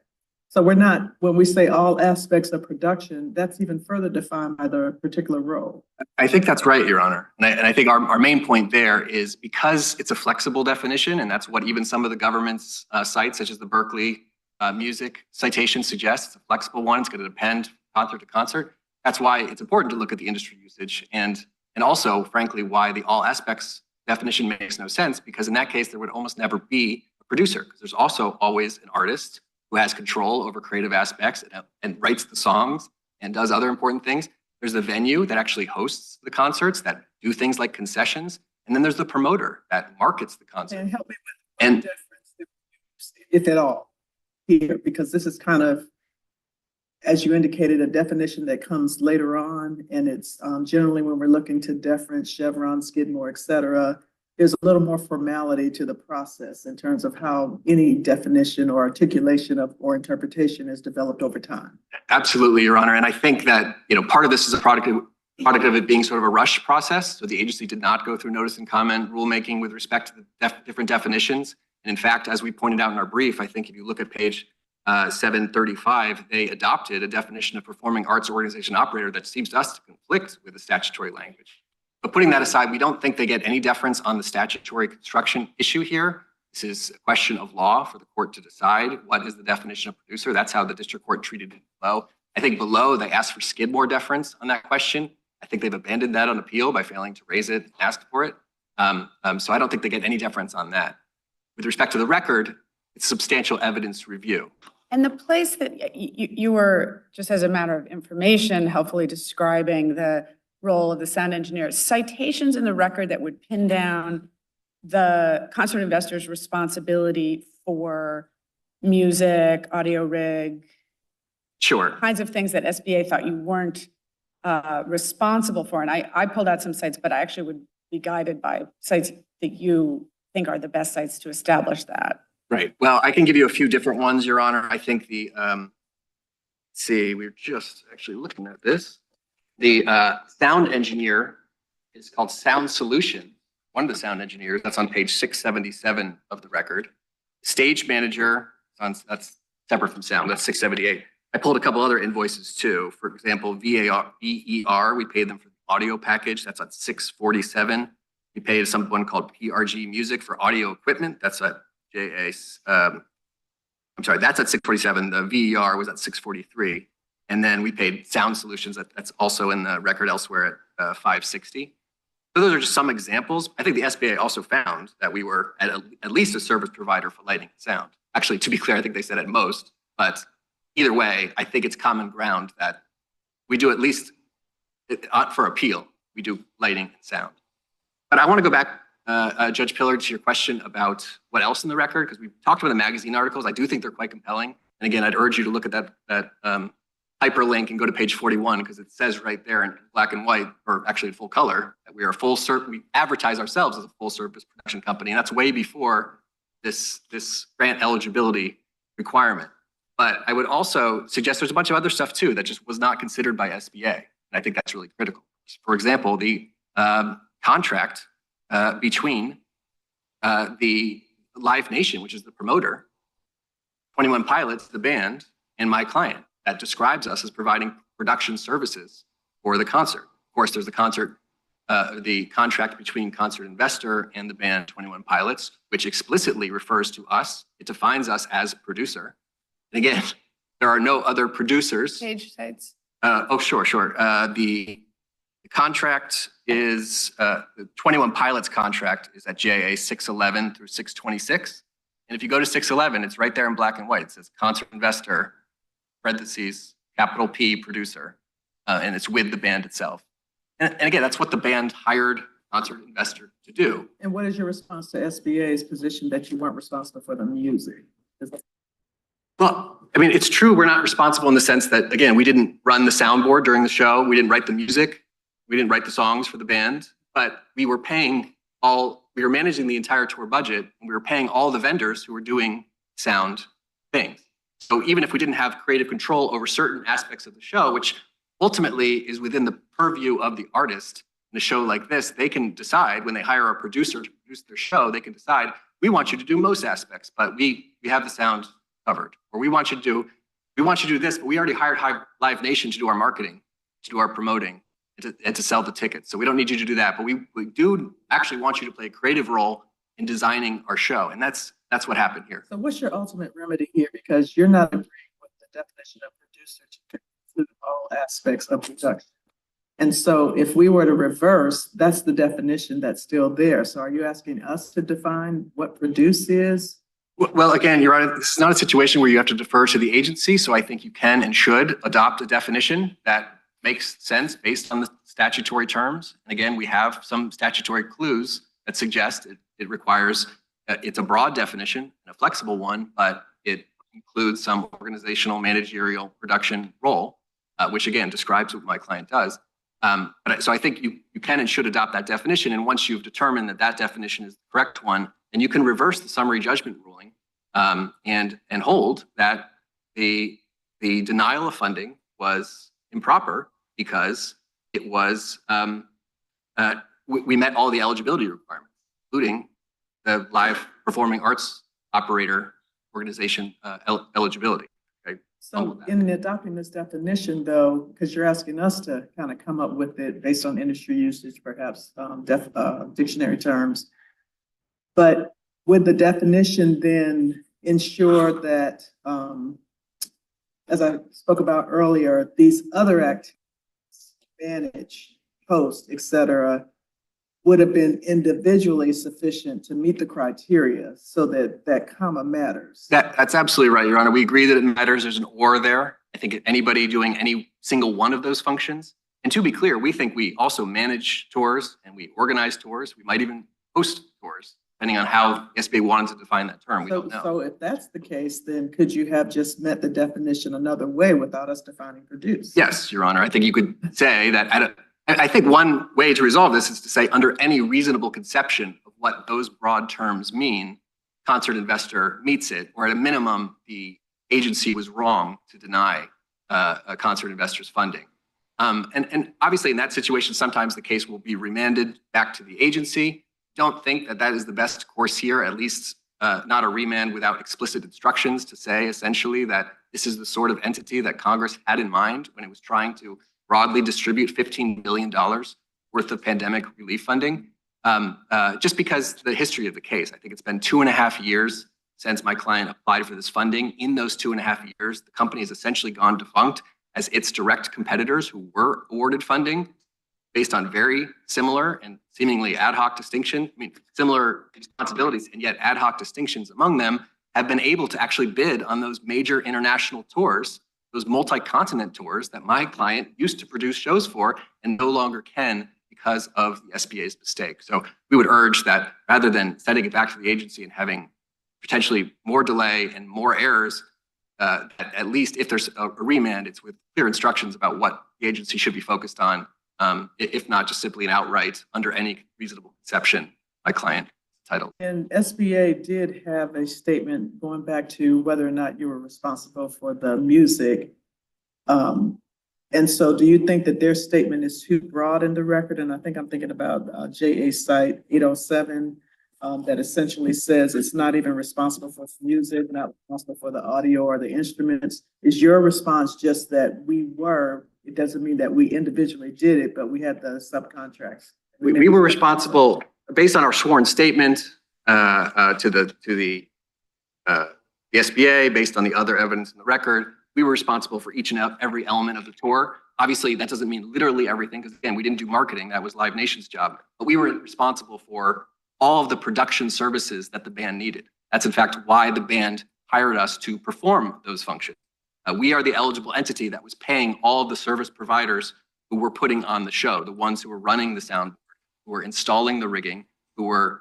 So we're not, when we say all aspects of production, that's even further defined by the particular role. I think that's right, Your Honor. And I think our main point there is because it's a flexible definition, and that's what even some of the government's sites, such as the Berkeley music citation suggests, it's a flexible one. It's going to depend concert to concert. That's why it's important to look at the industry usage and also, frankly, why the all aspects definition makes no sense, because in that case, there would almost never be a producer, because there's also always an artist who has control over creative aspects and writes the songs and does other important things. There's the venue that actually hosts the concerts that do things like concessions. And then there's the promoter that markets the concert. And help me with And the difference, if at all, here, because this is kind of, as you indicated, a definition that comes later on, and it's generally when we're looking to deference, Chevron, Skidmore, et cetera, there's a little more formality to the process in terms of how any definition or articulation of or interpretation is developed over time. absolutely, Your Honor. And I think that, part of this is a product of it being sort of a rush process. So the agency did not go through notice and comment rulemaking with respect to the different definitions. And in fact, as we pointed out in our brief, I think if you look at page 735, they adopted a definition of performing arts organization operator that seems to us to conflict with the statutory language. But putting that aside, we don't think they get any deference on the statutory construction issue here. This is a question of law for the court to decide what is the definition of producer. That's how the district court treated it below. I think below they asked for Skidmore deference on that question. I think they've abandoned that on appeal by failing to raise it and ask for it. So I don't think they get any deference on that. With respect to the record, it's substantial evidence review. And the place that you were, just as a matter of information, helpfully describing the role of the sound engineer, citations in the record that would pin down the concert investor's responsibility for music, audio rig, Sure. kinds of things that SBA thought you weren't responsible for. And I pulled out some sites, but I actually would be guided by sites that you think are the best sites to establish that. Right. Well, I can give you a few different ones, Your Honor. I think the, let's see, we're just actually looking at this. The sound engineer is called Sound Solution. One of the sound engineers, that's on page 677 of the record. Stage manager, that's separate from sound, that's 678. I pulled a couple other invoices too. For example, VER, we paid them for the audio package. That's at 647. We paid someone called PRG Music for audio equipment. That's at I'm sorry, that's at 647. The VER was at 643. And then we paid Sound Solutions. That's also in the record elsewhere at 560. So those are just some examples. I think the SBA also found that we were at least a service provider for lighting and sound. Actually, to be clear, I think they said at most, but either way, I think it's common ground that we do at least for appeal, we do lighting and sound. But I want to go back, Judge Pillard, to your question about what else in the record, because we've talked about the magazine articles. I do think they're quite compelling. And again, I'd urge you to look at that hyperlink and go to page 41, because it says right there in black and white, or actually in full color, that we are we advertise ourselves as a full service production company. And that's way before this grant eligibility requirement. But I would also suggest there's a bunch of other stuff too that just was not considered by SBA. And I think that's really critical. For example, the contract between the Live Nation, which is the promoter, 21 Pilots, the band, and my client that describes us as providing production services for the concert. Of course, there's the contract between concert investor and the band 21 Pilots, which explicitly refers to us. It defines us as a producer. And again, there are no other producers. Page sites. Sure. The contract is, the 21 Pilots contract is at JA 611 through 626. And if you go to 611, it's right there in black and white. It says concert investor, parentheses, capital P, producer, and it's with the band itself. And again, that's what the band hired concert investor to do. And what is your response to SBA's position that you weren't responsible for the music? Well, I mean, it's true we're not responsible in the sense that, again, we didn't run the soundboard during the show. We didn't write the music. We didn't write the songs for the band, but we were managing the entire tour budget, and we were paying all the vendors who were doing sound things. So even if we didn't have creative control over certain aspects of the show, which ultimately is within the purview of the artist, in a show like this, they can decide when they hire a producer to produce their show, they can decide, we want you to do most aspects, but we have the sound covered. Or we want you to do this, but we already hired Live Nation to do our marketing, to do our promoting, and to sell the tickets. So we don't need you to do that, but we do actually want you to play a creative role in designing our show. And that's what happened here. So what's your ultimate remedy here? Because you're not agreeing with the definition of producer to include all aspects of production. And so if we were to reverse, that's the definition that's still there. So are you asking us to define what produce is? Well, again, Your Honor, this is not a situation where you have to defer to the agency. So I think you can and should adopt a definition that makes sense based on the statutory terms. And again, we have some statutory clues that suggest it requires, it's a broad definition and a flexible one, but it includes some organizational, managerial, production role, which again describes what my client does. So I think you can and should adopt that definition. And once you've determined that that definition is the correct one, then you can reverse the summary judgment ruling and hold that the denial of funding was improper because it was we met all the eligibility requirements, including the live performing arts operator organization eligibility. Okay? So in adopting this definition, though, because you're asking us to kind of come up with it based on industry usage, perhaps dictionary terms, but would the definition then ensure that, as I spoke about earlier, these other activities, manage, host, et cetera, would have been individually sufficient to meet the criteria so that that comma matters? That's absolutely right, Your Honor. We agree that it matters. There's an or there. I think anybody doing any single one of those functions. And to be clear, we think we also manage tours and we organize tours. We might even host tours, depending on how SBA wanted to define that term. We don't know. So if that's the case, then could you have just met the definition another way without us defining produce? Yes, Your Honor. I think you could say that I think one way to resolve this is to say under any reasonable conception of what those broad terms mean, concert investor meets it, or at a minimum, the agency was wrong to deny a concert investor's funding. And obviously in that situation, sometimes the case will be remanded back to the agency. Don't think that that is the best course here, at least not a remand without explicit instructions to say essentially that this is the sort of entity that Congress had in mind when it was trying to broadly distribute $15 billion worth of pandemic relief funding. Just because the history of the case, I think it's been 2.5 years since my client applied for this funding. In those 2.5 years, the company has essentially gone defunct as its direct competitors who were awarded funding based on very similar and seemingly ad hoc similar responsibilities and yet ad hoc distinctions among them, have been able to actually bid on those major international tours, those multi-continent tours that my client used to produce shows for and no longer can because of the SBA's mistake. So we would urge that rather than sending it back to the agency and having potentially more delay and more errors, at least if there's a remand, it's with clear instructions about what the agency should be focused on, if not just simply an outright, under any reasonable conception, my client title. And SBA did have a statement going back to whether or not you were responsible for the music. And so do you think that their statement is too broad in the record? And I think I'm thinking about JA site 807 that essentially says it's not even responsible for music, not responsible for the audio or the instruments. Is your response just that we were, it doesn't mean that we individually did it, but we had the subcontracts? We were responsible based on our sworn statement to the SBA, based on the other evidence in the record. We were responsible for each and every element of the tour. Obviously, that doesn't mean literally everything, because again, we didn't do marketing. That was Live Nation's job. But we were responsible for all of the production services that the band needed. That's in fact why the band hired us to perform those functions. We are the eligible entity that was paying all of the service providers who were putting on the show, the ones who were running the sound, who were installing the rigging, who were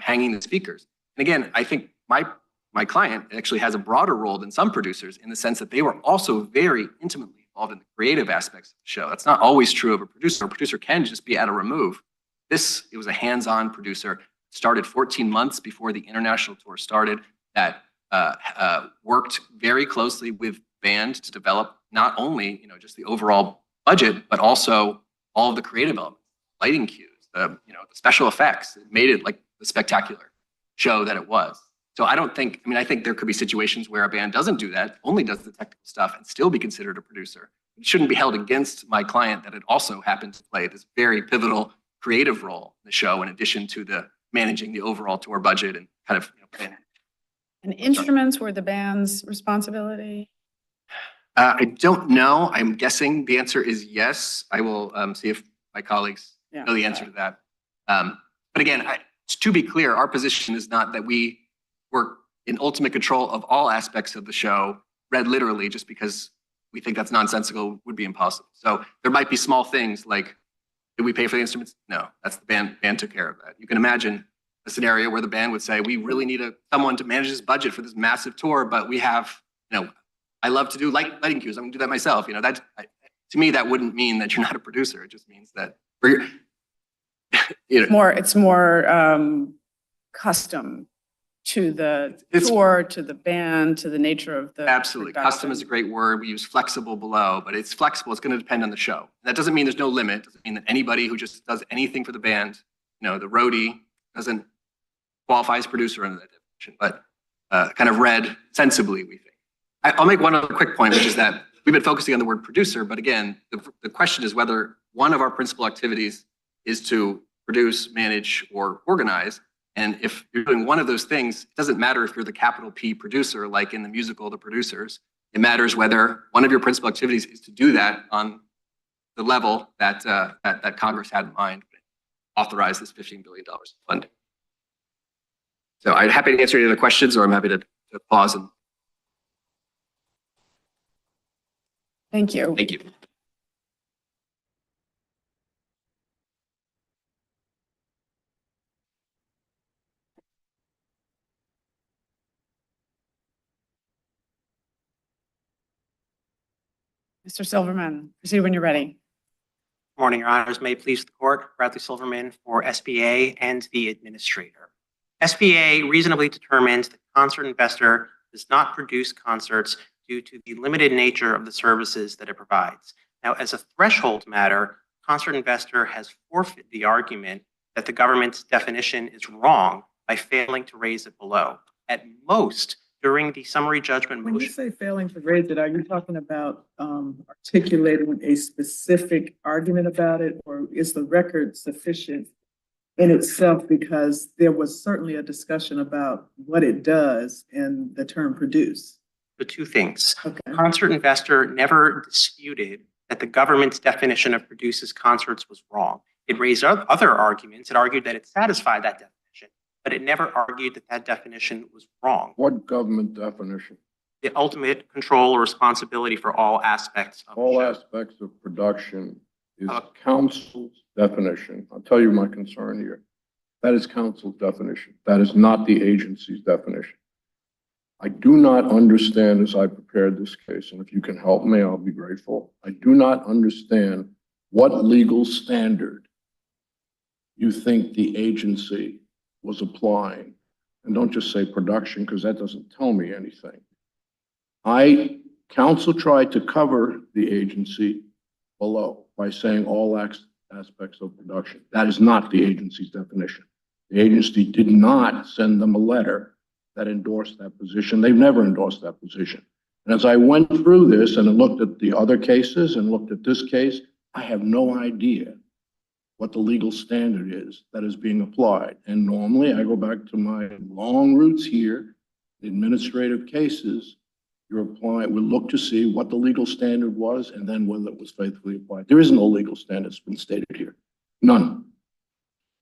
hanging the speakers. And again, I think my client actually has a broader role than some producers in the sense that they were also very intimately involved in the creative aspects of the show. That's not always true of a producer. A producer can just be at a remove. It was a hands-on producer, started 14 months before the international tour started, that worked very closely with band to develop not only just the overall budget, but also all of the creative elements, lighting cues, the special effects. It made it like the spectacular show that it was. So I think there could be situations where a band doesn't do that, only does the technical stuff and still be considered a producer. It shouldn't be held against my client that it also happened to play this very pivotal creative role in the show, in addition to the managing the overall tour budget and And instruments were the band's responsibility? I don't know. I'm guessing the answer is yes. I will see if my colleagues Yeah. know the answer to that. But again, to be clear, our position is not that we were in ultimate control of all aspects of the show, read literally, just because we think that's nonsensical would be impossible. So there might be small things like, did we pay for the instruments? No, that's the band took care of that. You can imagine a scenario where the band would say, we really need someone to manage this budget for this massive tour, but we have, I love to do lighting cues. I'm gonna do that myself. To me, that wouldn't mean that you're not a producer. It just means that It's more custom to the tour, to the band, to the nature of the Absolutely. Custom is a production. great word. We use flexible below, but it's flexible. It's going to depend on the show. That doesn't mean there's no limit. It doesn't mean that anybody who just does anything for the band, the roadie doesn't qualify as producer under that definition, but kind of read sensibly, we think. I'll make one other quick point, which is that we've been focusing on the word producer, but again, the question is whether one of our principal activities is to produce, manage, or organize. And if you're doing one of those things, it doesn't matter if you're the capital P producer, like in the musical The Producers. It matters whether one of your principal activities is to do that on the level that that Congress had in mind when it authorized this $15 billion funding. So I'm happy to answer any other questions, or I'm happy to pause and Thank you. thank you. Mr. Silverman, proceed when you're ready. Morning, Your Honors. May it please the court, Bradley Silverman for SBA and the administrator. SBA reasonably determines that concert investor does not produce concerts due to the limited nature of the services that it provides. Now, as a threshold matter, concert investor has forfeited the argument that the government's definition is wrong by failing to raise it below. At most, during the summary judgment When you motion. say failing to raise it, are you talking about articulating a specific argument about it, or is the record sufficient in itself? Because there was certainly a discussion about what it does and the term produce. The two things. Okay. Concert investor never disputed that the government's definition of produces concerts was wrong. It raised other arguments. It argued that it satisfied that definition, but it never argued that that definition was wrong. What government definition? The ultimate control or responsibility for all aspects of the All show. aspects of production is council's definition. I'll tell you my concern here. That is council's definition. That is not the agency's definition. I do not understand, as I prepared this case, and if you can help me, I'll be grateful. I do not understand what legal standard you think the agency was applying. And don't just say production, because that doesn't tell me anything. Council tried to cover the agency below by saying all aspects of production. That is not the agency's definition. The agency did not send them a letter that endorsed that position. They've never endorsed that position. And as I went through this and looked at the other cases and looked at this case, I have no idea what the legal standard is that is being applied. And normally I go back to my long roots here, administrative cases, you're applying, we'll look to see what the legal standard was and then whether it was faithfully applied. There is no legal standard that's been stated here. None.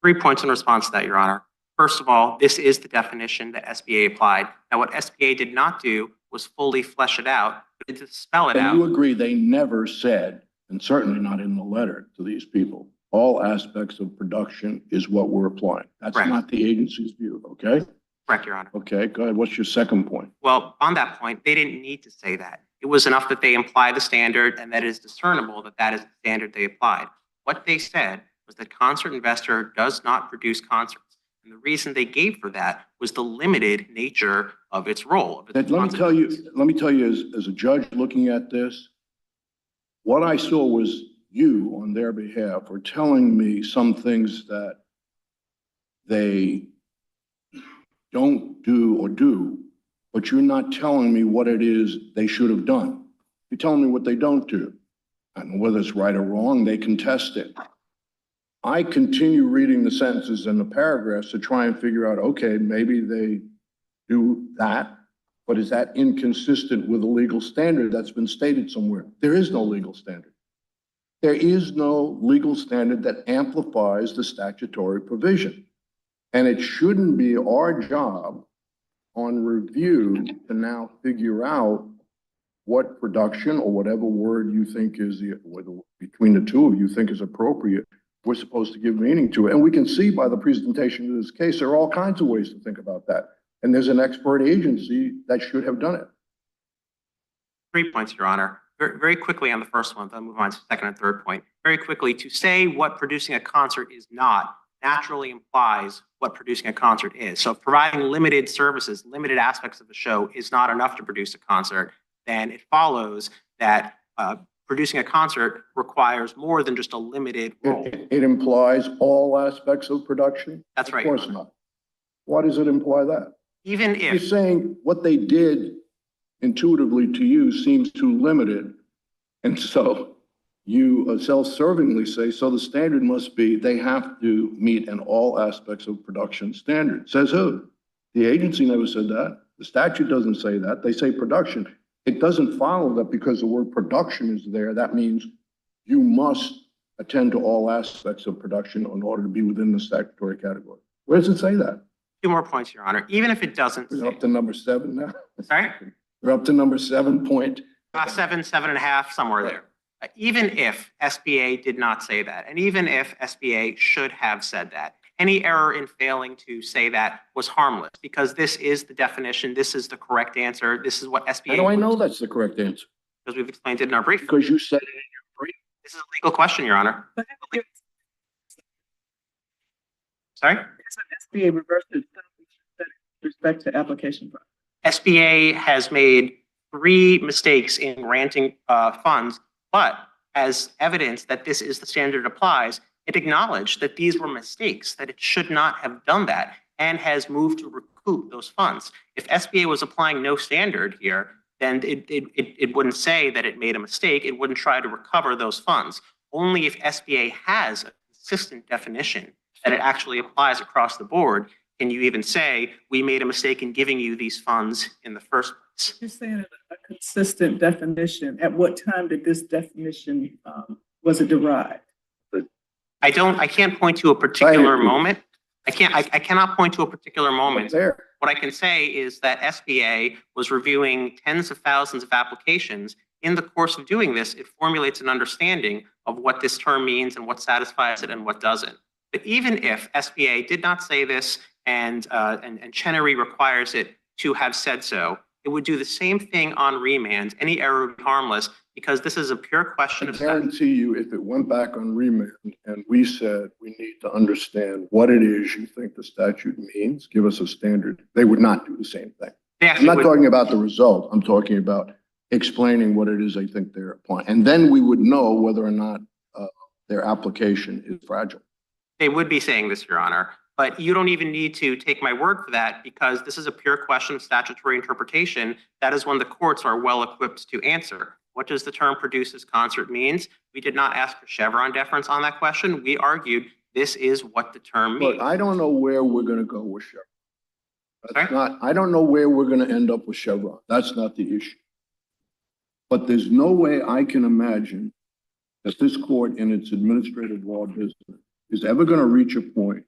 3 points in response to that, Your Honor. First of all, this is the definition that SBA applied. Now, what SBA did not do was fully flesh it out, but to spell it And you out. agree they never said, and certainly not in the letter to these people, all aspects of production is what we're applying. That's Correct. not the agency's view, okay? Correct, Your Honor. Okay, go ahead. What's your second point? Well, on that point, they didn't need to say that. It was enough that they imply the standard and that it is discernible that that is the standard they applied. What they said was that concert investor does not produce concerts. And the reason they gave for that was the limited nature of its role. Of its Let me tell you, as a judge looking at this, what I saw was you on their behalf were telling me some things that they don't do or do, but you're not telling me what it is they should have done. You're telling me what they don't do. And whether it's right or wrong, they contest it. I continue reading the sentences and the paragraphs to try and figure out, okay, maybe they do that, But is that inconsistent with a legal standard that's been stated somewhere? There is no legal standard. There is no legal standard that amplifies the statutory provision. And it shouldn't be our job on review to now figure out what production or whatever word you think is between the two of you think is appropriate, we're supposed to give meaning to it. And we can see by the presentation of this case, there are all kinds of ways to think about that. And there's an expert agency that should have done it. 3 points, Your Honor. Very quickly on the first one, then I'll move on to the second and third point. Very quickly, to say what producing a concert is not naturally implies what producing a concert is. So if providing limited services, limited aspects of the show is not enough to produce a concert, then it follows that producing a concert requires more than just a limited role. It implies all aspects of production? That's right. Of course not. Why does it imply that? Even You're if, saying what they did intuitively to you seems too limited. And so you self-servingly say, so the standard must be they have to meet in all aspects of production standard. Says who? The agency never said that. The statute doesn't say that. They say production. It doesn't follow that because the word production is there. That means you must attend to all aspects of production in order to be within the statutory category. Where does it say that? 2 more points, Your Honor. Even if it doesn't We're say, up to number 7 now. sorry? We're up to number 7 point. 7, 7.5, somewhere there. Even if SBA did not say that, and even if SBA should have said that, any error in failing to say that was harmless because this is the definition, this is the correct answer, this is what SBA. How do I know that's the correct answer? Because we've explained it in our brief. Because you said it in your brief. This is a legal question, Your Honor. Sorry? SBA reversed its with respect to application process. SBA has made 3 mistakes in granting funds, but as evidence that this is the standard applies, it acknowledged that these were mistakes, that it should not have done that, and has moved to recoup those funds. If SBA was applying no standard here, then it wouldn't say that it made a mistake. It wouldn't try to recover those funds. Only if SBA has a consistent definition that it actually applies across the board can you even say, we made a mistake in giving you these funds in the first place. You're saying a consistent definition. At what time did this definition, was it derived? I can't point to a particular moment. I cannot point to a particular moment. There. What I can say is that SBA was reviewing tens of thousands of applications. In the course of doing this, it formulates an understanding of what this term means and what satisfies it and what doesn't. But even if SBA did not say this and Chenery requires it to have said so, it would do the same thing on remand. Any error would be harmless because this is a pure question of. I guarantee you, if it went back on remand and we said we need to understand what it is you think the statute means, give us a standard, they would not do the same thing. I'm not talking about the result. I'm talking about explaining what it is they think they're applying. And then we would know whether or not their application is fragile. They would be saying this, Your Honor, but you don't even need to take my word for that because this is a pure question of statutory interpretation. That is when the courts are well equipped to answer. What does the term produces concert means? We did not ask for Chevron deference on that question. We argued this is what the term means. But I don't know where we're going to go with Chevron. That's Sorry? not, I don't know where we're going to end up with Chevron. That's not the issue. But there's no way I can imagine that this court in its administrative law business is ever going to reach a point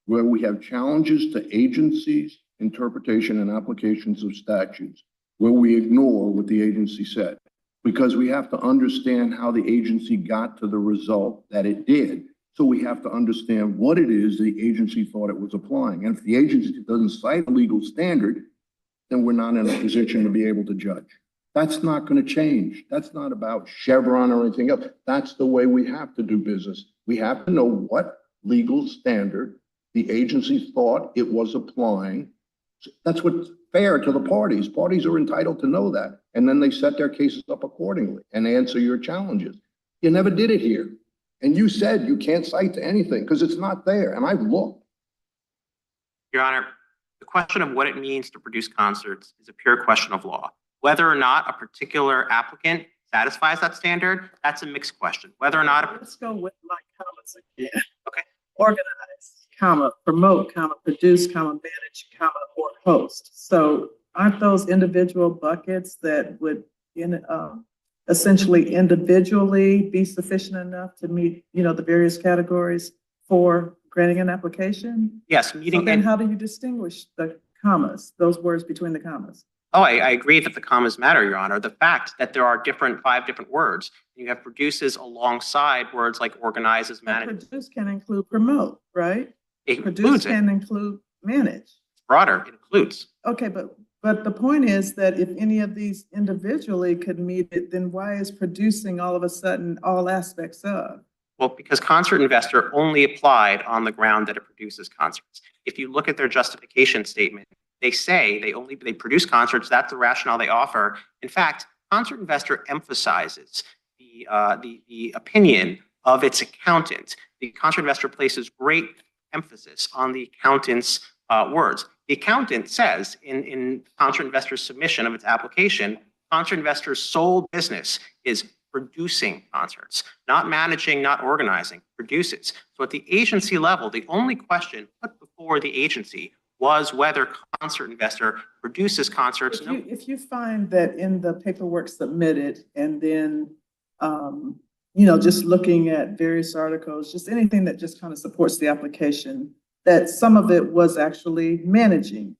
where we have challenges to agencies' interpretation and applications of statutes, where we ignore what the agency said, because we have to understand how the agency got to the result that it did. So we have to understand what it is the agency thought it was applying. And if the agency doesn't cite a legal standard, then we're not in a position to be able to judge. That's not going to change. That's not about Chevron or anything else. That's the way we have to do business. We have to know what legal standard the agency thought it was applying. That's what's fair to the parties. Parties are entitled to know that. And then they set their cases up accordingly and answer your challenges. You never did it here. And you said you can't cite to anything because it's not there. And I've looked. Your Honor, the question of what it means to produce concerts is a pure question of law. Whether or not a particular applicant satisfies that standard, that's a mixed question. Whether or not Let's go with my comments again. Okay. Organize, comma, promote, comma, produce, comma, manage, comma, or host. So aren't those individual buckets that would essentially individually be sufficient enough to meet, the various categories for granting an application? Yes, So meeting. then how do you distinguish the commas, those words between the commas? Oh, I agree that the commas matter, Your Honor. The fact that there are five different words, you have produces alongside words like organizes, But manage. produce can include promote, right? It Produce includes it. can include manage. It's broader. It includes. Okay, but the point is that if any of these individually could meet it, then why is producing all of a sudden all aspects of? Well, because Concert Investor only applied on the ground that it produces concerts. If you look at their justification statement, they say they produce concerts. That's the rationale they offer. In fact, Concert Investor emphasizes the opinion of its accountant. The Concert Investor places great emphasis on the accountant's words. The accountant says in Concert Investor's submission of its application, Concert Investor's sole business is producing concerts, not managing, not organizing, produces. So at the agency level, the only question put before the agency was whether Concert Investor produces concerts. If you find that in the paperwork submitted and then, just looking at various articles, just anything that just kind of supports the application, that some of it was actually managing,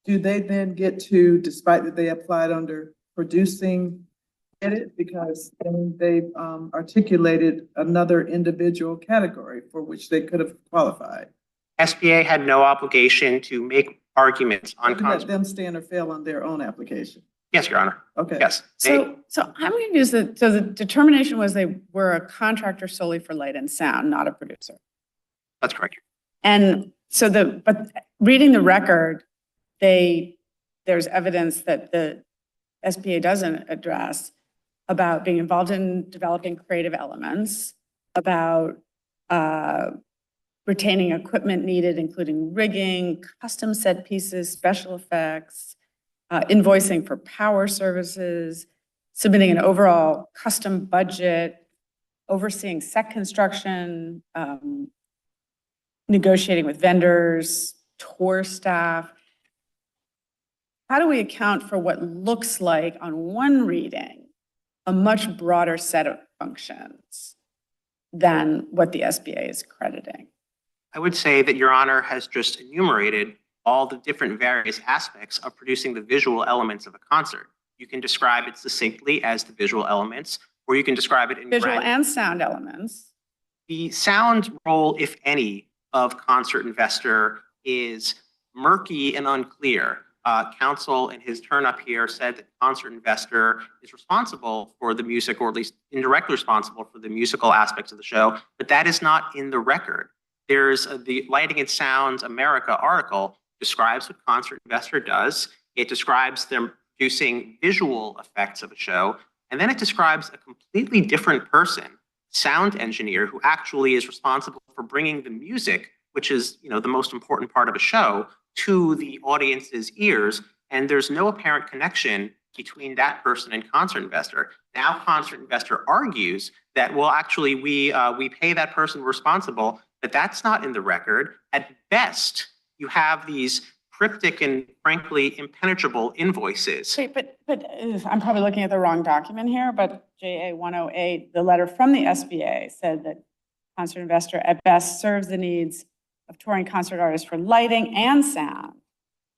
do they then get to, despite that they applied under producing, get it? Because then they articulated another individual category for which they could have qualified. SBA had no obligation to make arguments on Let concerts. them stand or fail on their own application. Yes, Your Honor. Okay. Yes. So I'm confused that, so the determination was they were a contractor solely for light and sound, not a producer. That's correct. And so but reading the record, there's evidence that the SBA doesn't address about being involved in developing creative elements, about retaining equipment needed, including rigging, custom set pieces, special effects, invoicing for power services, submitting an overall custom budget, overseeing set construction, negotiating with vendors, tour staff. How do we account for what looks like on one reading a much broader set of functions than what the SBA is crediting? I would say that Your Honor has just enumerated all the different various aspects of producing the visual elements of a concert. You can describe it succinctly as the visual elements, or you can describe it in Visual and sound elements. The sound role, if any, of Concert Investor is murky and unclear. Counsel in his turn up here said that Concert Investor is responsible for the music, or at least indirectly responsible for the musical aspects of the show, but that is not in the record. There's the Lighting and Sound America article describes what Concert Investor does. It describes them producing visual effects of a show, and then it describes a completely different person, sound engineer, who actually is responsible for bringing the music, which is the most important part of a show, to the audience's ears. And there's no apparent connection between that person and Concert Investor. Now Concert Investor argues that, well, actually we pay that person responsible, but that's not in the record. At best, you have these cryptic and frankly impenetrable invoices. Wait, but I'm probably looking at the wrong document here, but JA 108, the letter from the SBA said that Concert Investor at best serves the needs of touring concert artists for lighting and sound,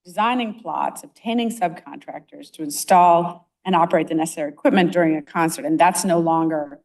designing plots, obtaining subcontractors to install and operate the necessary equipment during a concert. And that's no longer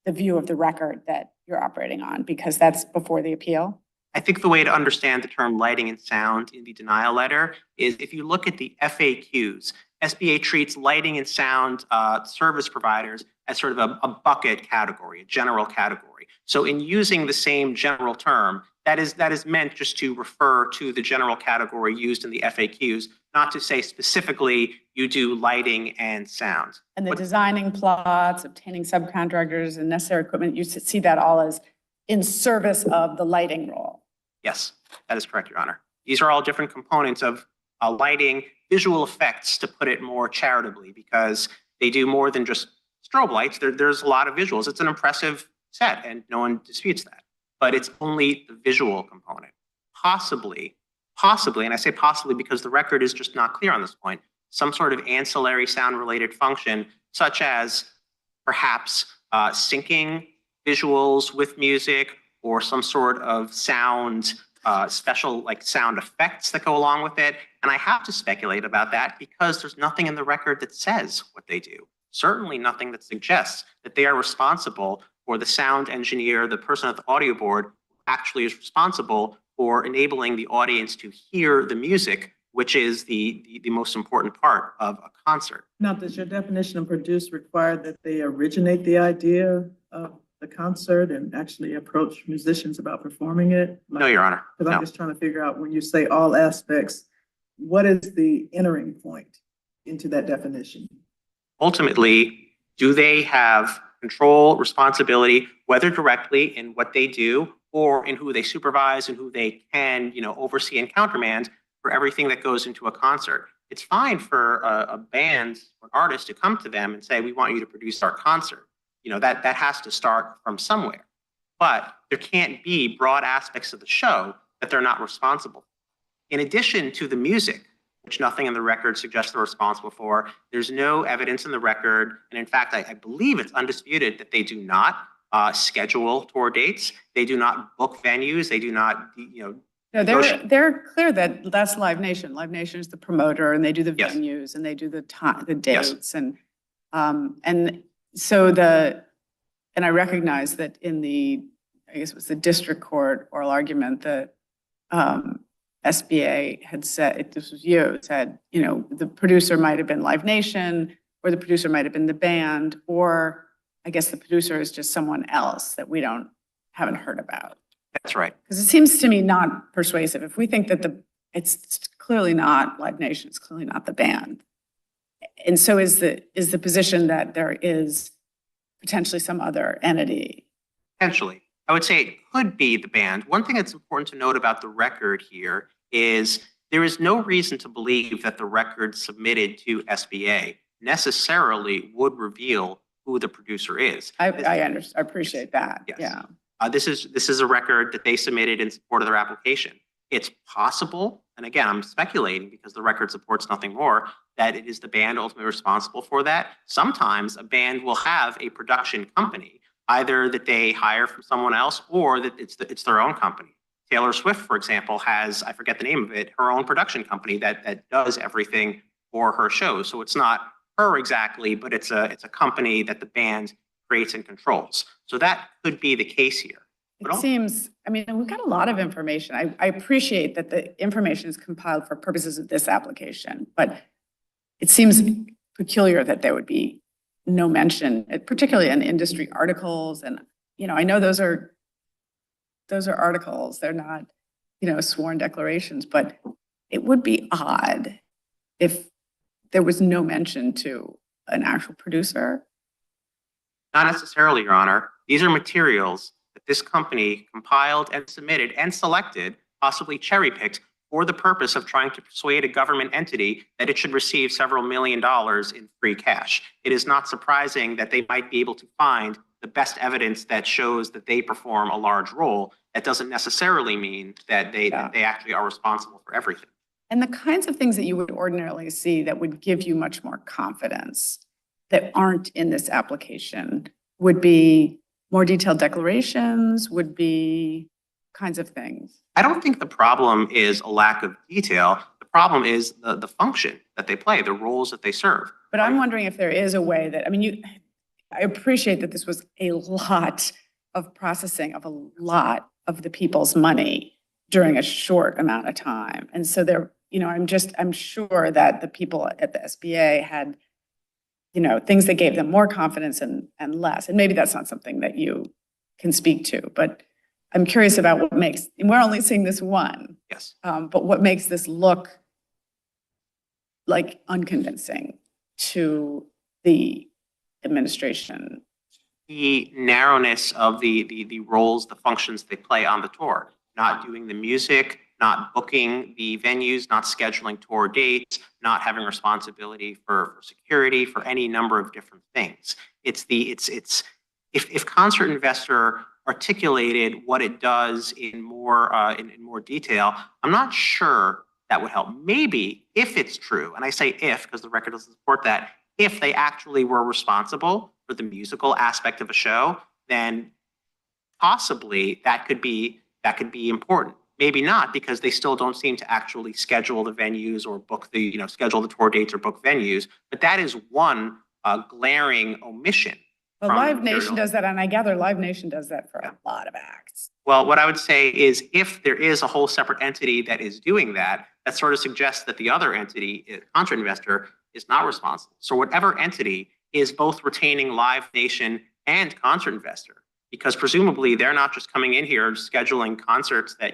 the view of the record that you're operating on, because that's before the appeal. I think the way to understand the term lighting and sound in the denial letter is if you look at the FAQs, SBA treats lighting and sound service providers as sort of a bucket category, a general category. So in using the same general term, that is meant just to refer to the general category used in the FAQs, not to say specifically you do lighting and sound. And the designing plots, obtaining subcontractors and necessary equipment, you see that all as in service of the lighting role. Yes, that is correct, Your Honor. These are all different components of lighting, visual effects, to put it more charitably, because they do more than just strobe lights. There's a lot of visuals. It's an impressive set, and no one disputes that. But it's only the visual component. Possibly, and I say possibly because the record is just not clear on this point, some sort of ancillary sound-related function, such as perhaps syncing visuals with music or some sort of sound, special like sound effects that go along with it. And I have to speculate about that because there's nothing in the record that says what they do. Certainly nothing that suggests that they are responsible for the sound engineer, the person at the audio board actually is responsible for enabling the audience to hear the music, which is the most important part of a concert. Now, does your definition of produce require that they originate the idea of the concert and actually approach musicians about performing it? No, Your Honor. Because I'm No. just trying to figure out when you say all aspects, what is the entering point into that definition? Ultimately, do they have control, responsibility, whether directly in what they do or in who they supervise and who they can, oversee and countermand for everything that goes into a concert? It's fine for a band or an artist to come to them and say, we want you to produce our concert. That has to start from somewhere. But there can't be broad aspects of the show that they're not responsible for. In addition to the music, which nothing in the record suggests they're responsible for, there's no evidence in the record. And in fact, I believe it's undisputed that they do not schedule tour dates. They do not book venues. They do not, No, they're clear that that's Live Nation. Live Nation is the promoter, and they do the Yes. venues, and they do the time, the dates, Yes. and so and I recognize that in the, I guess it was the district court oral argument, the SBA had said, this was you, said, the producer might have been Live Nation, or the producer might have been the band, or I guess the producer is just someone else that we haven't heard about. That's right. Because it seems to me not persuasive. If we think that it's clearly not Live Nation, it's clearly not the band. And so is the position that there is potentially some other entity. Potentially. I would say it could be the band. One thing that's important to note about the record here is there is no reason to believe that the record submitted to SBA necessarily would reveal who the producer is. I appreciate that. Yes. Yeah. This is a record that they submitted in support of their application. It's possible, and again, I'm speculating because the record supports nothing more, that it is the band ultimately responsible for that. Sometimes a band will have a production company, either that they hire from someone else or that it's their own company. Taylor Swift, for example, has, I forget the name of it, her own production company that does everything for her shows. So it's not her exactly, but it's a company that the band creates and controls. So that could be the case here. It seems, we've got a lot of information. I appreciate that the information is compiled for purposes of this application, but it seems peculiar that there would be no mention, particularly in industry articles. And, I know those are articles. They're not, sworn declarations, but it would be odd if there was no mention to an actual producer. Not necessarily, Your Honor. These are materials that this company compiled and submitted and selected, possibly cherry-picked, for the purpose of trying to persuade a government entity that it should receive several $1 million in free cash. It is not surprising that they might be able to find the best evidence that shows that they perform a large role. That doesn't necessarily mean that they actually are responsible for everything. And the kinds of things that you would ordinarily see that would give you much more confidence that aren't in this application would be more detailed declarations, would be kinds of things. I don't think the problem is a lack of detail. The problem is the function that they play, the roles that they serve. But I'm wondering if there is a way that, I appreciate that this was a lot of processing of a lot of the people's money during a short amount of time. And so I'm sure that the people at the SBA had, things that gave them more confidence and less. And maybe that's not something that you can speak to, but I'm curious about what makes, and we're only seeing this one. Yes. But what makes this look like unconvincing to the administration? The narrowness of the roles, the functions they play on the tour, not doing the music, not booking the venues, not scheduling tour dates, not having responsibility for security, for any number of different things. If Concert Investor articulated what it does in more detail, I'm not sure that would help. Maybe if it's true, and I say if because the record doesn't support that, if they actually were responsible for the musical aspect of a show, then possibly that could be important. Maybe not, because they still don't seem to actually schedule the venues or book the, schedule the tour dates or book venues. But that is one glaring omission. But from Live Imperial. Nation does that, and I gather Live Nation does that for a lot of acts. Well, what I would say is if there is a whole separate entity that is doing that, that sort of suggests that the other entity, concert investor, is not responsible. So whatever entity is both retaining Live Nation and concert investor, because presumably they're not just coming in here scheduling concerts that,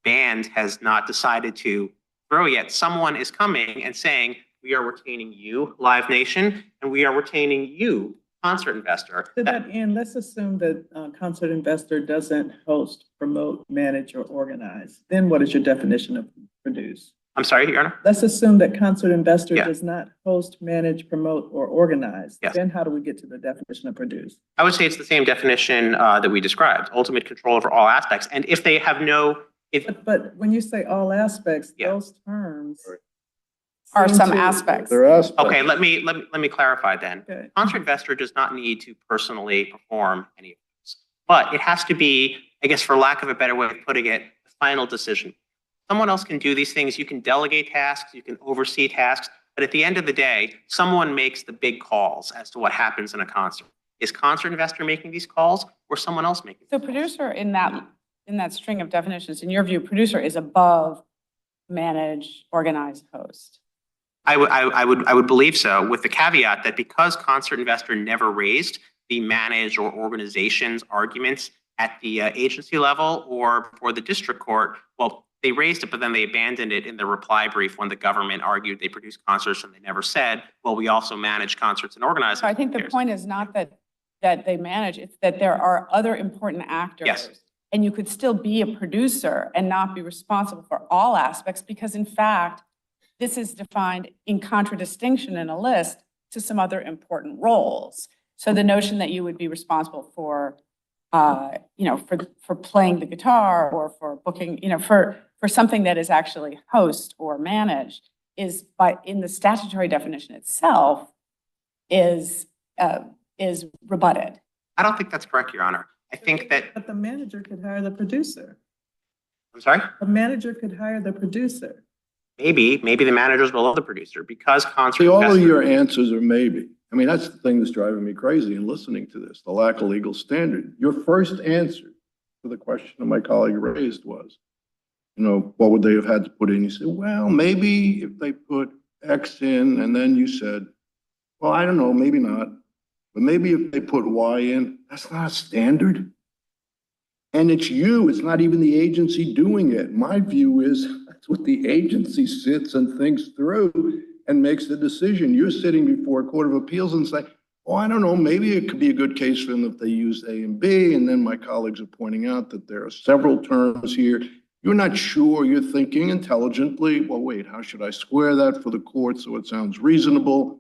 band has not decided to throw yet. Someone is coming and saying, we are retaining you, Live Nation, and we are retaining you, concert investor. To that end, let's assume that concert investor doesn't host, promote, manage, or organize. Then what is your definition of produce? I'm sorry, Your Honor? Let's assume that concert investor Yeah. does not host, manage, promote, or organize. Yes. Then how do we get to the definition of produce? I would say it's the same definition that we described, ultimate control over all aspects. And if they have But when you say all aspects, Yeah. those terms Are seem some to- aspects. There are aspects. okay, let me clarify then. Okay. Concert investor does not need to personally perform any of this, but it has to be, I guess, for lack of a better way of putting it, the final decision. Someone else can do these things. You can delegate tasks, you can oversee tasks, but at the end of the day, someone makes the big calls as to what happens in a concert. Is concert investor making these calls or someone else making? So these calls? producer in that string of definitions, in your view, producer is above manage, organize, host. I would believe so, with the caveat that because concert investor never raised the manage or organization's arguments at the agency level or before the district court, well, they raised it, but then they abandoned it in the reply brief when the government argued they produce concerts and they never said, well, we also manage concerts and organize. So I think the point is not that they manage, it's that there are other important actors. Yes. And you could still be a producer and not be responsible for all aspects, because in fact, this is defined in contradistinction in a list to some other important roles. So the notion that you would be responsible for, for playing the guitar or for booking, for something that is actually host or managed is in the statutory definition itself is rebutted. I don't think that's correct, Your Honor. I think that, But the manager could hire the producer. I'm sorry? A manager could hire the producer. Maybe the manager's below the producer because concert See, all of investor. your answers are maybe. I mean, that's the thing that's driving me crazy in listening to this, the lack of legal standard. Your first answer to the question that my colleague raised was, what would they have had to put in? You said, well, maybe if they put X in, and then you said, well, I don't know, maybe not. But maybe if they put Y in, that's not a standard. And it's not even the agency doing it. My view is that's what the agency sits and thinks through and makes the decision. You're sitting before a court of appeals and say, oh, I don't know, maybe it could be a good case for them if they use A and B. And then my colleagues are pointing out that there are several terms here. You're not sure, you're thinking intelligently, well, wait, how should I square that for the court so it sounds reasonable?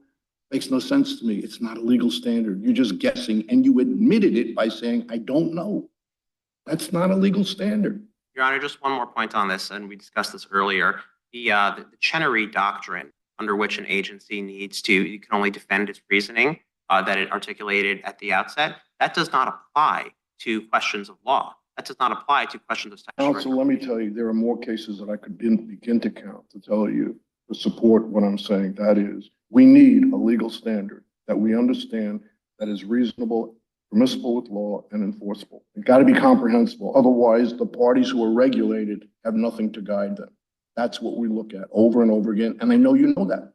Makes no sense to me. It's not a legal standard. You're just guessing, and you admitted it by saying, I don't know. That's not a legal standard. Your Honor, just one more point on this, and we discussed this earlier. The Chenery Doctrine, under which an agency you can only defend its reasoning that it articulated at the outset, that does not apply to questions of law. That does not apply to questions of statutory. Counsel, let me tell you, there are more cases that I could begin to count to tell you to support what I'm saying. That is, we need a legal standard that we understand that is reasonable, permissible with law, and enforceable. It's got to be comprehensible. Otherwise, the parties who are regulated have nothing to guide them. That's what we look at over and over again, and I know you know that.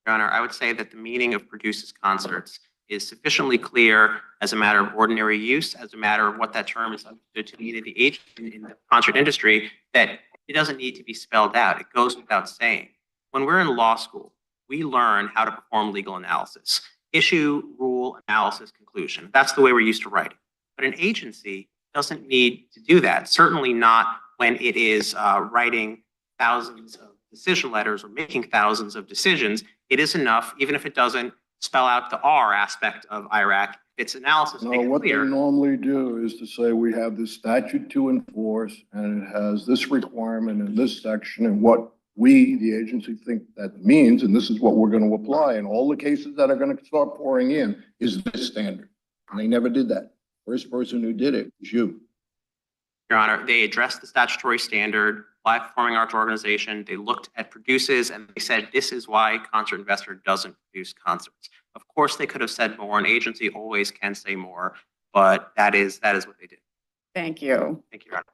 Your Honor, I would say that the meaning of produces concerts is sufficiently clear as a matter of ordinary use, as a matter of what that term is understood to mean in the concert industry, that it doesn't need to be spelled out. It goes without saying. When we're in law school, we learn how to perform legal analysis, issue, rule, analysis, conclusion. That's the way we're used to writing. But an agency doesn't need to do that, certainly not when it is writing thousands of decision letters or making thousands of decisions. It is enough, even if it doesn't spell out the R aspect of IRAC, its analysis to No, make it what they clear. normally do is to say, we have this statute to enforce, and it has this requirement in this section, and what we, the agency, think that means, and this is what we're going to apply. And all the cases that are going to start pouring in is this standard. And they never did that. First person who did it was you. Your Honor, they addressed the statutory standard, live performing arts organization. They looked at produces and they said, this is why concert investor doesn't produce concerts. Of course, they could have said more. An agency always can say more, but that is what they did. Thank you. Thank you, Your Honor.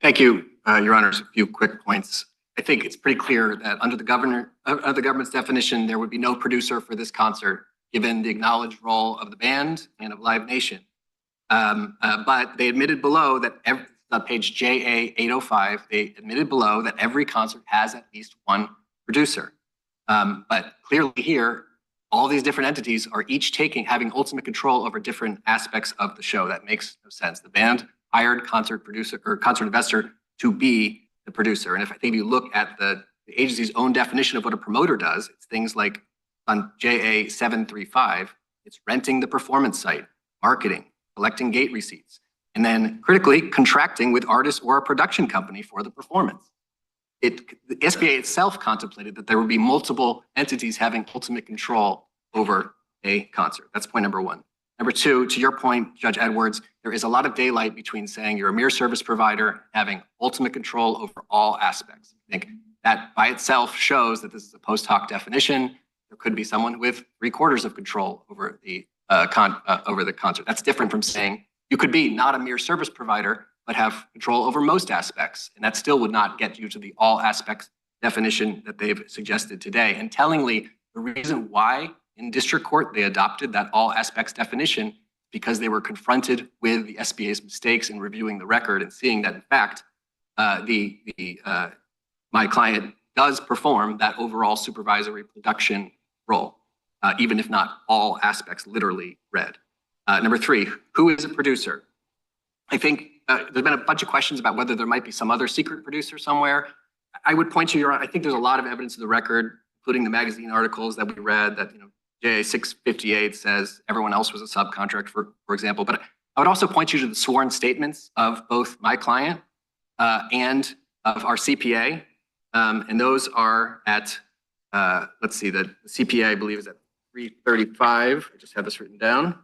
Thank you, Your Honors. A few quick points. I think it's pretty clear that under the government's definition, there would be no producer for this concert, given the acknowledged role of the band and of Live Nation. But they admitted below that on page JA 805, they admitted below that every concert has at least one producer. But clearly here, all these different entities are each having ultimate control over different aspects of the show. That makes no sense. The band hired concert producer or concert investor to be the producer. And if I think you look at the agency's own definition of what a promoter does, it's things like on JA 735, it's renting the performance site, marketing, collecting gate receipts, and then critically contracting with artists or a production company for the performance. The SBA itself contemplated that there would be multiple entities having ultimate control over a concert. That's point number one. Number two, to your point, Judge Edwards, there is a lot of daylight between saying you're a mere service provider, having ultimate control over all aspects. I think that by itself shows that this is a post hoc definition. There could be someone with 3/4 of control over the concert. That's different from saying you could be not a mere service provider, but have control over most aspects. And that still would not get you to the all aspects definition that they've suggested today. And tellingly, the reason why in district court they adopted that all aspects definition, because they were confronted with the SBA's mistakes in reviewing the record and seeing that in fact, my client does perform that overall supervisory production role, even if not all aspects literally read. Number three, who is a producer? I think there's been a bunch of questions about whether there might be some other secret producer somewhere. I would point to I think there's a lot of evidence of the record, including the magazine articles that we read that, JA 658 says everyone else was a subcontract, for example. But I would also point you to the sworn statements of both my client and of our CPA. And those are at, let's see, the CPA, I believe, is at 335. I just have this written down.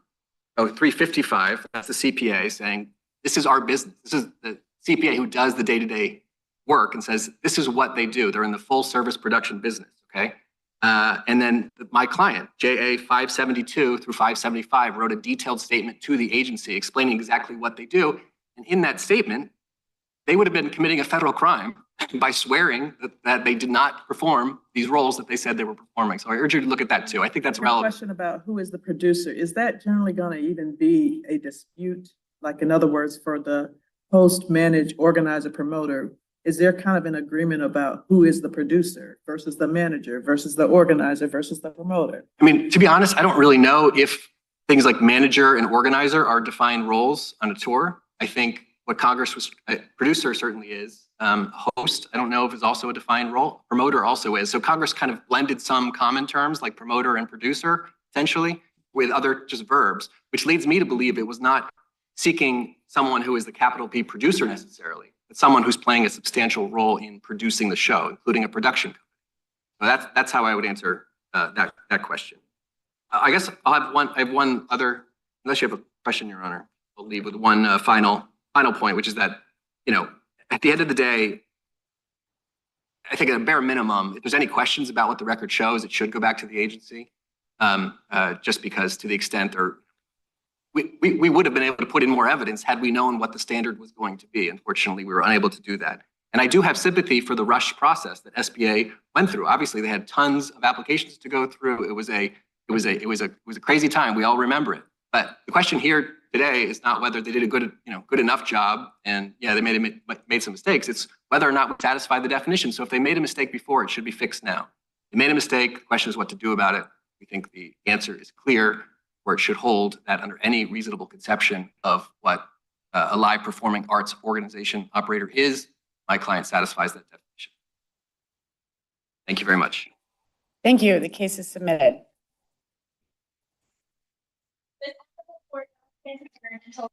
Oh, 355. That's the CPA saying, this is our business. This is the CPA who does the day-to-day work and says, this is what they do. They're in the full service production business, okay? And then my client, JA 572 through 575, wrote a detailed statement to the agency explaining exactly what they do. And in that statement, they would have been committing a federal crime by swearing that they did not perform these roles that they said they were performing. So I urge you to look at that too. I think that's relevant. Question about who is the producer. Is that generally going to even be a dispute? Like, in other words, for the host, manage, organizer, promoter, is there kind of an agreement about who is the producer versus the manager versus the organizer versus the promoter? I mean, to be honest, I don't really know if things like manager and organizer are defined roles on a tour. I think what Congress was, producer certainly is. Host, I don't know if it's also a defined role. Promoter also is. So Congress kind of blended some common terms like promoter and producer, essentially, with other just verbs, which leads me to believe it was not seeking someone who is the capital P producer necessarily, but someone who's playing a substantial role in producing the show, including a production company. So that's how I would answer that question. I guess I have one other, unless you have a question, Your Honor, I'll leave with one final point, which is that, at the end of the day, I think at a bare minimum, if there's any questions about what the record shows, it should go back to the agency, just because to the extent we would have been able to put in more evidence had we known what the standard was going to be. Unfortunately, we were unable to do that. And I do have sympathy for the rush process that SBA went through. Obviously, they had tons of applications to go through. It was a crazy time. We all remember it. But the question here today is not whether they did a good enough job, and yeah, they made some mistakes. It's whether or not we satisfy the definition. So if they made a mistake before, it should be fixed now. They made a mistake. The question is what to do about it. We think the answer is clear, where it should hold that under any reasonable conception of what a live performing arts organization operator is, my client satisfies that definition. Thank you very much. Thank you. The case is submitted. This court is adjourned until